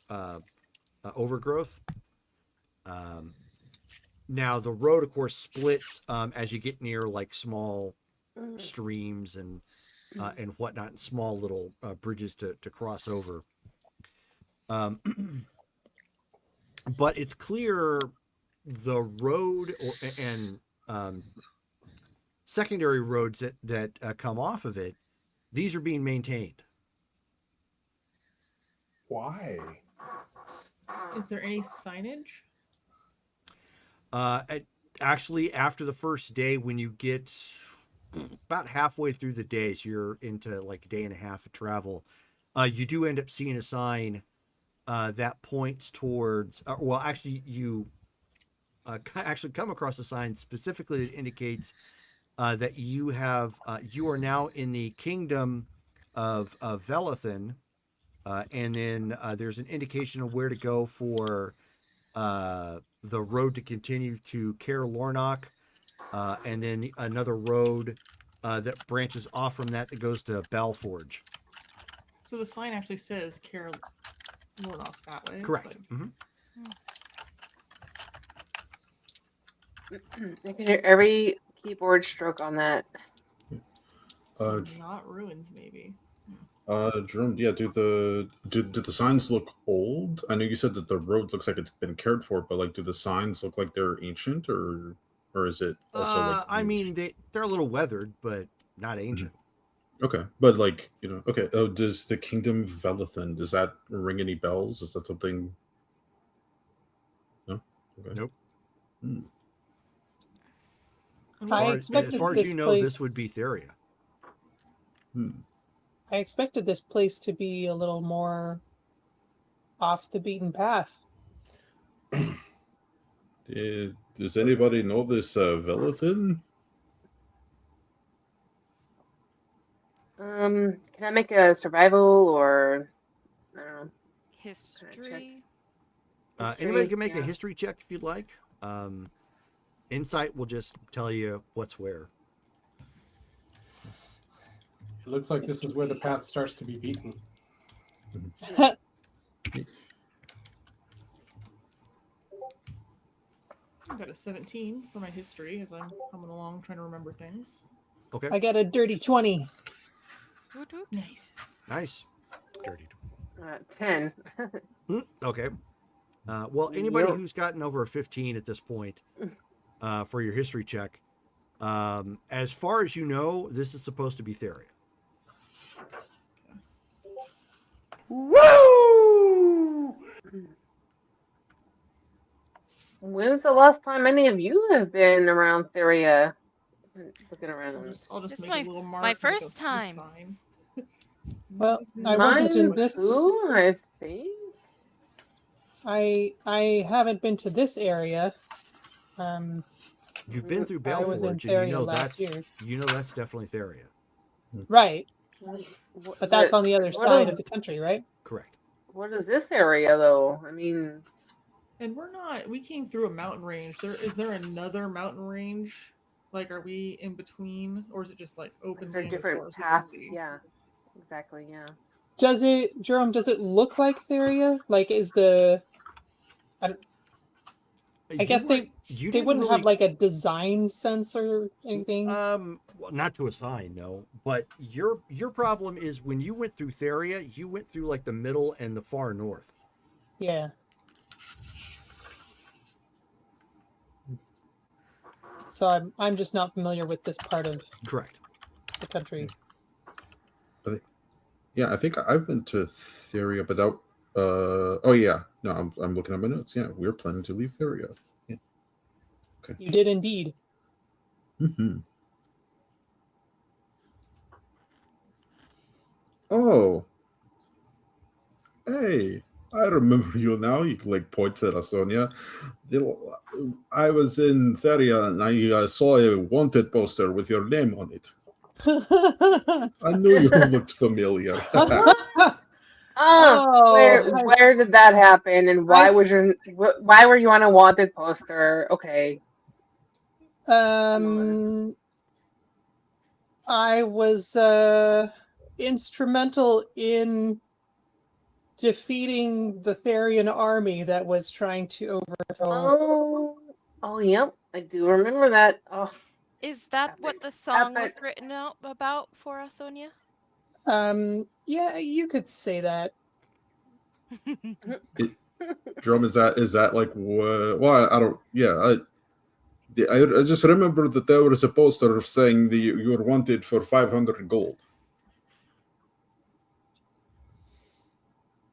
overgrowth. Now the road, of course, splits as you get near like small streams and whatnot, and small little bridges to cross over. But it's clear the road and secondary roads that come off of it, these are being maintained. Why? Is there any signage? Actually, after the first day, when you get about halfway through the day, so you're into like a day and a half of travel, you do end up seeing a sign that points towards, well, actually, you actually come across a sign specifically that indicates that you are now in the kingdom of Velathan, and then there's an indication of where to go for the road to continue to Caer Lornoch, and then another road that branches off from that goes to Balforge. So the sign actually says Caer Lornoch that way. Correct. But... I can hear every keyboard stroke on that. So not ruins, maybe. Jerome, yeah, do the signs look old? I know you said that the road looks like it's been cared for, but like, do the signs look like they're ancient, or is it also like? I mean, they're a little weathered, but not ancient. Okay, but like, okay. Oh, does the Kingdom of Velathan, does that ring any bells? Is that something? No. Okay. Nope. As far as you know, this would be Theria. I expected this place to be a little more off the beaten path. Does anybody know this Velithin? Can I make a survival or I don't know? History. Anybody can make a history check if you'd like. Insight will just tell you what's where. It looks like this is where the path starts to be beaten. I got a 17 for my history as I'm coming along trying to remember things. Okay. I got a dirty 20. Nice. Nice. Dirty. 10. Okay. Well, anybody who's gotten over a 15 at this point for your history check, as far as you know, this is supposed to be Theria. Woo! When's the last time any of you have been around Theria? Looking around. I'll just It's make my- a little mark. my make first a time. sign. Well, I wasn't in Mine this. too, I think. I haven't been to this area. You've been through I was in Baleforge, and you Theria know last year. that's definitely Theria. Right. But that's on the other what side is- of the country, right? Correct. What is this area, though? I mean, And we came through a mountain range. Is there another mountain range? Like, are we in between, or is it just like open is there land as different far as we paths? can see? Yeah, exactly. Yeah. Jerome, does it look like Theria? Like, is the... I guess they wouldn't have like a design sense or anything. Well, not to assign, no. But your problem is when you went through Theria, you went through like the middle and the far north. Yeah. So I'm just not familiar with this part of Correct the country. Yeah, I think I've been to Theria, but that. Oh yeah, no, I'm looking at my notes. Yeah, we're planning to leave Theria. Yeah. Okay. You did indeed. Mm-hmm. Oh. Hey, I remember you now. He like points at Asonia. I was in Theria and I saw a wanted poster with your name on it. I knew you looked familiar. Where did that happen, and why were you on a wanted poster? Okay. I was instrumental in defeating the Therian army that was trying to overthrow. Oh, yep, I do remember that. Oh, Is that what the song was written out about for us, Sonia? Yeah, you could say that. Drum, is that like well, I don't. Yeah, I just remember that there was a poster saying that you were wanted for 500 gold.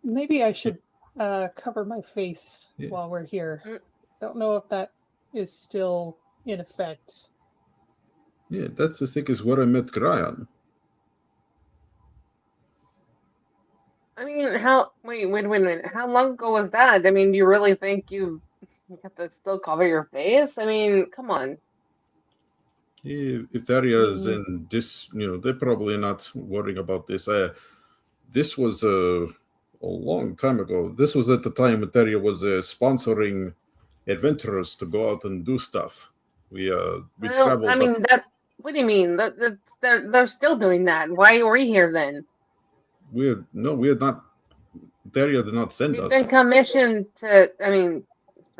Maybe I should cover my face while we're here. Don't know if that is still in effect. Yeah, that's I think is where I met Gryan. I mean, wait a minute. How long ago was that? I mean, do you really think you have to still cover your face? I mean, come on. Yeah, if Theria is in this, they're probably not worrying about this. This was a long time ago. This was at the time when Theria was sponsoring adventurers to go out and do stuff. We traveled. I mean, what do you mean? They're still doing that. Why are we here then? We had not. Theria did not send us. We've been commissioned for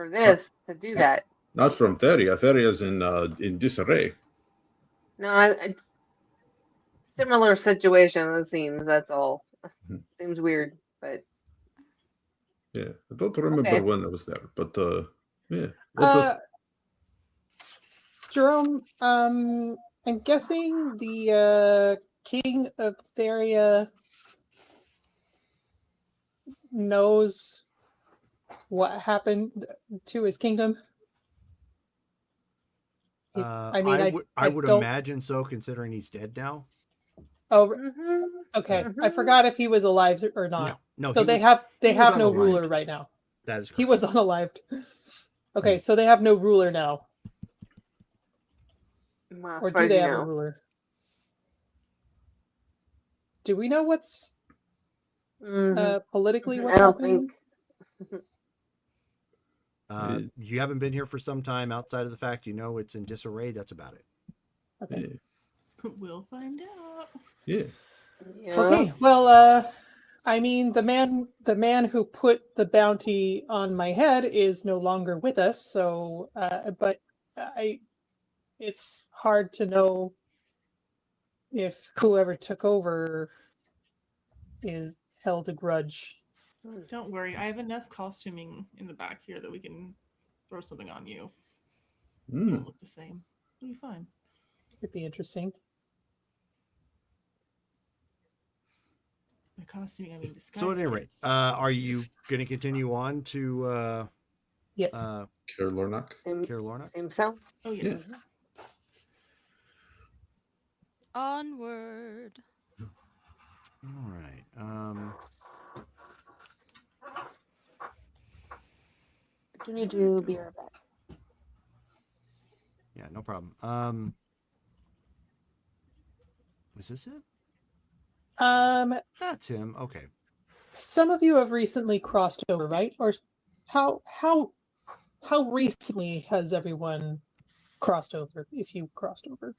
this to do that. Not from Theria. Theria's in disarray. No, it's similar situation. It seems. That's all. Seems weird, but yeah, I don't remember when I was there, but yeah. Jerome, I'm guessing the king of Theria knows what happened to his kingdom. I mean, I would don't. imagine so, considering he's dead now. Oh, Mhm, okay. I mhm. forgot if he was alive or not. No, so he they was- have he was no ruler unalived. right now. That is He correct. was unalived. Okay, so they have no ruler now, Well, as or far do as they you have a know. ruler? Do we know what's Mhm, politically mhm, what's I don't happening? think. You haven't been here for some time. Outside of the fact you know it's in disarray, that's about it. Okay. We'll find out. Yeah. Yeah. Okay. Well, I mean, the man who put the bounty on my head is no longer with us. So, but it's hard to know if whoever took over is held a grudge. Don't worry, I have enough costuming in the back here that we can throw something on you. It won't look the same. It'll be fine. Could be interesting. By costuming, I mean disguise. So at any rate, are you going to continue on to Yes. Care Lornak? Care Lornak? Seems so. Oh Yeah. yes. Onward. All right. Continue to be right back. Yeah, no problem. Is this it? That's him. Okay. Some of you have recently crossed over, right? Or how recently has everyone crossed over? If you crossed over,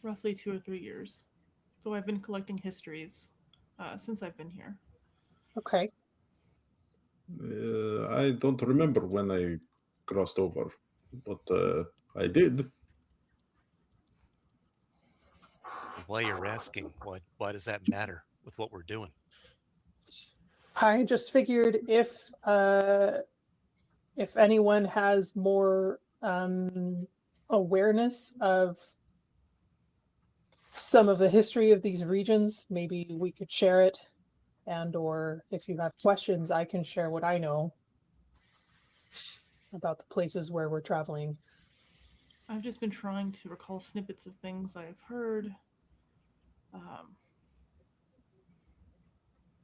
Roughly 2 or 3 years. So I've been collecting histories since I've been here. okay. I don't remember when I crossed over, but I did. Why you're asking? Why does that matter with what we're doing? I just figured if anyone has more awareness of some of the history of these regions, maybe we could share it, and or if you have questions, I can share what I know about the places where we're traveling. I've just been trying to recall snippets of things I've heard.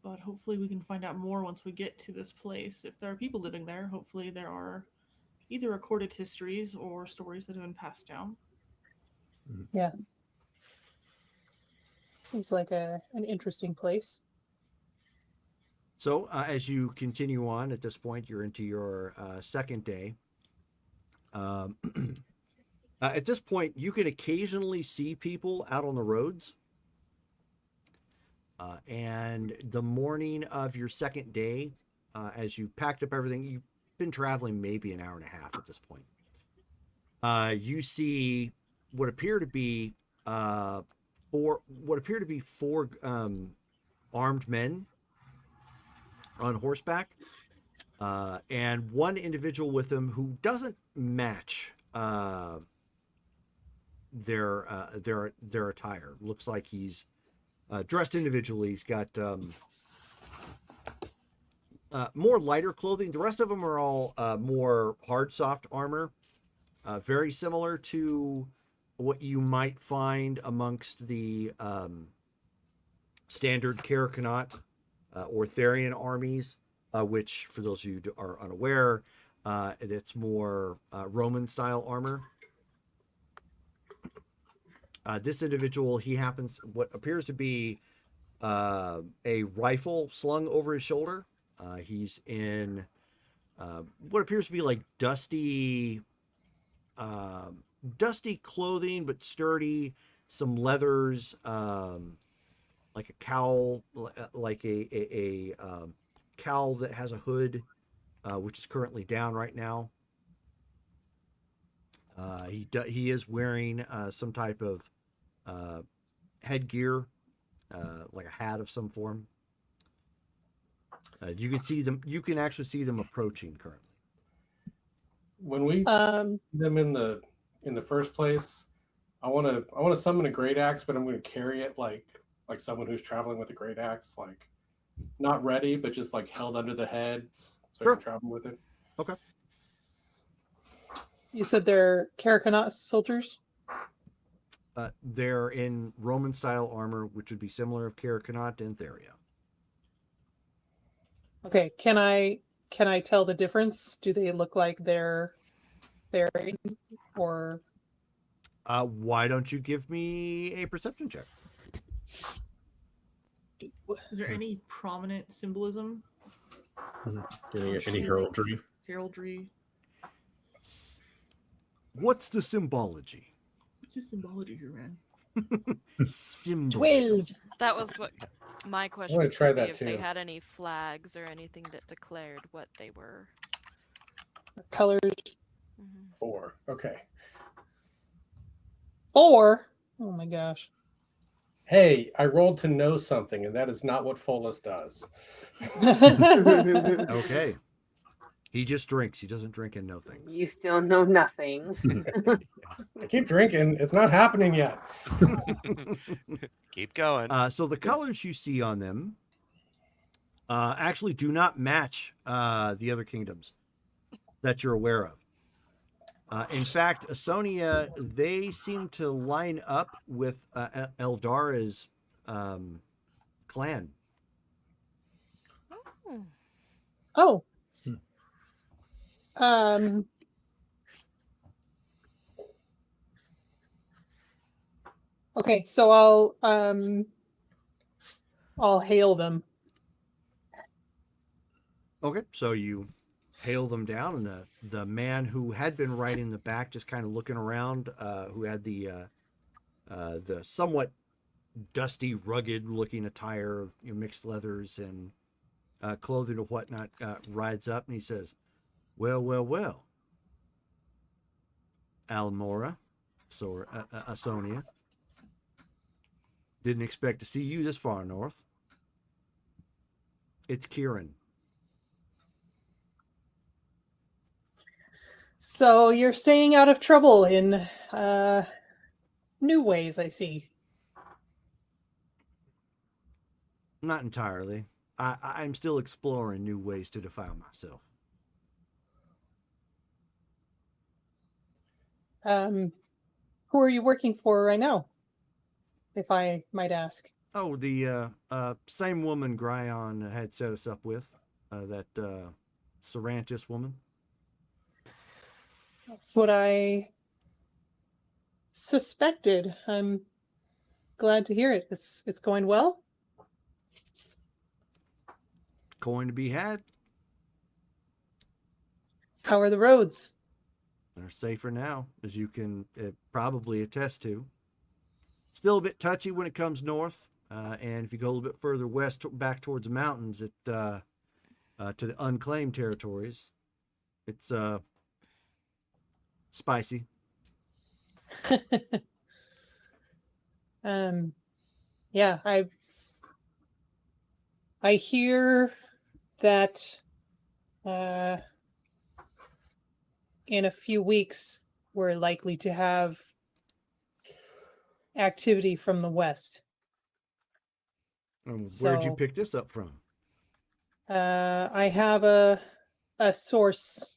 But hopefully we can find out more once we get to this place. If there are people living there, hopefully there are either recorded histories or stories that have been passed down. Yeah. Seems like an interesting place. So as you continue on at this point, you're into your second day. At this point, you can occasionally see people out on the roads. And the morning of your second day, as you packed up everything, you've been traveling maybe an hour and a half at this point. You see what appear to be four armed men on horseback, and one individual with them who doesn't match their attire. Looks like he's dressed individually. He's got more lighter clothing. The rest of them are all more hard, soft armor, very similar to what you might find amongst the standard Karakanat or Therian armies, which, for those of you who are unaware, it's more Roman-style armor. This individual, he happens what appears to be a rifle slung over his shoulder. He's in what appears to be like dusty clothing, but sturdy. Some leathers, like a cowl, like a cowl that has a hood, which is currently down right now. He is wearing some type of headgear, like a hat of some form. You can see them. You can actually see them approaching currently. When we see them in the first place, I want to summon a great axe, but I'm going to carry it like someone who's traveling with a great axe, like not ready, but just like held under the head, so I can travel with it. Okay. You said they're Karakanat soldiers? They're in Roman style armor, which would be similar of Karakanat and Theria. Okay, can I tell the difference? Do they look like they're or Why don't you give me a perception check? Is there any prominent symbolism? Any heraldry? Heraldry. What's the symbology? What's the symbology here, man? Symbolism. 12. That was what my question wanna was try gonna be, that if they too. had any flags or anything that declared what they were. Colors. Mhm. 4. Okay. 4. Oh my gosh. Hey, I rolled to know something, and that is not what Follis does. Okay. He just drinks. He doesn't drink and know things. You still know nothing. I keep drinking. It's not happening yet. Keep going. So the colors you see on them actually do not match the other kingdoms that you're aware of. In fact, Asonia, they seem to line up with Eldara's clan. Oh. Oh. Okay, so I'll hail them. Okay, so you hail them down, and the man who had been right in the back, just kind of looking around, who had the somewhat dusty, rugged-looking attire of mixed leathers and clothing and whatnot, rides up and he says, "Well, well, well, Almora, so Asonia, didn't expect to see you this far north. It's Kieran." So you're staying out of trouble in new ways, I see. Not entirely. I'm still exploring new ways to defile myself. Who are you working for right now, if I might ask? Oh, the same woman Gryon had set us up with, that Sarantis woman. That's what I suspected. I'm glad to hear it. It's going well? Coin to be had. How are the roads? They're safer now, as you can probably attest to. Still a bit touchy when it comes north, and if you go a little bit further west, back towards the mountains, to the unclaimed territories, it's spicy. Yeah, I hear that in a few weeks we're likely to have activity from the west. Where'd you pick this up from? I have a source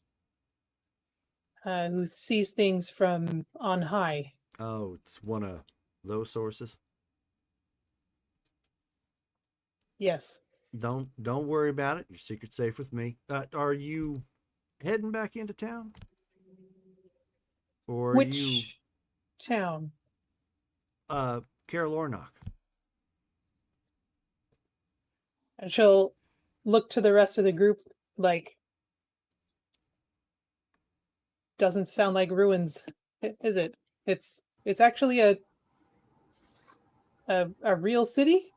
who sees things from on high. Oh, it's one of those sources. Yes. Don't worry about it. Your secret's safe with me. Are you heading back into town? Or are Which town? Carol Ornock. And she'll look to the rest of the group like, doesn't sound like ruins, is it? It's actually a real city?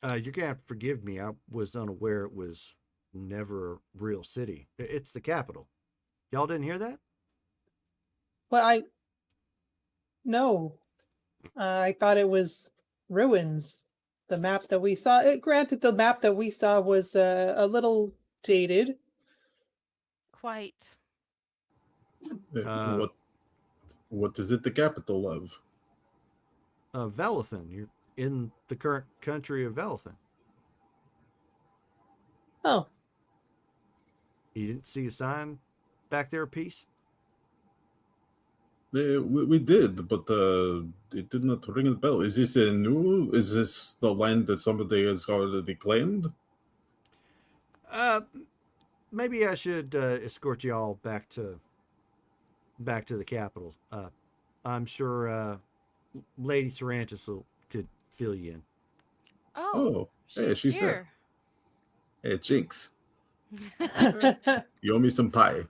You're gonna have to forgive me. I was unaware it was never a real city. It's the capital. Y'all didn't hear that? Well, no. I thought it was ruins. The map that we saw, granted, the map that we saw was a little dated. Quite. What is it the capital of? Velathan. You're in the current country of Velathan. Oh. You didn't see a sign back there a piece? We did, but it did not ring a bell. Is this a new? Is this the land that somebody has already claimed? Maybe I should escort you all back to the capital. I'm sure Lady Sarantis could fill you in. Oh, she's there. Hey, Jinx, that you owe me some pie.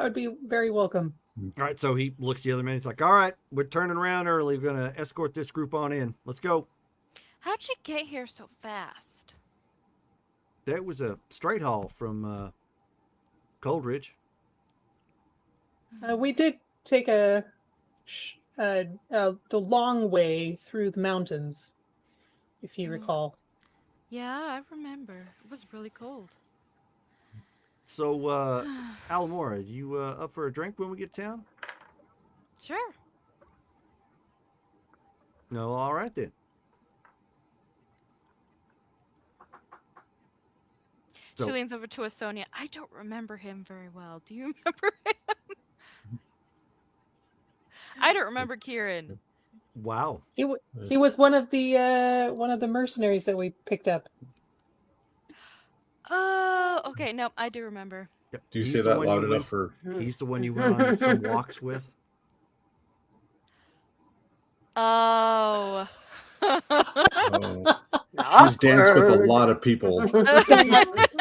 would be very welcome. All right, so he looks at the other man. He's like, "All right, we're turning around early. We're gonna escort this group on in. Let's go." How'd you get here so fast? That was a straight haul from Coldridge. We did take the long way through the mountains, if you recall. Yeah, I remember. It was really cold. So, Alamora, you up for a drink when we get to town? Sure. No, all right then. So, She leans over to Asonia. I don't remember him very well. Do you remember him? I don't remember Kieran. Wow. He was one of the mercenaries that we picked up. Oh, okay. No, I do remember. Yep. Do you say that loud enough for? He's the one you went on some walks with. Oh. She's danced with a lot of people.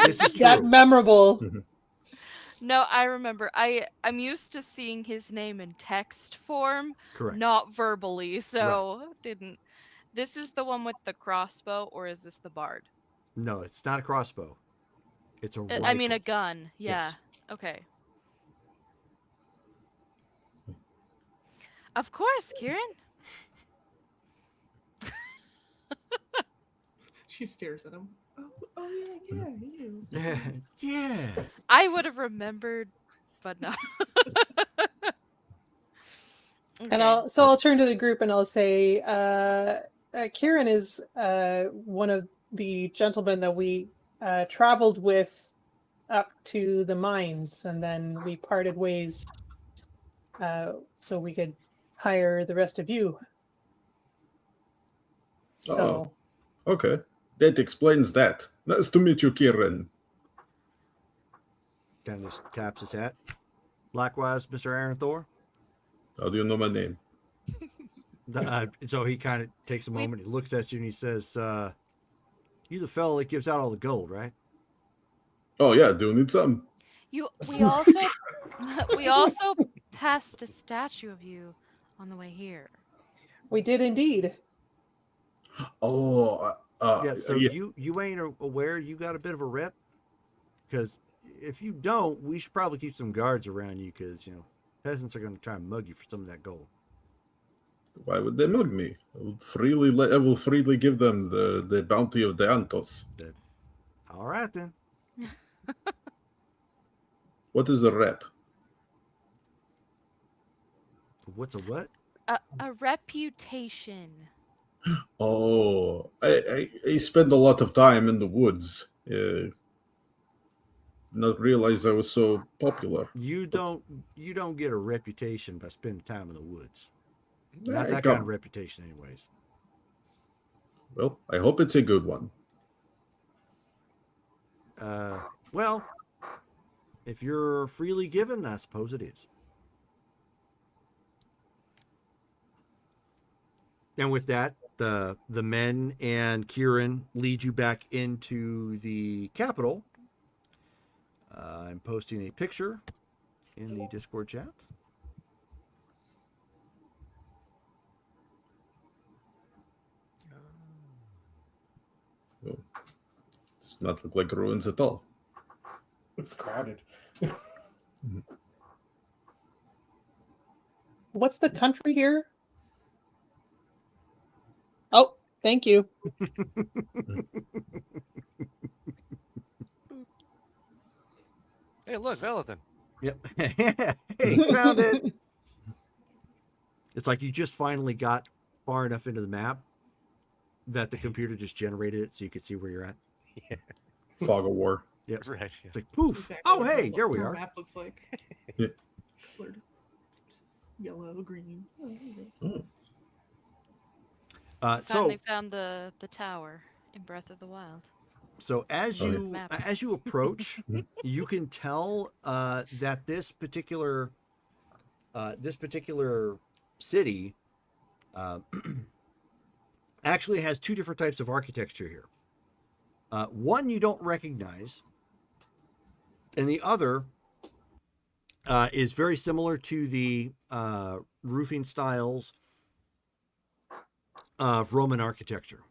This is true. That memorable. No, I remember. I'm used to seeing his name in text form, Correct. not verbally, so didn't. This is the one with the crossbow, or is this the bard? No, it's not a crossbow. It's a rifle. I mean a gun. Yeah. Yes. Okay. Of course, Kieran. She stares at him. Oh yeah, you. Yeah. I would have remembered, but no. Okay. And I'll turn to the group and I'll say, Kieran is one of the gentlemen that we traveled with up to the mines, and then we parted ways so we could hire the rest of you. So. Okay. That explains that. Nice to meet you, Kieran. Kind of just taps his hat. Likewise, Mr. Aaron Thor. How do you know my name? So he kind of takes a moment. He looks at you and he says, "You the fellow that gives out all the gold, right?" Oh yeah. Do you need some? We also passed a statue of you on the way here. We did indeed. Oh. Yeah. So you ain't aware you got a bit of a rep, because if you don't, we should probably keep some guards around you, because peasants are going to try and mug you for some of that gold. Why would they mug me? I will freely give them the bounty of the Antos. All right then. What is a rep? What's a what? A reputation. Oh, I spend a lot of time in the woods. Not realize I was so popular. You don't get a reputation by spending time in the woods. Not that kind of reputation, anyways. Well, I hope it's a good one. Well, if you're freely given, I suppose it is. And with that, the men and Kieran lead you back into the capital. I'm posting a picture in the Discord chat. Oh, it's not look like ruins at all. It's crowded. What's the country here? Oh, thank you. Hey, look, Velathan. Yep. Hey, found it. It's like you just finally got far enough into the map that the computer just generated it so you could see where you're at. Yeah. Fog of war. Yep. Right. Yeah. It's like poof. Exactly Oh, what hey, her- there we her are. map looks like. Yeah. Colored. Just yellow, green. Oh, there you go. Oh. Finally found the tower in Breath of the Wild. So as Oh, yeah. you Map. as you approach, you can tell that this particular city actually has two different types of architecture here. One you don't recognize, and the other is very similar to the roofing styles of Roman architecture.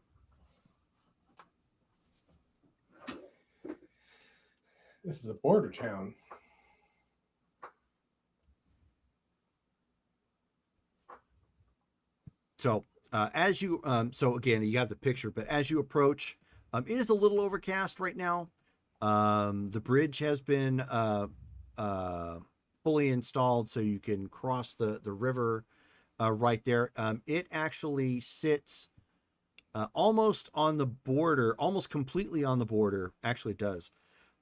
This is a border town. So as you so again, you have the picture, but as you approach, it is a little overcast right now. The bridge has been fully installed, so you can cross the river right there. It actually sits almost on the border, almost completely on the border. Actually, it does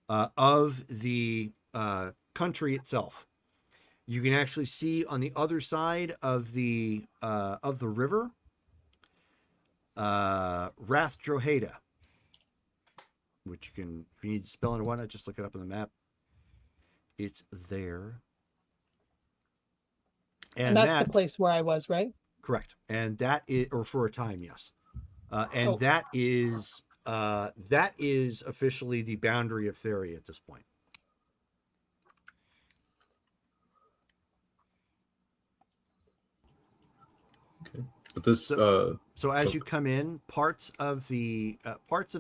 of the country itself. You can actually see on the other side of the river, Rath Drogheda, which you can, if you need to spell it or whatnot, just look it up on the map. It's there. And that's the place where I was, right? Correct. And that is, or for a time, yes. And Oh. that is officially the boundary of Theria at this point. Okay. But this So as you come in, parts of the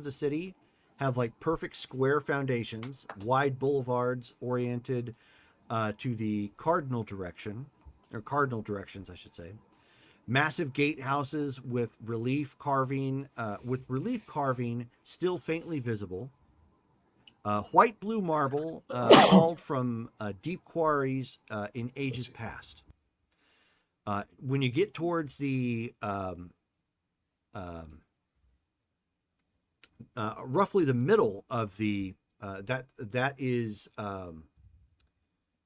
city have like perfect square foundations, wide boulevards oriented to the cardinal direction, or cardinal directions, I should say. Massive gatehouses with relief carving still faintly visible. White blue marble hauled from deep quarries in ages past. When you get towards the roughly the middle of the that is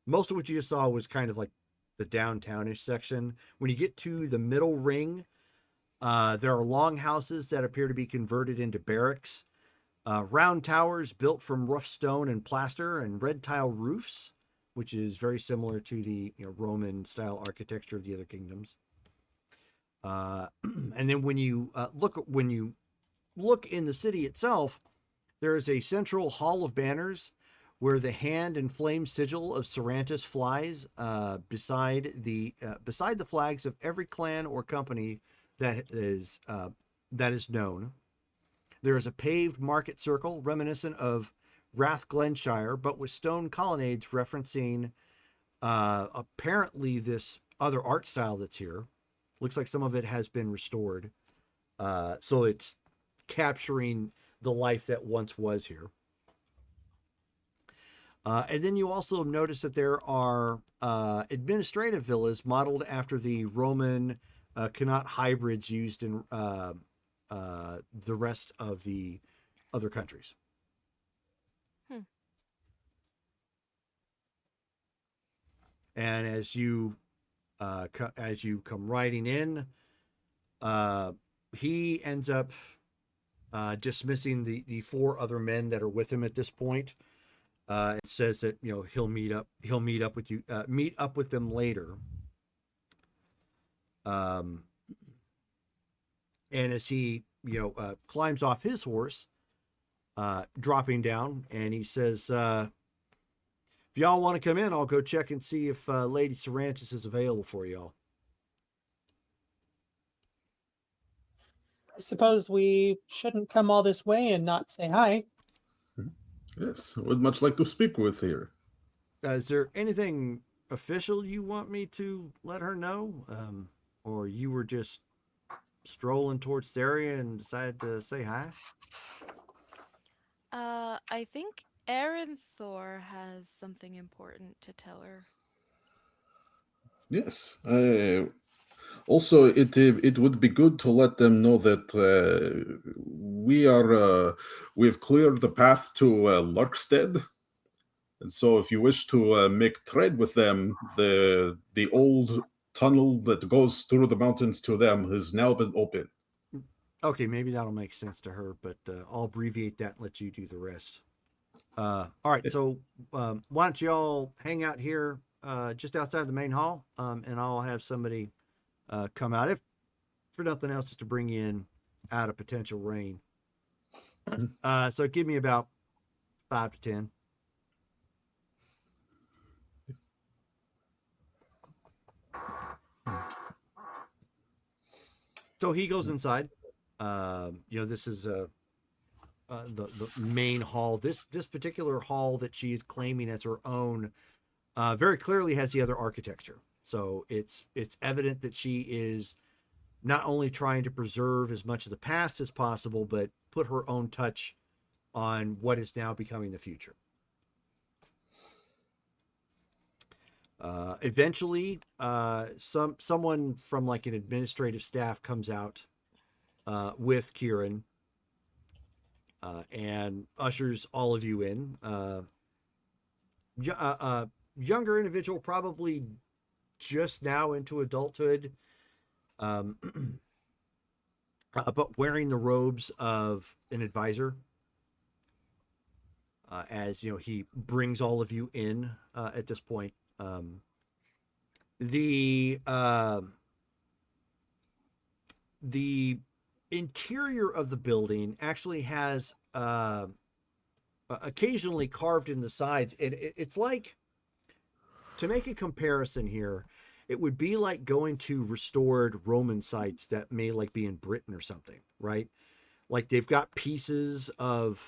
most of what you just saw was kind of like the downtownish section. When you get to the middle ring, there are long houses that appear to be converted into barracks. Round towers built from rough stone and plaster, and red tile roofs, which is very similar to the Roman style architecture of the other kingdoms. And then when you look in the city itself, there is a central hall of banners where the hand and flame sigil of Serantis flies beside the flags of every clan or company that is known. There is a paved market circle reminiscent of Rath Glenshire, but with stone colonnades referencing apparently this other art style that's here. Looks like some of it has been restored. So it's capturing the life that once was here. And then you also notice that there are administrative villas modeled after the Roman Connaught hybrids used in the rest of the other countries. And as you come riding in, he ends up dismissing the four other men that are with him at this point. It says that he'll meet up with them later. And as he climbs off his horse, dropping down, and he says, if y'all want to come in, I'll go check and see if Lady Serantis is available for y'all. I suppose we shouldn't come all this way and not say hi. Yes, I would much like to speak with her. Is there anything official you want me to let her know? Or you were just strolling towards Theria and decided to say hi? I think Thor has something important to tell her. Yes, Also, it would be good to let them know that we've cleared the path to Larkstead, and so if you wish to make trade with them, the old tunnel that goes through the mountains to them has now been opened. Okay, maybe that'll make sense to her, but I'll abbreviate that and let you do the rest. All right, so why don't you all hang out here just outside the main hall, and I'll have somebody come out, if for nothing else, just to bring you in out of potential rain. So give me about 5 to 10. So he goes inside. This is the main hall. This particular hall that she is claiming as her own very clearly has the other architecture. So it's evident that she is not only trying to preserve as much of the past as possible, but put her own touch on what is now becoming the future. Eventually, someone from like an administrative staff comes out with Kieran and ushers all of you in. Younger individual, probably just now into adulthood, but wearing the robes of an advisor. As you know, he brings all of you in at this point. The interior of the building actually has occasionally carved in the sides. It's like, to make a comparison here, it would be like going to restored Roman sites that may like be in Britain or something, right? Like they've got pieces of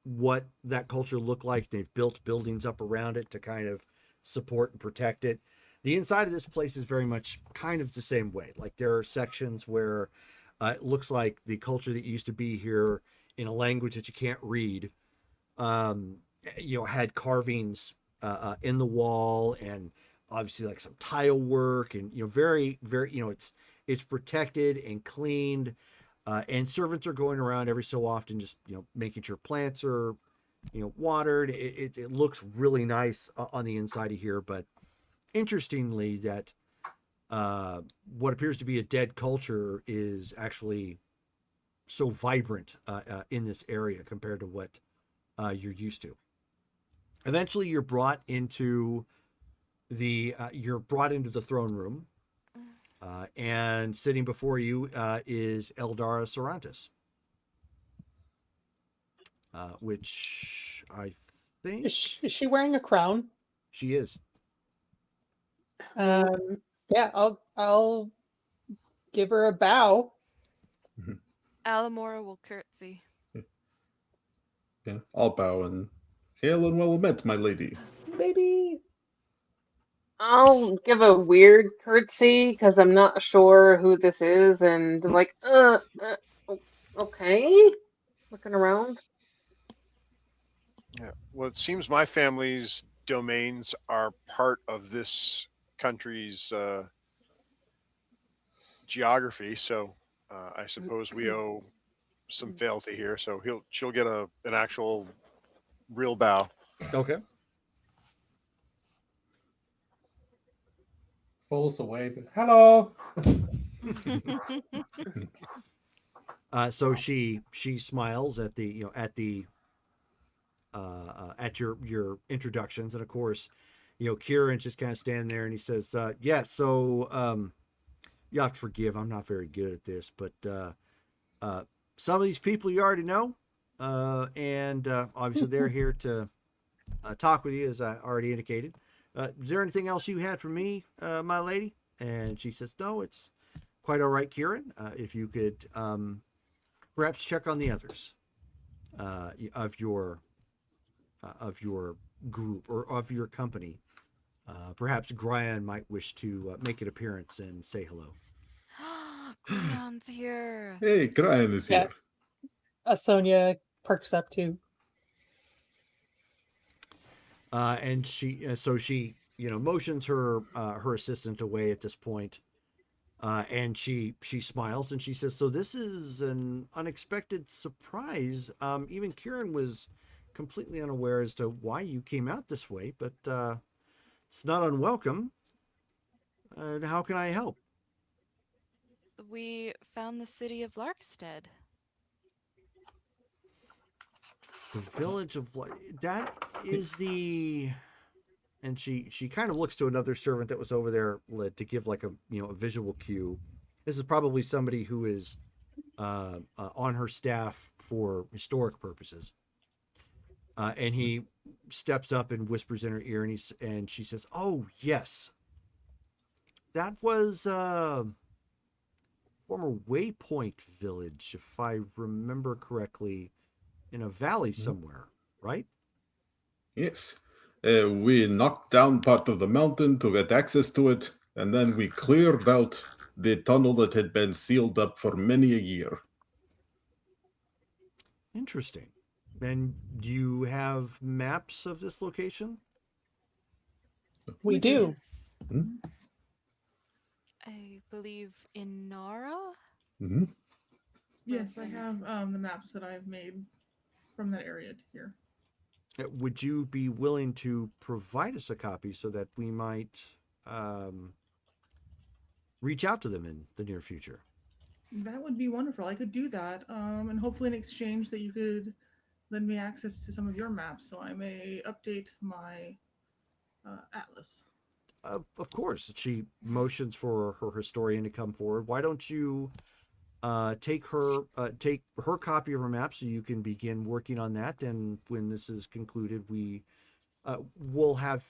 what that culture looked like. They've built buildings up around it to kind of support and protect it. The inside of this place is very much kind of the same way. Like there are sections where it looks like the culture that used to be here in a language that you can't read, had carvings in the wall, and obviously like some tile work, and very, very, it's protected and cleaned. And servants are going around every so often, just making sure plants are watered. It looks really nice on the inside of here. But interestingly, that what appears to be a dead culture is actually so vibrant in this area compared to what you're used to. Eventually, you're brought into the throne room. And sitting before you is Eldara Sarantis, which I think Is she wearing a crown? She is. Yeah, I'll give her a bow. Alamora will curtsy. Yeah, I'll bow and hail and well met, my lady. Baby. I'll give a weird curtsy because I'm not sure who this is, and like, okay, looking around. Yeah. Well, it seems my family's domains are part of this country's geography, so I suppose we owe some fealty here. So she'll get an actual real bow. Okay. Folds a wave. Hello. So she smiles at at your introductions, and of course, Kieran's just kind of standing there, and he says, "Yeah, so you have to forgive, I'm not very good at this, but some of these people you already know, and obviously they're here to talk with you, as I already indicated. Is there anything else you had for me, my lady?" And she says, "No, it's quite all right, Kieran. If you could perhaps check on the others of your group or of your company. Perhaps Gryan might wish to make an appearance and say hello." Gryan's here. Hey, Gryan is here. Sonia perks up too. And she motions her assistant away at this point, And she smiles and she says, "So this is an unexpected surprise. Even Kieran was completely unaware as to why you came out this way, but it's not unwelcome. How can I help?" We found the city of Larkstead. The village of that is the, and she kind of looks to another servant that was over there to give like a a visual cue. This is probably somebody who is on her staff for historic purposes. And he steps up and whispers in her ear, and she says, "Oh yes, that was former Waypoint Village, if I remember correctly, in a valley somewhere, right?" Yes. We knocked down part of the mountain to get access to it, and then we cleared out the tunnel that had been sealed up for many a year. Interesting. And do you have maps of this location? We do. Yes. Hmm? I believe in Nara. Mm-hmm. Yes, I have the maps that I've made from that area to here. Would you be willing to provide us a copy so that we might reach out to them in the near future? That would be wonderful. I could do that, and hopefully in exchange that you could lend me access to some of your maps so I may update my atlas. Of course. She motions for her historian to come forward. Why don't you take her copy of her map so you can begin working on that, and when this is concluded, we'll have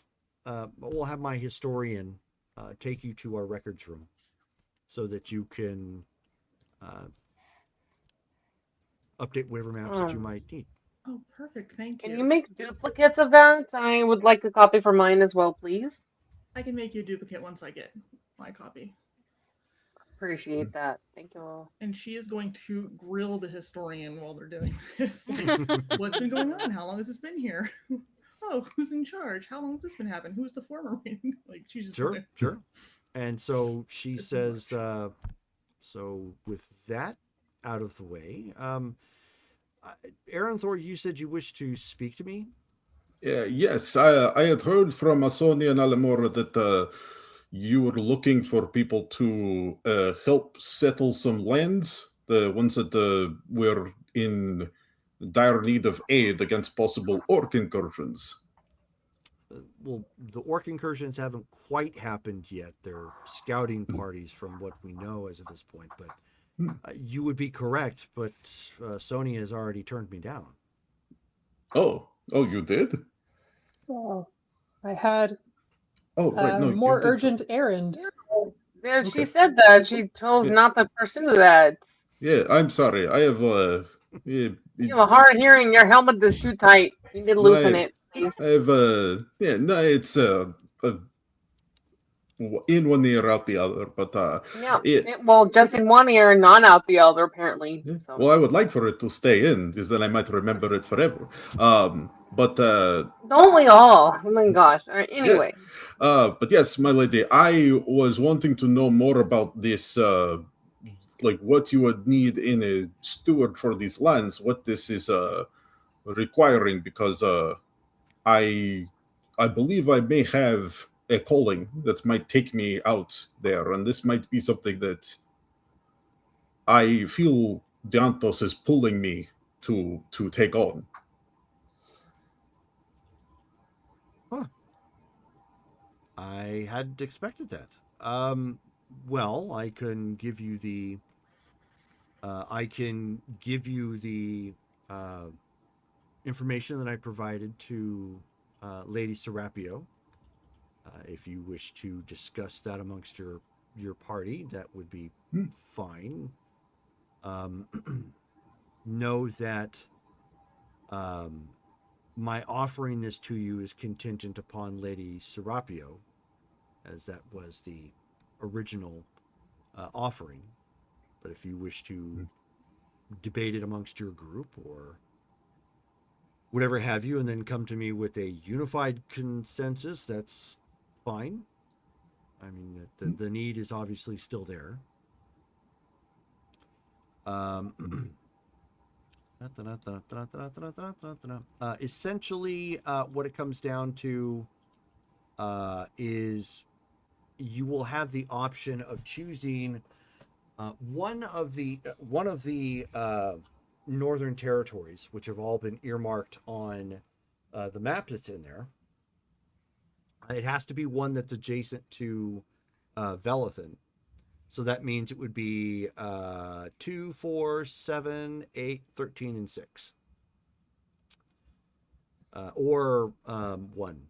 my historian take you to our records room so that you can update whatever maps that you might need. Oh, perfect. Thank Can you. you make duplicates of that? I would like a copy for mine as well, please. I can make you a duplicate once I get my copy. Appreciate that. Thank you all. And she is going to grill the historian while they're doing this. What's been going on? How long has this been here? Oh, who's in charge? How long has this been happening? Who's the former wing? Like she's just Sure. And so she says, so with that out of the way, Aaron Thor, you said you wish to speak to me? Yes, I had heard from Asoni and Alamora that you were looking for people to help settle some lands, the ones that were in dire need of aid against possible orc incursions. Well, the orc incursions haven't quite happened yet. They're scouting parties from what we know as of this point, but you would be correct, but Sony has already turned me down. Oh, you did? Well, I had right, no, more urgent errand. Yeah, she said that. She chose not to pursue that. Yeah, I'm sorry. I have You have a hard hearing. Your helmet is too tight. You need to loosen it, please. I have no, it's in one ear out the other, but well, just in one ear and not out the other, apparently. Yeah. So. Well, I would like for it to stay in, because then I might remember it forever. But don't we all? Oh my gosh! All right, anyway. Yeah. But yes, my lady, I was wanting to know more about this, like what you would need in a steward for these lands, what this is requiring, because I believe I may have a calling that might take me out there, and this might be something that I feel Diantos is pulling me to take on. Huh. I hadn't expected that. Well, I can give you the information that I provided to Lady Serapio. If you wish to discuss that amongst your party, that would be fine. Know that my offering this to you is contingent upon Lady Serapio, as that was the original offering. But if you wish to debate it amongst your group or whatever have you, and then come to me with a unified consensus, that's fine. I mean, the need is obviously still there. Essentially, what it comes down to is you will have the option of choosing one of the northern territories, which have all been earmarked on the map that's in there. It has to be one that's adjacent to Velathan. So that means it would be 2, 4, 7, 8, 13, and 6. Or 1,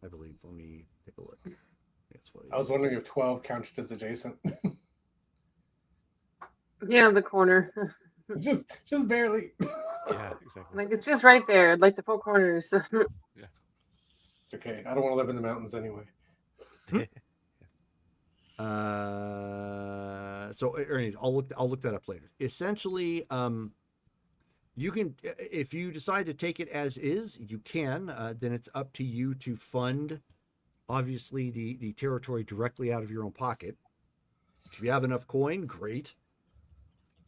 I believe. Let me take a look. That's what I was wondering if 12 counted as adjacent. Yeah, the corner. just barely. Yeah, exactly. Like it's just right there, like the 4 corners. Yeah. It's okay. I don't want to live in the mountains anyway. So Ernie, I'll look that up later. Essentially, you can, if you decide to take it as is, you can. Then it's up to you to fund, obviously, the territory directly out of your own pocket. If you have enough coin, great.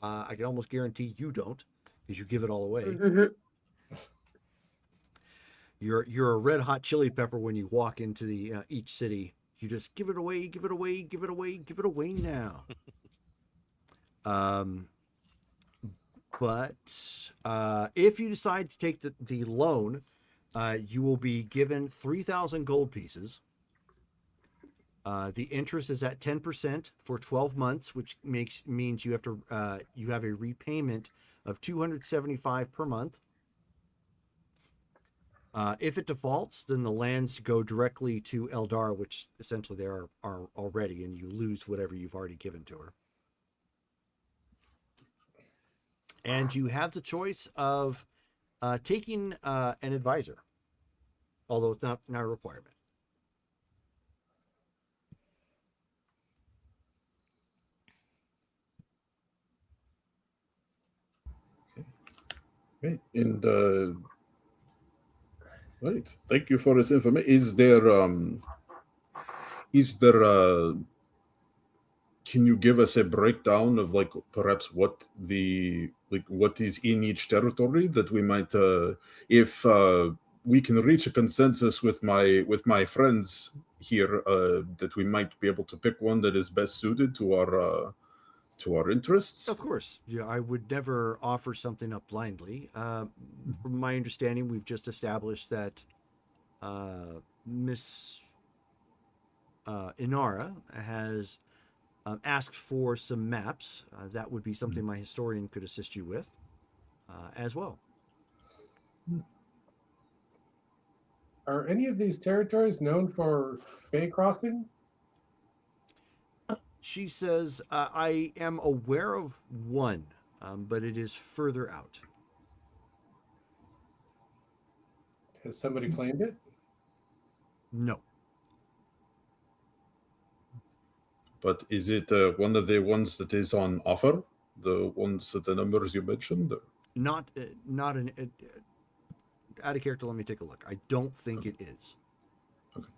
I can almost guarantee you don't, because you give it all away. Mhm. You're a red hot chili pepper when you walk into the each city. You just give it away, give it away, give it away, give it away now. But if you decide to take the loan, you will be given 3,000 gold pieces. The interest is at 10% for 12 months, which means you have to you have a repayment of 275 per month. If it defaults, then the lands go directly to Eldar, which essentially they are already, and you lose whatever you've already given to her. And you have the choice of taking an advisor, although it's not a requirement. Okay. And right. Thank you for this information. Is there can you give us a breakdown of like perhaps what is in each territory that we might if we can reach a consensus with my friends here that we might be able to pick one that is best suited to our interests? Of course. Yeah, I would never offer something up blindly. From my understanding, we've just established that Miss Inara has asked for some maps. That would be something my historian could assist you with as well. Are any of these territories known for Fey crossing? She says, I am aware of one, but it is further out. Has somebody claimed it? No. But is it one of the ones that is on offer? The ones that the numbers you mentioned? Not an out of character. Let me take a look. I don't think it is. Okay.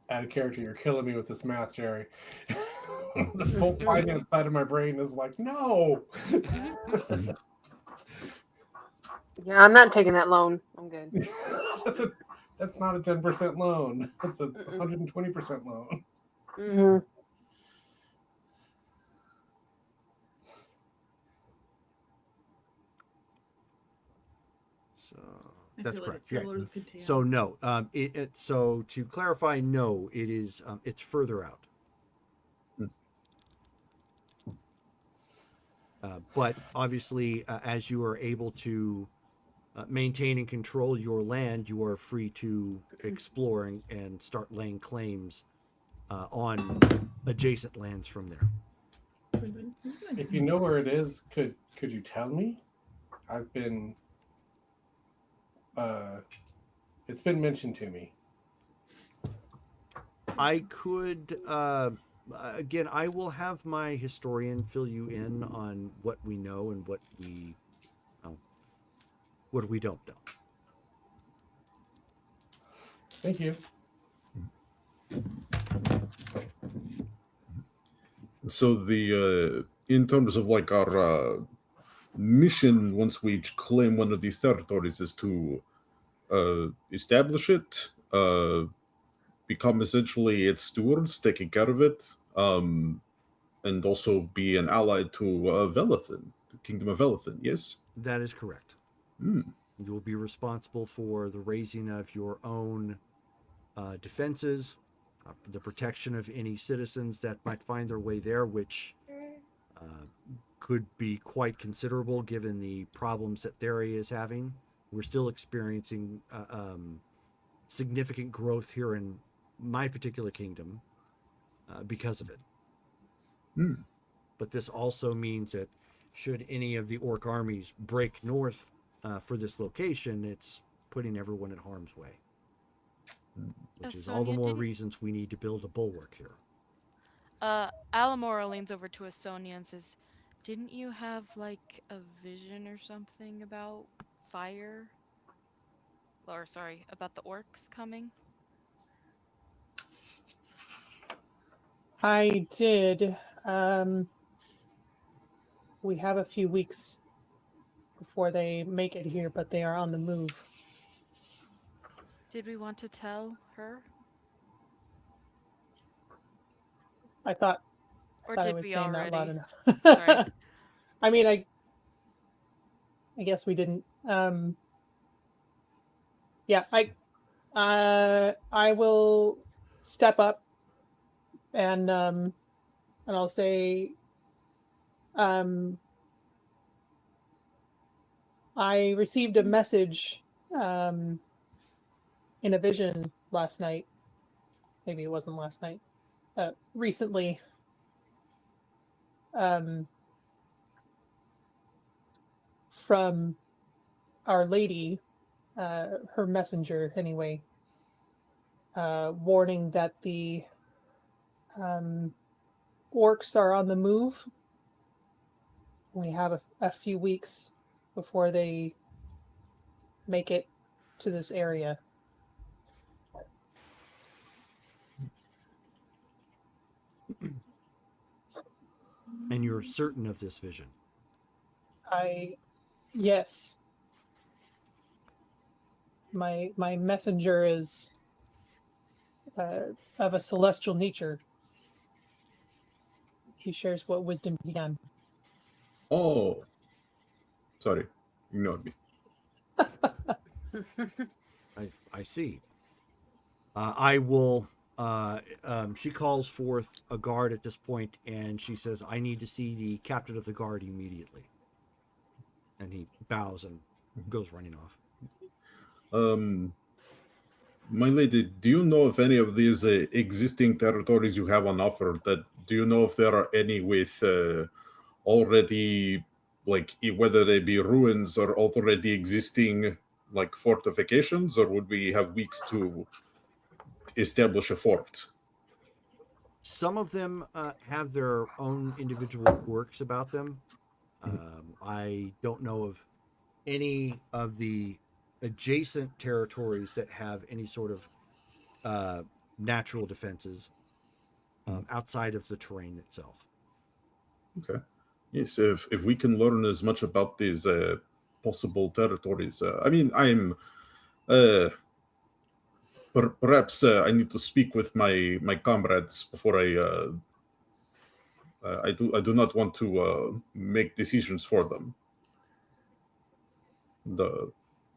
Out of character, you're killing me with this math, Jerry. The full finance side of my brain is like, no. Yeah, I'm not taking that loan. I'm good. That's not a 10% loan. That's a 120% loan. Mm-hmm. So that's correct. It's similar to Contan. So no. So to clarify, no, it is. It's further out. But obviously, as you are able to maintain and control your land, you are free to explore and start laying claims on adjacent lands from there. If you know where it is, could you tell me? I've been it's been mentioned to me. I could again, I will have my historian fill you in on what we know and what we what we don't know. Thank you. So the in terms of like our mission, once we each claim one of these territories, is to establish it, become essentially its stewards, taking care of it, and also be an ally to Velethin, the Kingdom of Velethin. Yes, That is correct. Mm. You will be responsible for the raising of your own defenses, the protection of any citizens that might find their way there, which could be quite considerable given the problems that their area is having. We're still experiencing significant growth here in my particular kingdom because of it. Mm. But this also means that should any of the orc armies break north for this location, it's putting everyone in harm's way. Which is all the Sonia, more reasons we need to build a bulwark here. Alamora leans over to Sonia and says, "Didn't you have like a vision or something about fire? Or sorry, about the orcs coming?" I did. We have a few weeks before they make it here, but they are on the move. Did we want to tell her? I thought I did was we saying that loud already? enough. Sorry. I mean, I guess we didn't. Yeah, I will step up and I'll say, I received a message in a vision last night. Maybe it wasn't last night. Recently, from Our Lady, her messenger anyway, warning that the orcs are on the move. We have a few weeks before they make it to this area. And you're certain of this vision? Yes. My messenger is of a celestial nature. He shares what wisdom he can. Oh, sorry, ignore me. I see. I will. She calls forth a guard at this point, and she says, "I need to see the captain of the guard immediately." And he bows and goes running off. My lady, do you know if any of these existing territories you have on offer, that do you know if there are any with already, like, whether they be ruins or already existing, like, fortifications, or would we have weeks to establish a fort? Some of them have their own individual quirks about them. I don't know of any of the adjacent territories that have any sort of natural defenses outside of the terrain itself. Okay. Yes, if we can learn as much about these possible territories. I mean, I'm... perhaps I need to speak with my comrades before I do not want to make decisions for them.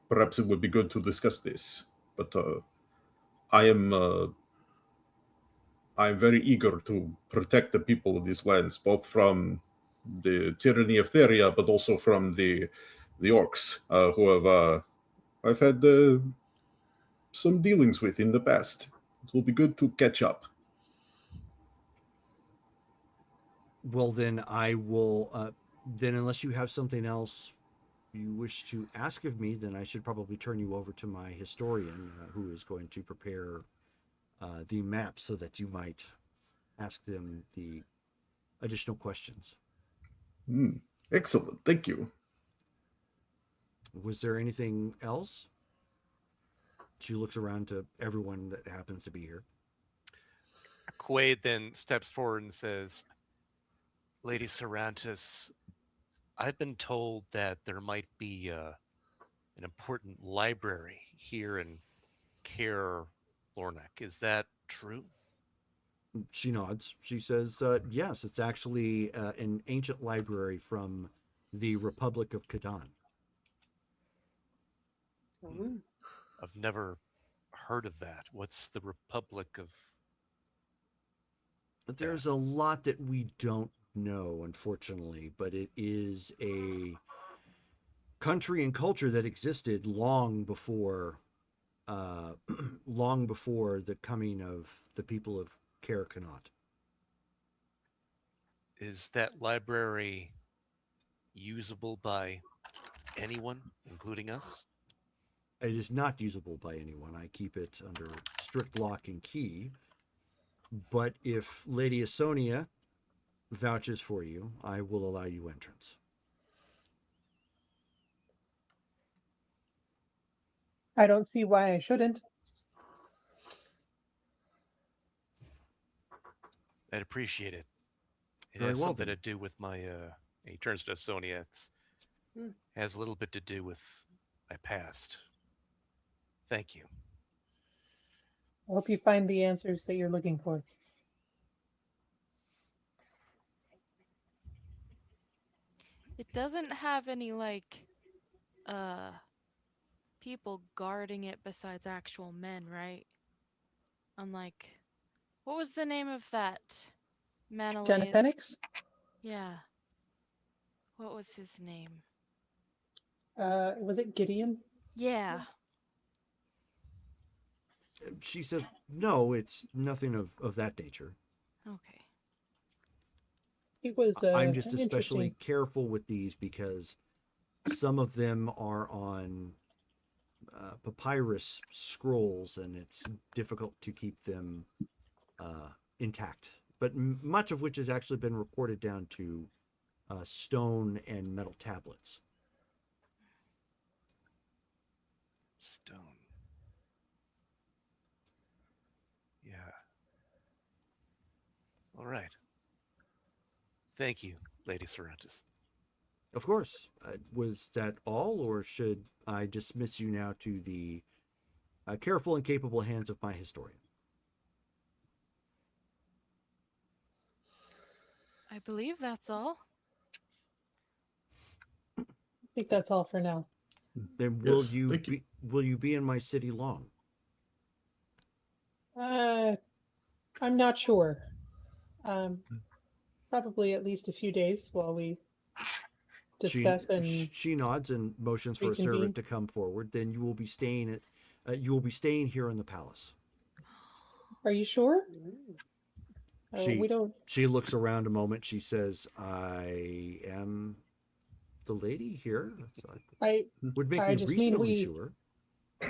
Perhaps it would be good to discuss this, but I am very eager to protect the people of these lands, both from the tyranny of Theria, but also from the orcs who have I've had some dealings with in the past. It will be good to catch up. Well, then I will. Then, unless you have something else you wish to ask of me, then I should probably turn you over to my historian, who is going to prepare the map so that you might ask them the additional questions. Excellent, thank you. Was there anything else? She looks around to everyone that happens to be here. Quaid then steps forward and says, Lady Cervantes, I've been told that there might be an important library here in Caer Lornak. Is that true? She nods. She says, yes, it's actually an ancient library from the Republic of Kadan. I've never heard of that. What's the Republic of... There's a lot that we don't know, unfortunately, but it is a country and culture that existed long before long before the coming of the people of Caer Connaught. Is that library usable by anyone, including us? It is not usable by anyone. I keep it under strict lock and key. But if Lady Asonia vouches for you, I will allow you entrance. I don't see why I shouldn't. I'd appreciate it. It Very has well, something then. to do with my, he turns to Sonia. It has a little bit to do with my past. Thank you. I hope you find the answers that you're looking for. It doesn't have any, like, people guarding it besides actual men, right? Unlike, what was the name of that Menelaus? Genethenics? Yeah. What was his name? Was it Gideon? Yeah. She says, no, it's nothing of that nature. Okay. It was I'm just especially interesting. careful with these because some of them are on papyrus scrolls and it's difficult to keep them intact. But much of which has actually been recorded down to stone and metal tablets. Stone. Yeah. All right. Thank you, Lady Cervantes. Of course. Was that all, or should I dismiss you now to the careful and capable hands of my historian? I believe that's all. I think that's all for now. Then Yes, thank you. will you be in my city long? I'm not sure. Probably at least a few days while we discuss She nods and motions for a reconvene. servant to come forward. Then you will be staying here in the palace. Are you sure? She We don't. She looks around a moment. She says, "I am the lady here." Would make me just mean reasonably sure.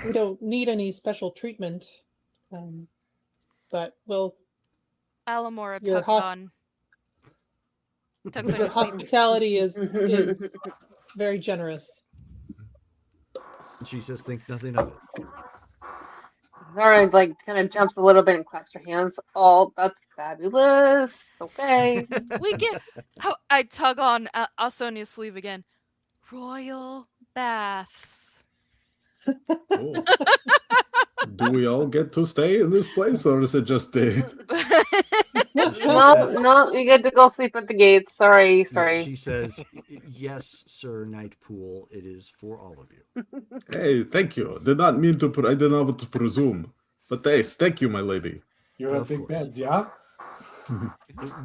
we don't need any special treatment. But we'll. Alamora Your tugs on your your sleeve. hospitality is very generous. She says, "Think nothing of it." Zara like kind of jumps a little bit and claps her hands. Oh, that's fabulous. Okay. We get. I tug on Ausonia's sleeve again. Royal baths. Oh. Do we all get to stay in this place, or is it just the? No, you get to go sleep at the gates. Sorry. She says, "Yes, Sir Nightpool, it is for all of you." Hey, thank you. Did not mean to. I did not want to presume, but yes, thank you, my lady. You have big beds, yeah?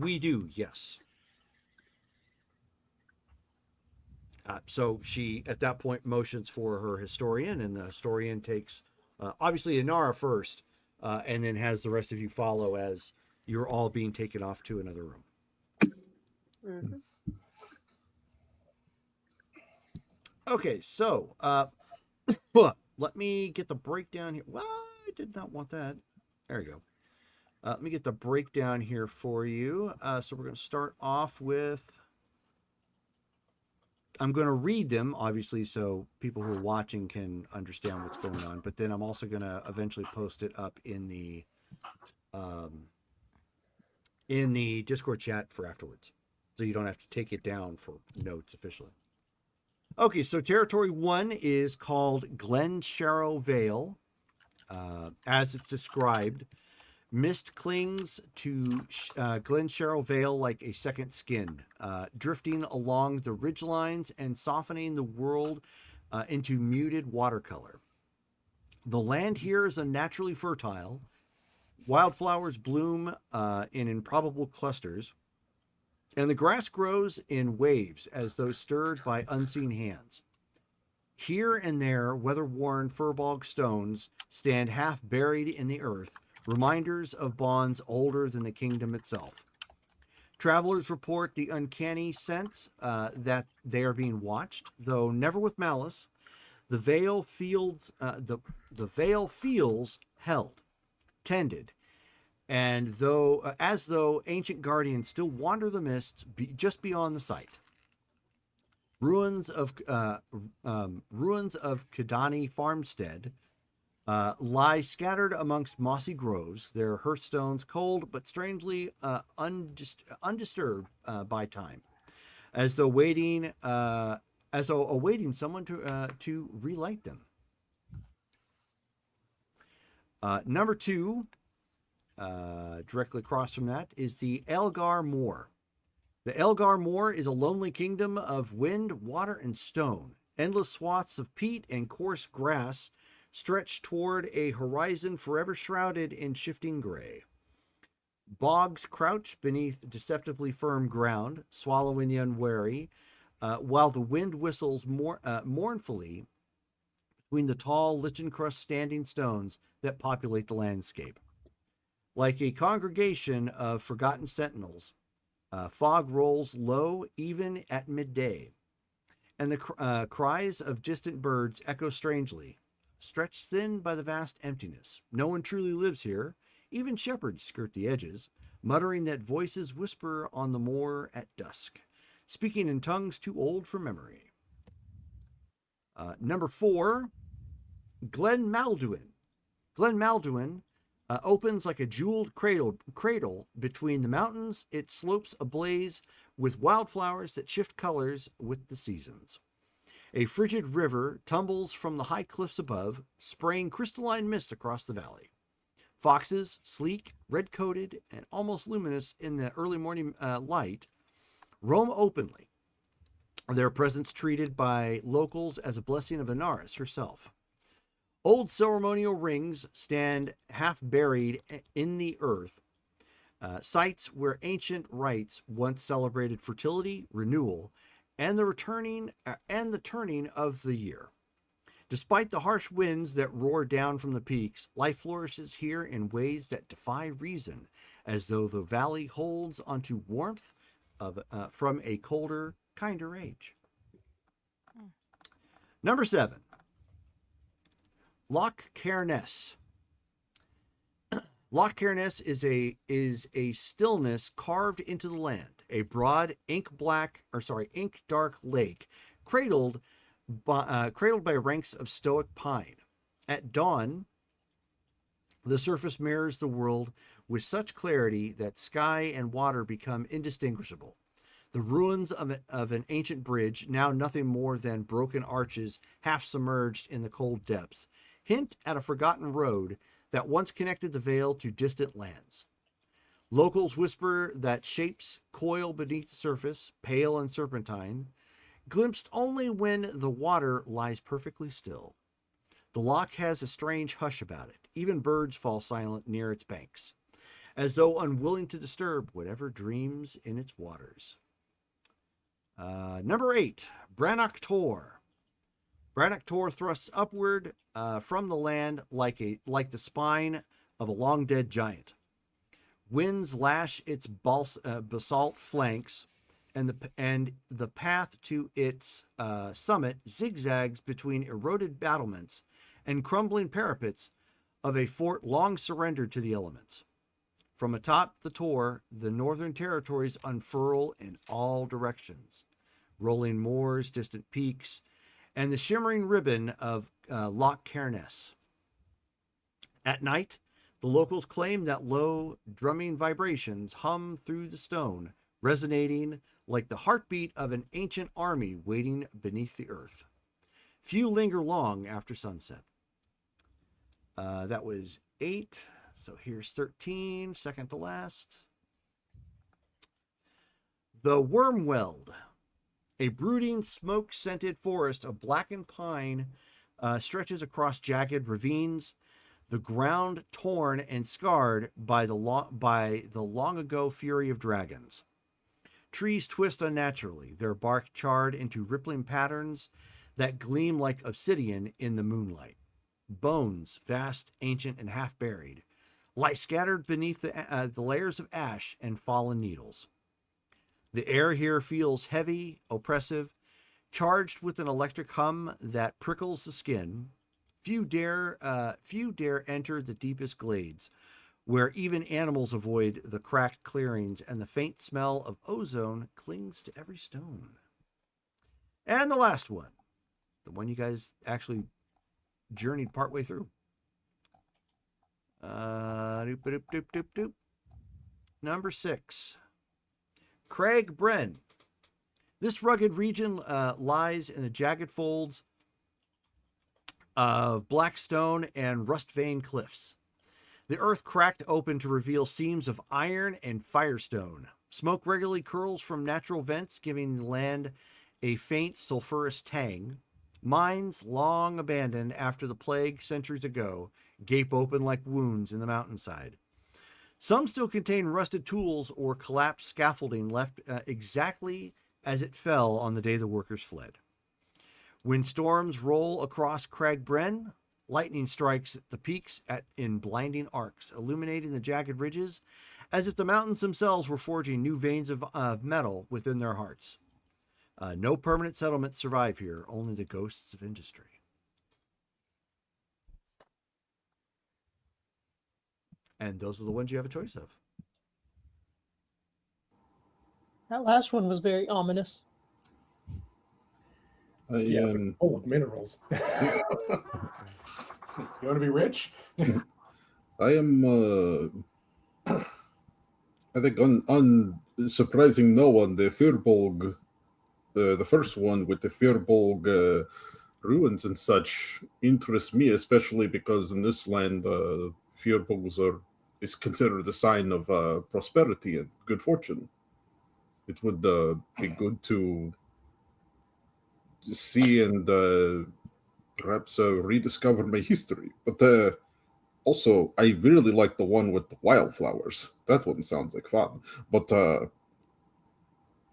We do, yes. So she, at that point, motions for her historian, and the historian takes, obviously, Inara first, and then has the rest of you follow as you're all being taken off to another room. Mm-hmm. Okay, so let me get the breakdown here. Well, I did not want that. There we go. Let me get the breakdown here for you. So we're going to start off with I'm going to read them, obviously, so people who are watching can understand what's going on. But then I'm also going to eventually post it up in the Discord chat for afterwards, so you don't have to take it down for notes officially. Okay, so territory 1 is called Glen Sharrow Vale. As it's described, mist clings to Glen Sharrow Vale like a second skin, drifting along the ridgelines and softening the world into muted watercolor. The land here is unnaturally fertile. Wildflowers bloom in improbable clusters, and the grass grows in waves as though stirred by unseen hands. Here and there, weather-worn furbog stones stand half buried in the earth, reminders of bonds older than the kingdom itself. Travelers report the uncanny sense that they are being watched, though never with malice. The veil feels held, tended, and as though ancient guardians still wander the mists just beyond the sight. Ruins of Kidani Farmstead lie scattered amongst mossy groves, their hearthstones cold but strangely undisturbed by time, as though awaiting someone to relight them. Number 2, directly across from that, is the Elgar Moor. The Elgar Moor is a lonely kingdom of wind, water, and stone. Endless swaths of peat and coarse grass stretch toward a horizon forever shrouded in shifting gray. Bogs crouch beneath deceptively firm ground, swallowing the unwary, while the wind whistles mournfully between the tall lichen-crust standing stones that populate the landscape. Like a congregation of forgotten sentinels, fog rolls low even at midday, and the cries of distant birds echo strangely, stretched thin by the vast emptiness. No one truly lives here. Even shepherds skirt the edges, muttering that voices whisper on the moor at dusk, speaking in tongues too old for memory. Number 4, Glen Malduin. Glen Malduin opens like a jeweled cradle between the mountains, its slopes ablaze with wildflowers that shift colors with the seasons. A frigid river tumbles from the high cliffs above, spraying crystalline mist across the valley. Foxes, sleek, red-coated, and almost luminous in the early morning light, roam openly, their presence treated by locals as a blessing of Inaris herself. Old ceremonial rings stand half buried in the earth, sites where ancient rites once celebrated fertility, renewal, and the turning of the year. Despite the harsh winds that roar down from the peaks, life flourishes here in ways that defy reason, as though the valley holds onto warmth from a colder, kinder age. Number 7, Loch Cairness. Loch Cairness is a stillness carved into the land, a broad ink dark lake cradled by ranks of stoic pine. At dawn, the surface mirrors the world with such clarity that sky and water become indistinguishable. The ruins of an ancient bridge, now nothing more than broken arches half submerged in the cold depths, hint at a forgotten road that once connected the vale to distant lands. Locals whisper that shapes coil beneath the surface, pale and serpentine, glimpsed only when the water lies perfectly still. The loch has a strange hush about it. Even birds fall silent near its banks, as though unwilling to disturb whatever dreams in its waters. Number 8, Brannock Tor. Brannock Tor thrusts upward from the land like the spine of a long-dead giant. Winds lash its basalt flanks, and the path to its summit zigzags between eroded battlements and crumbling parapets of a fort long surrendered to the elements. From atop the Tor, the northern territories unfurl in all directions. rolling moors, distant peaks, and the shimmering ribbon of Loch Cairness. At night, the locals claim that low, drumming vibrations hum through the stone, resonating like the heartbeat of an ancient army waiting beneath the earth. Few linger long after sunset. That was 8. So here's 13, second to last. The Wormweld, a brooding, smoke-scented forest of blackened pine stretches across jagged ravines, the ground torn and scarred by the long ago fury of dragons. Trees twist unnaturally, their bark charred into rippling patterns that gleam like obsidian in the moonlight. Bones, vast, ancient, and half-buried, lie scattered beneath the layers of ash and fallen needles. The air here feels heavy, oppressive, charged with an electric hum that prickles the skin. Few dare enter the deepest glades, where even animals avoid the cracked clearings and the faint smell of ozone clings to every stone. And the last one, the one you guys actually journeyed partway through. Number 6. Craig Bren. This rugged region lies in the jagged folds of black stone and rust-veined cliffs. The earth cracked open to reveal seams of iron and firestone. Smoke regularly curls from natural vents, giving the land a faint sulfurous tang. Mines, long abandoned after the plague centuries ago, gape open like wounds in the mountainside. Some still contain rusted tools or collapsed scaffolding left exactly as it fell on the day the workers fled. When storms roll across Craigbren, lightning strikes the peaks in blinding arcs, illuminating the jagged ridges as if the mountains themselves were forging new veins of metal within their hearts. No permanent settlements survive here, only the ghosts of industry. And those are the ones you have a choice of. That last one was very ominous. Full of minerals. You want to be rich? I am, I think, unsurprising no one, the Firbolg, the first one with the Firbolg ruins and such, interests me, especially because in this land, Firbolgs is considered a sign of prosperity and good fortune. It would be good to see and perhaps rediscover my history. But also, I really like the one with the wildflowers. That one sounds like fun. But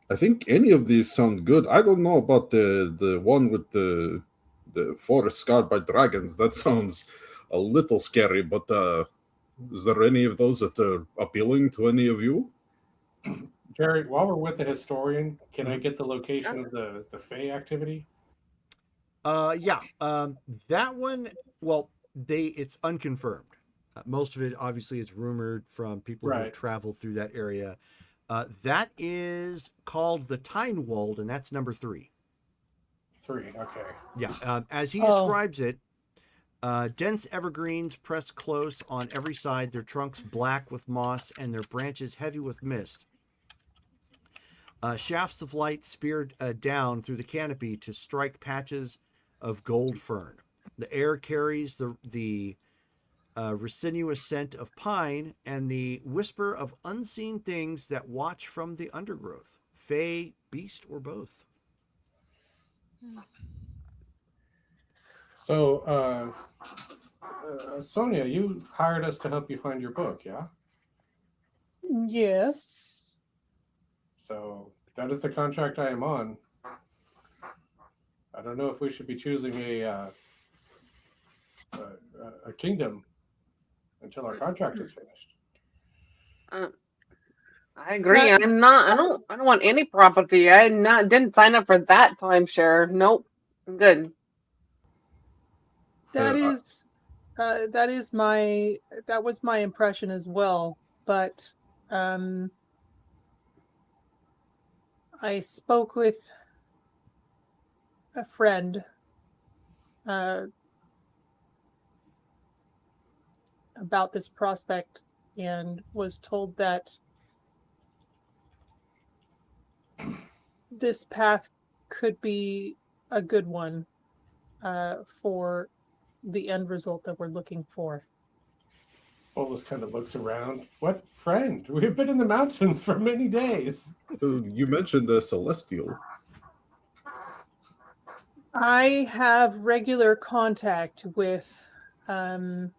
I think any of these sound good. I don't know about the one with the forest scarred by dragons. That sounds a little scary. But is there any of those that are appealing to any of you? Jared, while we're with the historian, can I get the location of the Fae activity? Yeah. That one, well, it's unconfirmed. Most of it, obviously, it's rumored from people who have traveled through that area. That is called the Tynewald, and that's number 3. 3, okay. Yeah. As he describes it, dense evergreens press close on every side, their trunks black with moss and their branches heavy with mist. Shafts of light speared down through the canopy to strike patches of gold fern. The air carries the resinous scent of pine and the whisper of unseen things that watch from the undergrowth. Fae, beast, or both. So, Sonia, you hired us to help you find your book, yeah? Yes. So that is the contract I am on. I don't know if we should be choosing a kingdom until our contract is finished. I agree. I don't want any property. Didn't sign up for that timeshare. Nope. I'm good. That was my impression as well. But I spoke with a friend about this prospect and was told that this path could be a good one for the end result that we're looking for. Follis kind of looks around. What friend? We've been in the mountains for many days. You mentioned the Celestial. I have regular contact with a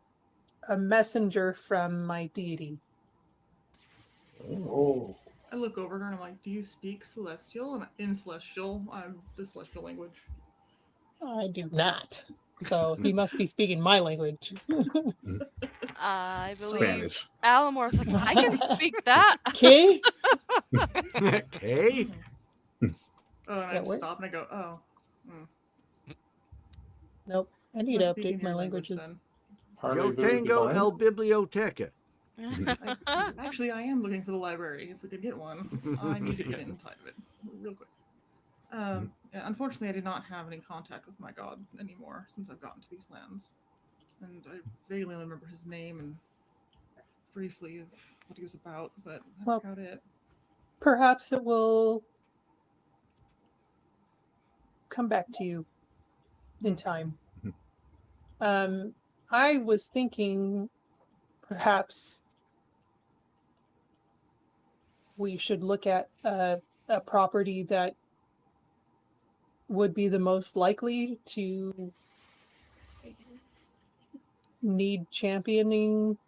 messenger from my deity. Oh. I look over her and I'm like, "Do you speak Celestial?" And in Celestial, the Celestial language. I do not. So he must be speaking my language. I believe Spanish. Alamore's like, I can speak that. Okay. Okay. Oh, and I Yeah, just where- stop and I go, "Oh, Nope. I need must to speak in update my your language languages. then." Yo Parlez-vous tango divine? el biblioteca. Actually, I am looking for the library. If we could get one, I need to get inside of it real quick. Yeah, unfortunately, I did not have any contact with my god anymore since I've gotten to these lands, and I vaguely remember his name and briefly of what he was about, but that's Well, about it. Perhaps it will come back to you in time. I was thinking perhaps we should look at a property that would be the most likely to need championing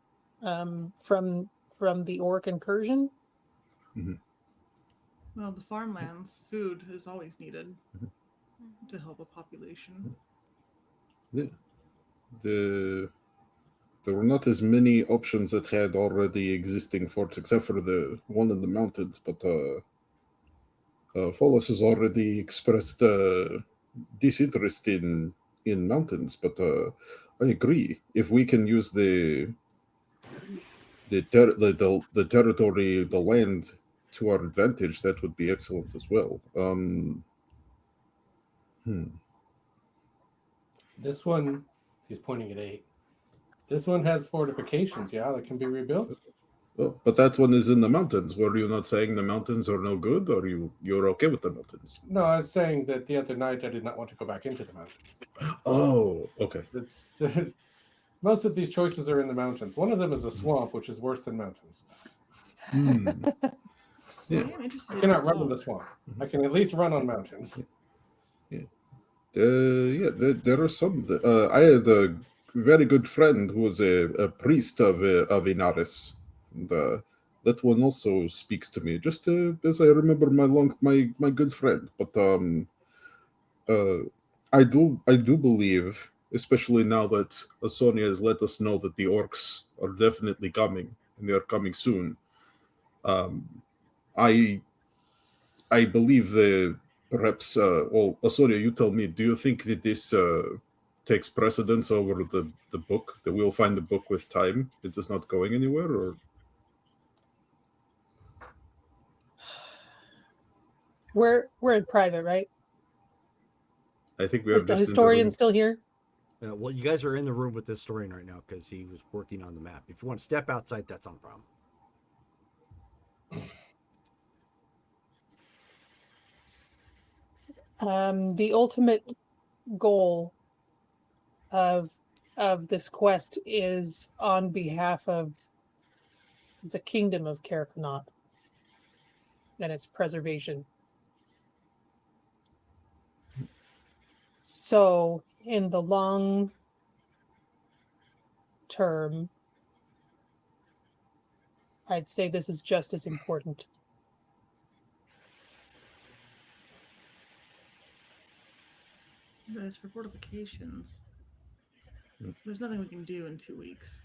from the orc incursion. Well, the farmlands, food is always needed to help a population. There were not as many options that had already existing forts, except for the one in the mountains. But Follis has already expressed disinterest in mountains. But I agree. If we can use the territory, the land to our advantage, that would be excellent as well. This one, he's pointing at 8. This one has fortifications, yeah, that can be rebuilt. Oh, but that one is in the mountains. Were you not saying the mountains are no good, or you're okay with the mountains? No, I was saying that the other night I did not want to go back into the mountains. Oh, okay. It's most of these choices are in the mountains. One of them is a swamp, which is worse than mountains. Yeah. I am interested I in cannot your run in the talk. swamp. I can at least run on mountains. There are some. I had a very good friend who was a priest of Inaris, and that one also speaks to me. Just as I remember my good friend. But I do believe, especially now that Asonia has let us know that the orcs are definitely coming and they are coming soon. I believe perhaps, well, Asonia, you tell me, do you think that this takes precedence over the book, that we'll find the book with time? It is not going anywhere, or? We're in private, right? I think we Is have the just historian still here? Well, you guys are in the room with this historian right now because he was working on the map. If you want to step outside, that's not a problem. The ultimate goal of this quest is on behalf of the kingdom of Karakanat and its preservation. So, in the long term, I'd say this is just as important. But as for fortifications, there's nothing we can do in 2 weeks.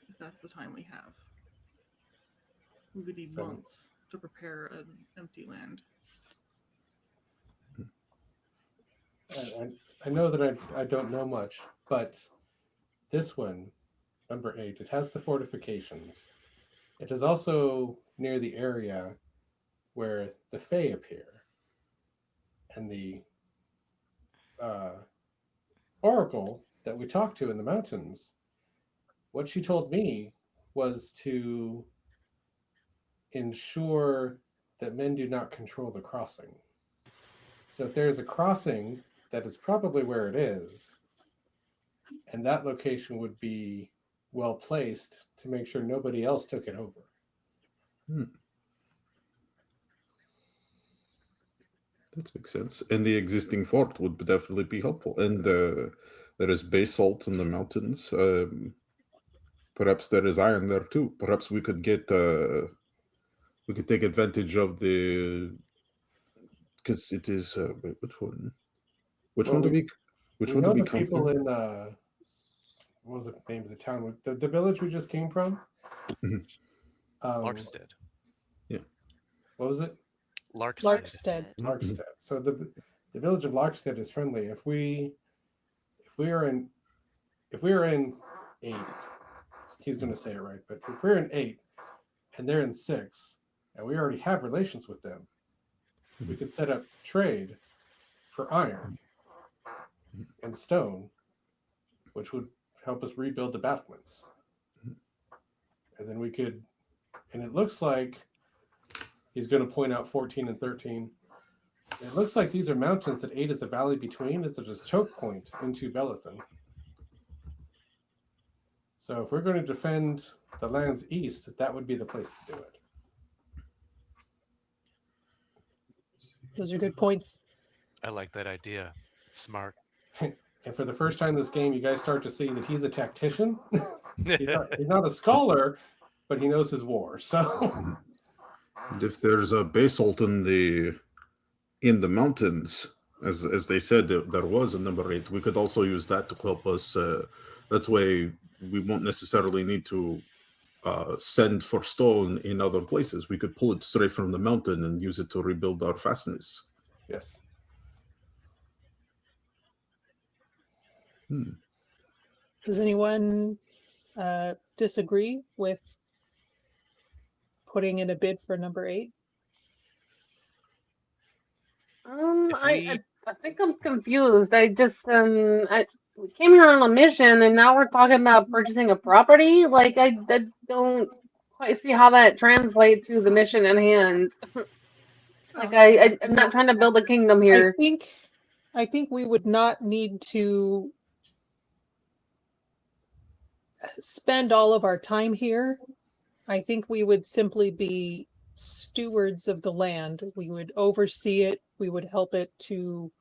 If that's the time we have. We would need months to prepare an empty land. I know that I don't know much, but this one, number 8, it has the fortifications. It is also near the area where the Fae appear. And the oracle that we talked to in the mountains, what she told me was to ensure that men do not control the crossing. So if there is a crossing, that is probably where it is, and that location would be well placed to make sure nobody else took it over. That makes sense. And the existing fort would definitely be helpful. And there is basalt in the mountains. Perhaps there is iron there too. Perhaps we could get we could take advantage of the, because it is which one? Which one do we? Which one do know we the come people from? in what was the name of the town? The village we just came from? Larkstead. Yeah. What was it? Larkstead. Larkstead. So the village of Larkstead is friendly. If we are in 8, he's going to say it right, but if we're in 8 and they're in 6, and we already have relations with them, we could set up trade for iron and stone, which would help us rebuild the battlements. And then we could, and it looks like he's going to point out 14 and 13. It looks like these are mountains that 8 is a valley between. It's just a choke point into Belethan. So if we're going to defend the lands east, that would be the place to do it. Those are good points. I like that idea. It's smart. And for the first time in this game, you guys start to see that he's a tactician. he's not a scholar, but he knows his war. So And if there's a basalt in the mountains, as they said there was in number 8, we could also use that to help us. That way, we won't necessarily need to send for stone in other places. We could pull it straight from the mountain and use it to rebuild our fastness. Yes. Does anyone disagree with putting in a bid for number 8? I think I'm confused. I just we came here on a mission, and now we're talking about purchasing a property. Like I don't quite see how that translates to the mission at hand. Like I'm not trying to build a kingdom here. I think we would not need to spend all of our time here. I think we would simply be stewards of the land. We would oversee it. We would help it to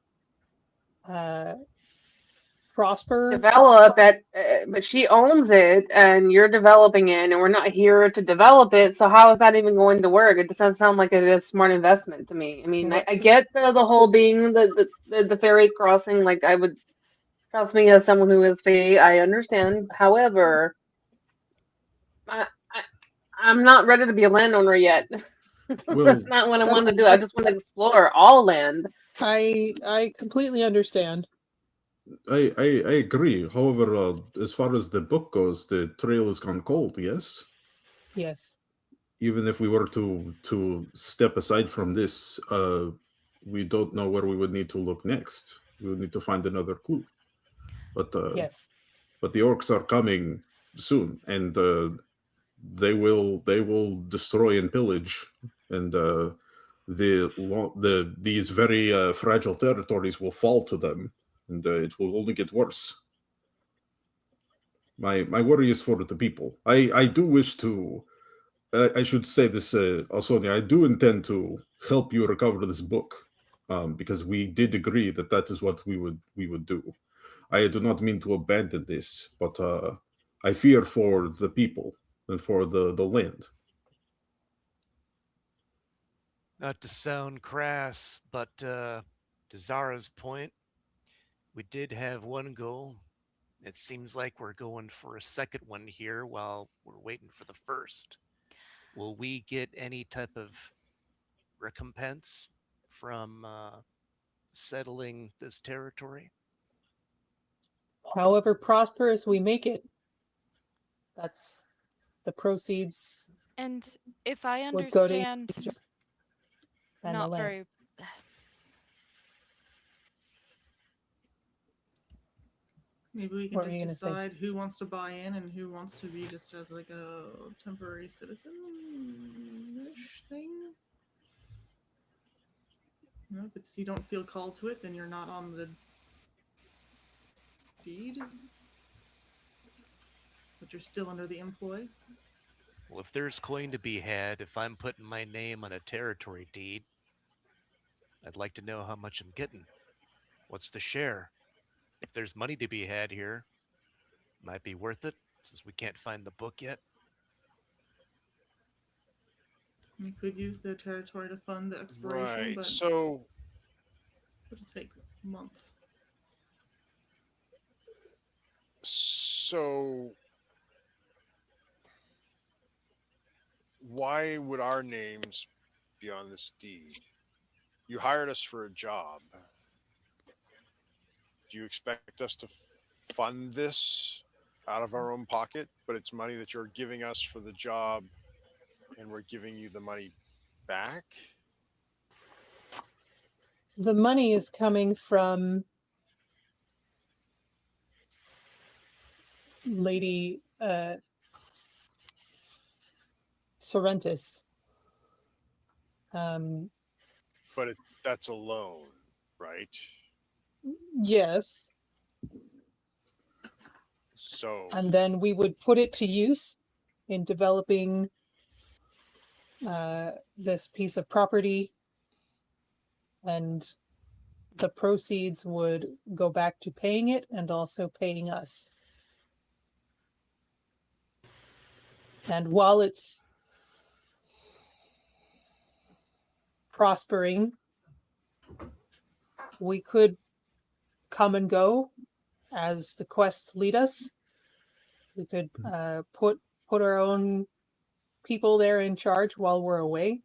prosper. Develop it, but she owns it, and you're developing it, and we're not here to develop it. So how is that even going to work? It doesn't sound like it is a smart investment to me. I mean, I get the whole being the ferry crossing. Like I would trust me as someone who is Fey. I understand. However, I'm not ready to be a landowner yet. That's not what I want to do. I just want to explore all land. I completely understand. I agree. However, as far as the book goes, the trail has gone cold. Yes. Yes. Even if we were to step aside from this, we don't know where we would need to look next. We would need to find another clue. But yes. But the orcs are coming soon, and they will destroy and pillage, and these very fragile territories will fall to them, and it will only get worse. My worry is for the people. I do wish to. I should say this, Alsonia. I do intend to help you recover this book, because we did agree that is what we would do. I do not mean to abandon this, but I fear for the people and for the land. Not to sound crass, but to Zara's point, we did have one goal. It seems like we're going for a second one here while we're waiting for the first. Will we get any type of recompense from settling this territory? However prosperous we make it, that's the proceeds. And if I understand, not very. Maybe we can What were you just gonna say? decide who wants to buy in and who wants to be just as like a temporary citizen-ish thing. You know, if it's you don't feel called to it, then you're not on the deed, but you're still under the employ. Well, if there's coin to be had, if I'm putting my name on a territory deed, I'd like to know how much I'm getting. What's the share? If there's money to be had here, might be worth it since we can't find the book yet. You could use the territory to fund the exploration, Right. but So it'll take months. So why would our names be on this deed? You hired us for a job. Do you expect us to fund this out of our own pocket? But it's money that you're giving us for the job, and we're giving you the money back? The money is coming from Lady Sorrentis. But that's a loan, right? Yes. So And then we would put it to use in developing this piece of property, and the proceeds would go back to paying it and also paying us. And while it's prospering, we could come and go as the quests lead us. We could put our own people there in charge while we're away.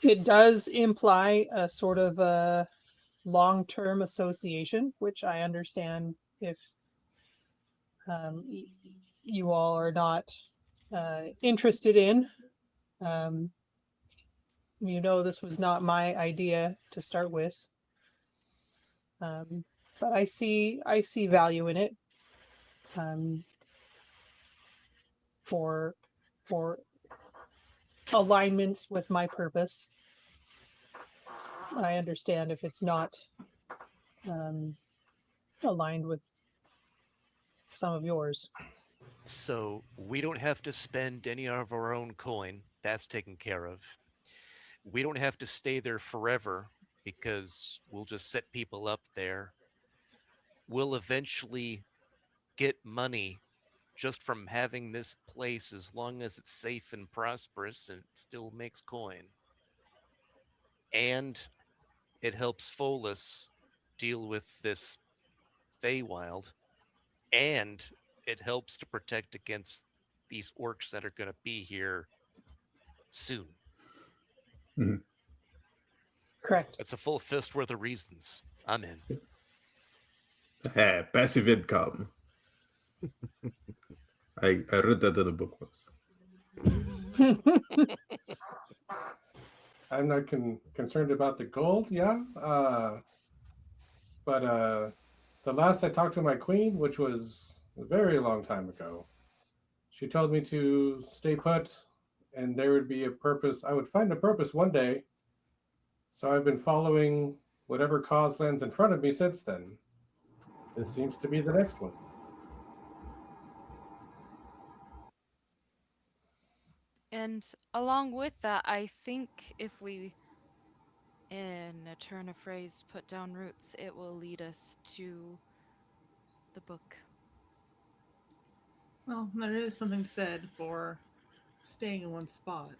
It does imply a sort of a long-term association, which I understand if you all are not interested in. This was not my idea to start with, but I see value in it for alignments with my purpose. I understand if it's not aligned with some of yours. So we don't have to spend any of our own coin. That's taken care of. We don't have to stay there forever because we'll just set people up there. We'll eventually get money just from having this place as long as it's safe and prosperous and still makes coin. And it helps Folus deal with this Feywild, and it helps to protect against these orcs that are going to be here soon. Mhm. Correct. That's a full fist worth of reasons. I'm in. Passive income. I read that in a book once. I'm not concerned about the gold, yeah. But the last I talked to my queen, which was a very long time ago, she told me to stay put and there would be a purpose. I would find a purpose one day. So I've been following whatever cause lands in front of me since then. This seems to be the next one. And along with that, I think if we, in a turn of phrase, put down roots, it will lead us to the book. Well, there is something said for staying in one spot.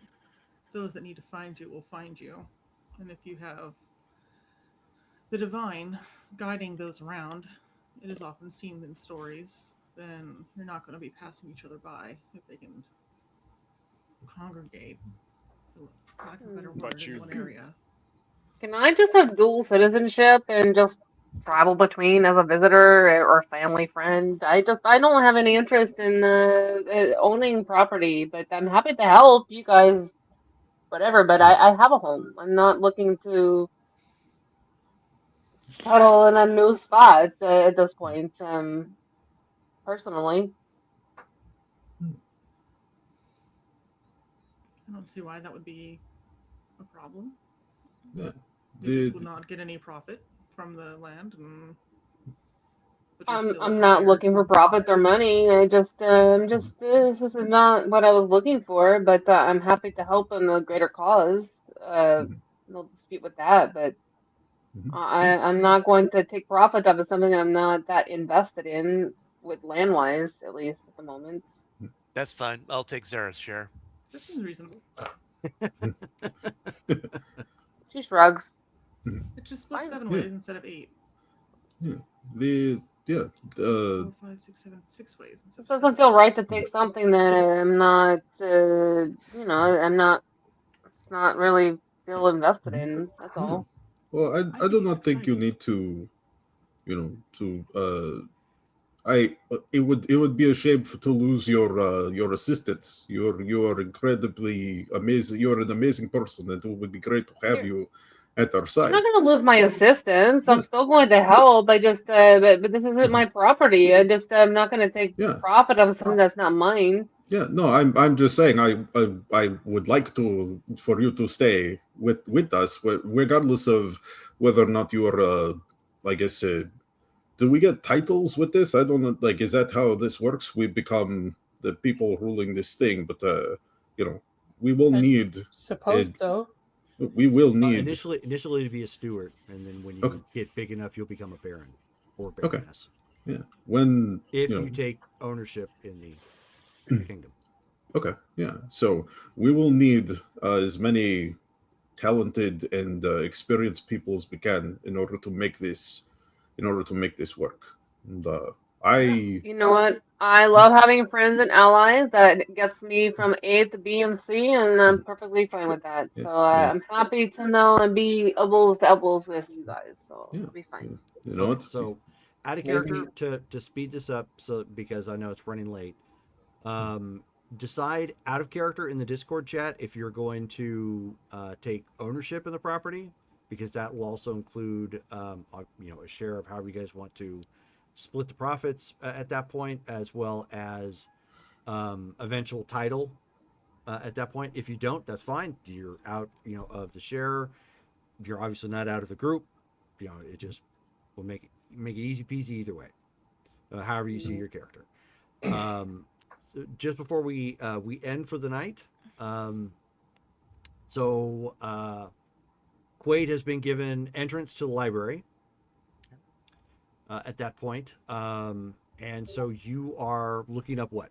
Those that need to find you will find you. And if you have the divine guiding those around, it is often seen in stories, then you're not going to be passing each other by if they can congregate, for lack of a better word, in one area. Can I just have dual citizenship and just travel between as a visitor or family friend? I don't have any interest in owning property, but I'm happy to help you guys, whatever. But I have a home. I'm not looking to settle in a new spot at this point. Personally. I don't see why that would be a problem. Yeah. We just would not get any profit from the land, and I'm not looking for profit or money. This is not what I was looking for, but I'm happy to help in the greater cause. No dispute with that, but I'm not going to take profit off of something I'm not that invested in with land wise, at least at the moment. That's fine. I'll take Zara's share. That seems reasonable. She shrugs. It just split Fine. 7 ways instead of 8. Yeah. 4, 5, 6, 7, 6 ways. It doesn't feel right to take something that I'm not, I'm not. It's not really feel invested in. That's all. Well, I do not think you need to, it would be a shame to lose your assistants. You're incredibly amazing. You're an amazing person, and it would be great to have you at our I'm side. not going to lose my assistance. I'm still going to help. I just, but this isn't my property. I'm not going to take profit of something that's not mine. Yeah, no, I'm just saying I would like for you to stay with us, regardless of whether or not you're I guess do we get titles with this? I don't know. Like, is that how this works? We become the people ruling this thing, but we will need. Suppose so. We will need initially to be a steward, and then when you get big enough, you'll become a baron or baroness. Yeah, when if you take ownership in the kingdom. Okay, yeah. So we will need as many talented and experienced people as we can in order to make this work. And You know what? I love having friends and allies. That gets me from A to B and C, and I'm perfectly fine with that. So I'm happy to know and be elbows to elbows with you guys. So it'll be fine. You know what? So, out of character to speed this up, so because I know it's running late. Decide out of character in the Discord chat if you're going to take ownership in the property, because that will also include a share of however you guys want to split the profits at that point, as well as eventual title at that point. If you don't, that's fine. You're out, of the share. You're obviously not out of the group. It just will make it easy peasy either way. However you see your character. So just before we end for the night, Quaid has been given entrance to the library at that point, and so you are looking up what?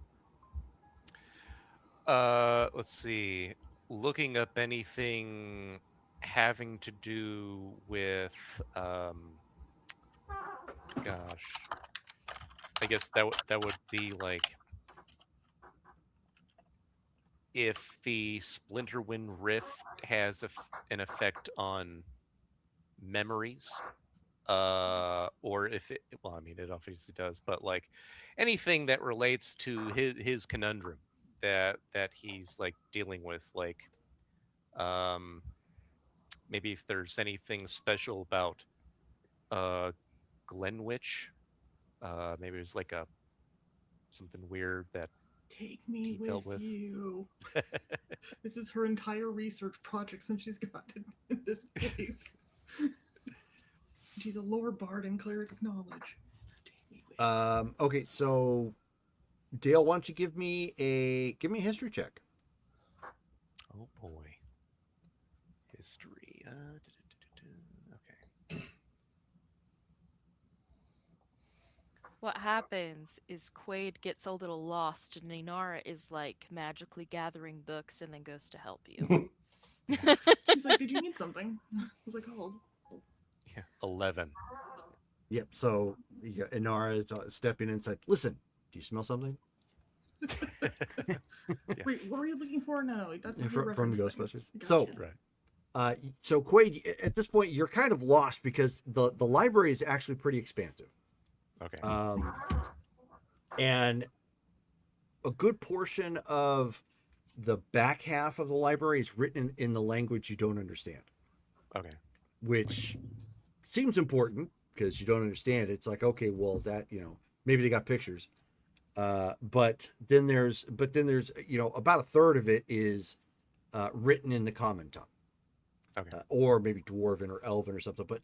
Let's see. Looking up anything having to do with, gosh, I guess that would be like if the Splinterwind Rift has an effect on memories, or if it, well, I mean, it obviously does, but like anything that relates to his conundrum that he's like dealing with, like maybe if there's anything special about Glenwich, maybe it's like something weird that take me he dealt with. you. This is her entire research project since she's gotten in this place. She's a lore bard and cleric of knowledge. Okay, so Dale, why don't you give me a history check? Oh boy, history. Okay. What happens is Quaid gets a little lost, and Inara is like magically gathering books and then goes to help you. He's like, "Did you need something?" I was like, "Oh." Yeah, 11. Yep. So Inara is stepping inside. Listen, do you smell something? Wait, what were you looking for? No, that's from the Ghostbusters. Gotcha. So, so Quaid, at this point, you're kind of lost because the library is actually pretty expansive. Okay. And a good portion of the back half of the library is written in the language you don't understand. Okay. Which seems important because you don't understand. It's like, okay, well, that, maybe they got pictures. But then there's about a third of it is written in the common tongue. Okay. Or maybe dwarven or elven or something, but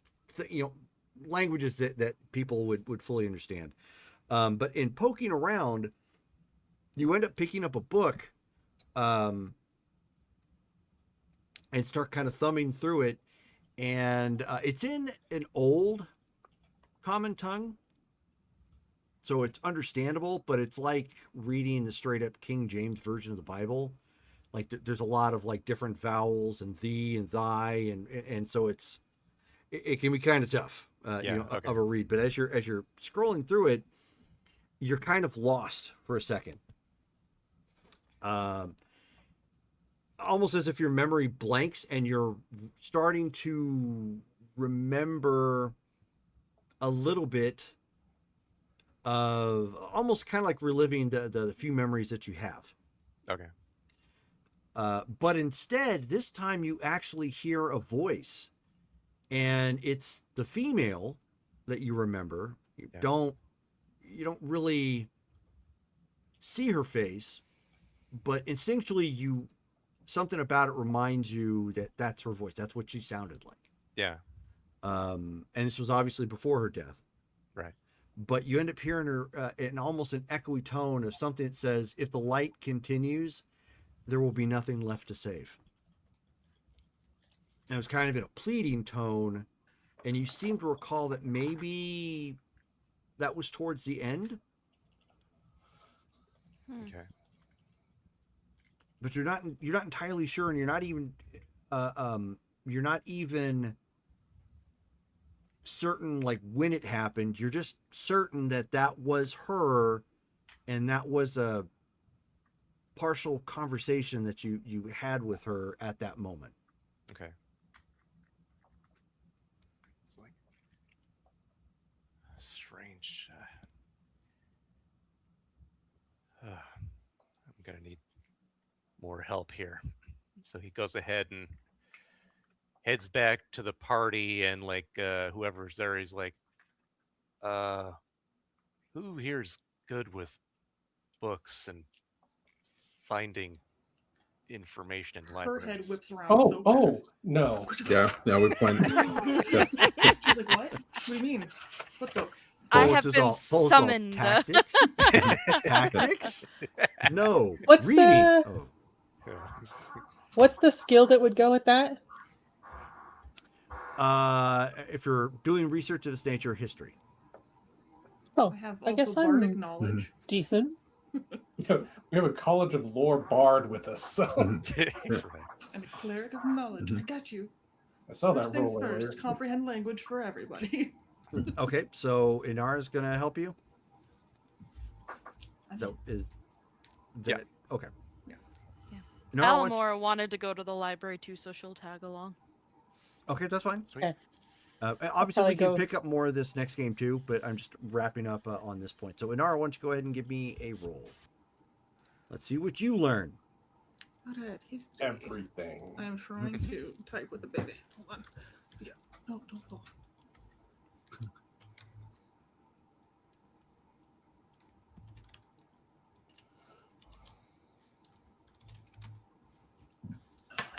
languages that people would fully understand. But in poking around, you end up picking up a book, and start kind of thumbing through it, and it's in an old common tongue, so it's understandable, but it's like reading the straight up King James version of the Bible. Like there's a lot of like different vowels and thee and thy, and so it can be kind of tough, Okay. of a read. But as you're scrolling through it, you're kind of lost for a second. Almost as if your memory blanks and you're starting to remember a little bit of almost kind of like reliving the few memories that you have. Okay. But instead, this time you actually hear a voice, and it's the female that you remember. You don't really see her face, but instinctually something about it reminds you that that's her voice. That's what she sounded like. Yeah. And this was obviously before her death. Right. But you end up hearing her in almost an echoey tone of something that says, if the light continues, there will be nothing left to save. And it was kind of in a pleading tone, and you seem to recall that maybe that was towards the end. Okay. But you're not entirely sure, and you're not even certain like when it happened. You're just certain that was her, and that was a partial conversation that you had with her at that moment. Okay. It's like strange. I'm gonna need more help here. So he goes ahead and heads back to the party, and like whoever's there, he's like, who here's good with books and finding information in Her libraries? head whips around Oh, so oh fast. no. Yeah, we point. Yeah. She's like, what? What do you mean? What books? I Oh, have it's been all summoned. tactics. Tactics? No. What's reading. the what's the skill that would go with that? If you're doing research of this nature, history. Oh, I have I guess also bardic I'm knowledge. decent. We have a College of Lore bard with us, so Right. And a cleric of knowledge. I got you. I saw First that things roll earlier. first, comprehend language for everybody. Okay, so Inara's gonna help you. So is that okay? Yeah. Yeah. Inara wants- Alamore wanted to go to the library too, so she'll tag along. Okay, that's fine. Sweet. Okay. Obviously, we can go- pick up more of this next game too, but I'm just wrapping up on this point. So Inara, why don't you go ahead and give me a roll? Let's see what you learn. Alright, history. Everything. I am trying to type with the baby. Hold on. Yeah. No, don't fall.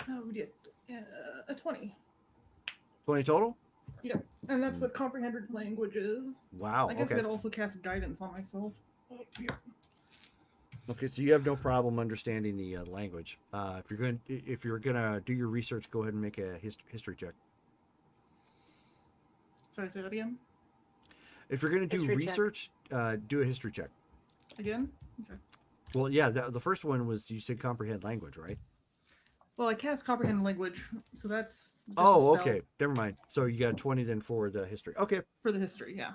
No, we did a 20. 20 total? Yeah, and that's with comprehended languages. Wow. I guess Okay. I'd also cast guidance on myself. Oh, yeah. Okay, so you have no problem understanding the language. If you're gonna do your research, go ahead and make a history check. Sorry, say that again. If you're gonna do History check. research, do a history check. Again? Okay. Well, yeah, the first one was you said comprehend language, right? Well, I cast comprehend language, so that's. just a Oh, spell okay. Never mind. So you got 20 then for the history. Okay. For the history, yeah.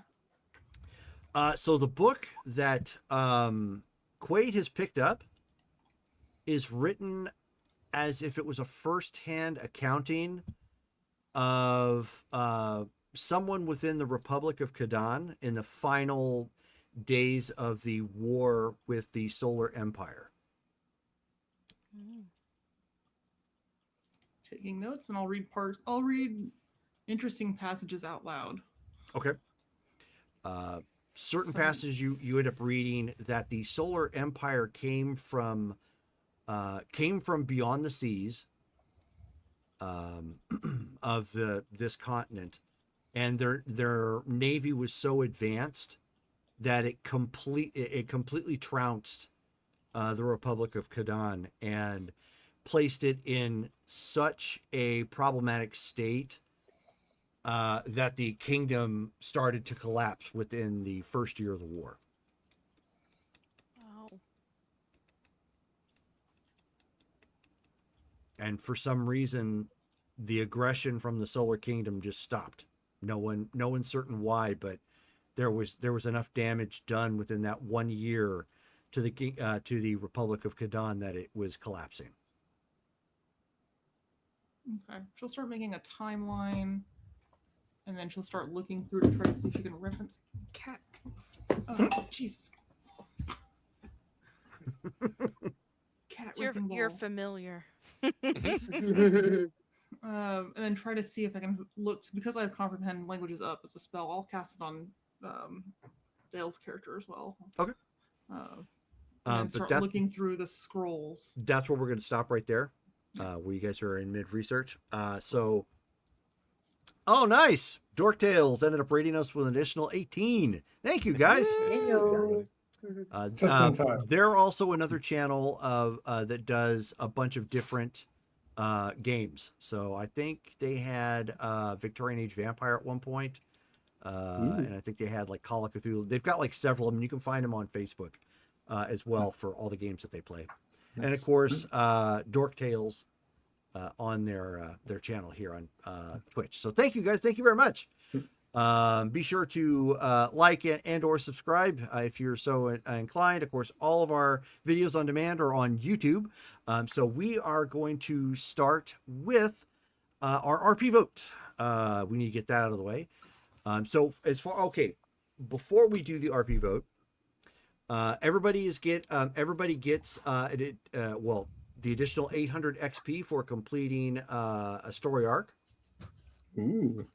So the book that Quaid has picked up is written as if it was a first-hand accounting of someone within the Republic of Kadan in the final days of the war with the Solar Empire. Taking notes, and I'll read interesting passages out loud. Okay. Certain passages you end up reading that the Solar Empire came from beyond the seas of this continent, and their navy was so advanced that it completely trounced the Republic of Kadan and placed it in such a problematic state that the kingdom started to collapse within the first year of the war. Wow. And for some reason, the aggression from the Solar Kingdom just stopped. No one's certain why, but there was enough damage done within that 1 year to the Republic of Kadan that it was collapsing. Okay. She'll start making a timeline, and then she'll start looking through to try to see if she can reference cat. Oh, Jesus. Cat wrecking You're ball. familiar. And then try to see if I can look, because I have comprehend languages up as a spell. I'll cast it on Dale's character as well. Okay. And then start looking through the scrolls. That's where we're going to stop right there. Where you guys are in mid research. Oh, nice. Dork Tales ended up rating us with an additional 18. Thank you, guys. Just in time. They're also another channel that does a bunch of different games. So I think they had Victorian Age Vampire at one point. And I think they had like Call of Cthulhu. They've got like several of them. You can find them on Facebook as well for all the games that they play. Nice. And of course, Dork Tales on their channel here on Twitch. So thank you guys. Thank you very much. Be sure to like and or subscribe if you're so inclined. Of course, all of our videos on demand are on YouTube. So we are going to start with our RP vote. We need to get that out of the way. Before we do the RP vote, everybody gets the additional 800 XP for completing a story arc. Ooh.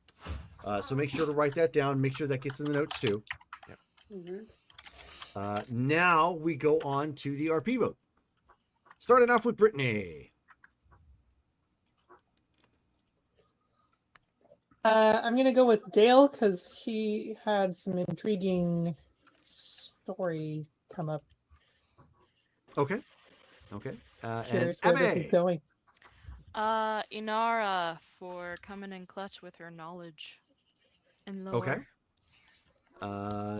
So make sure to write that down. Make sure that gets in the notes too. Yep. Now we go on to the RP vote. Starting off with Brittany. I'm going to go with Dale because he had some intriguing story come up. Okay. Curious where this is going. Inara for coming in clutch with her knowledge and lore. Okay.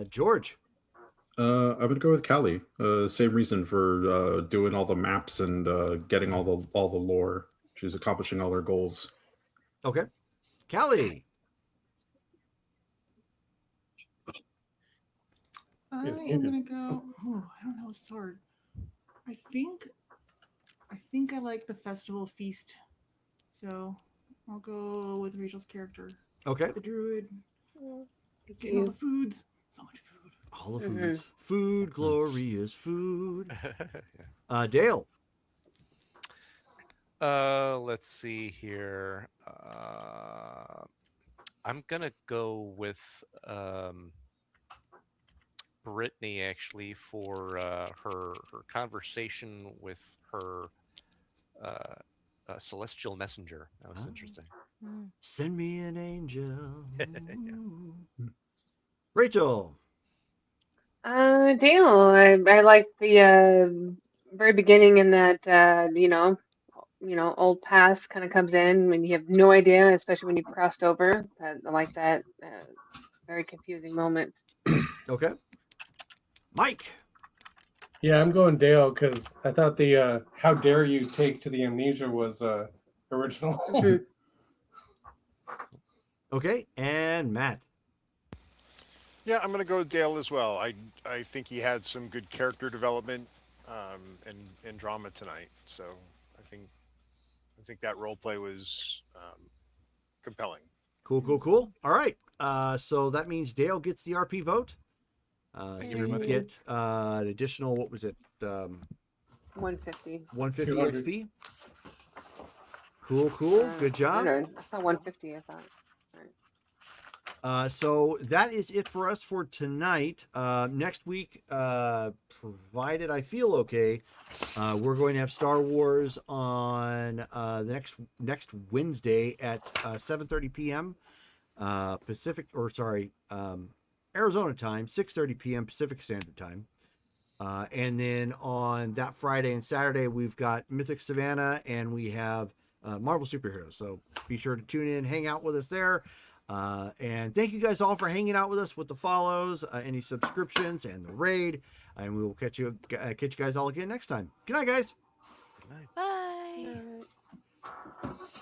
George. I'm gonna go with Callie. Same reason for doing all the maps and getting all the lore. She's accomplishing all her goals. Okay. Callie. I'm gonna go. Oh, I don't know. It's hard. I think I like the festival feast, so I'll go with Rachel's character. Okay. The druid. Getting all the foods. So much food. All the foods. Food, glorious food. Dale. Let's see here. I'm gonna go with Brittany actually for her conversation with her celestial messenger. That was interesting. Send me an angel. Yeah. Rachel. Dale, I like the very beginning in that old past kind of comes in when you have no idea, especially when you've crossed over. I like that very confusing moment. Okay. Mike. Yeah, I'm going Dale because I thought the "How dare you take to the amnesia" was original. Okay, and Matt. Yeah, I'm going to go with Dale as well. I think he had some good character development and drama tonight. So I think that role play was compelling. Cool. All right. So that means Dale gets the RP vote. So you get an additional, what was it? 150. 150 200. XP. Cool. Good job. 100. I saw 150, I thought. So that is it for us for tonight. Next week, provided I feel okay, we're going to have Star Wars on the next Wednesday at 7:30 p.m. Arizona time, 6:30 p.m. Pacific Standard Time. And then on that Friday and Saturday, we've got Mythic Savannah and we have Marvel Superheroes. So be sure to tune in, hang out with us there. And thank you guys all for hanging out with us with the follows, any subscriptions, and the raid. And we will catch you guys all again next time. Good night, guys. Good night. Bye. Right.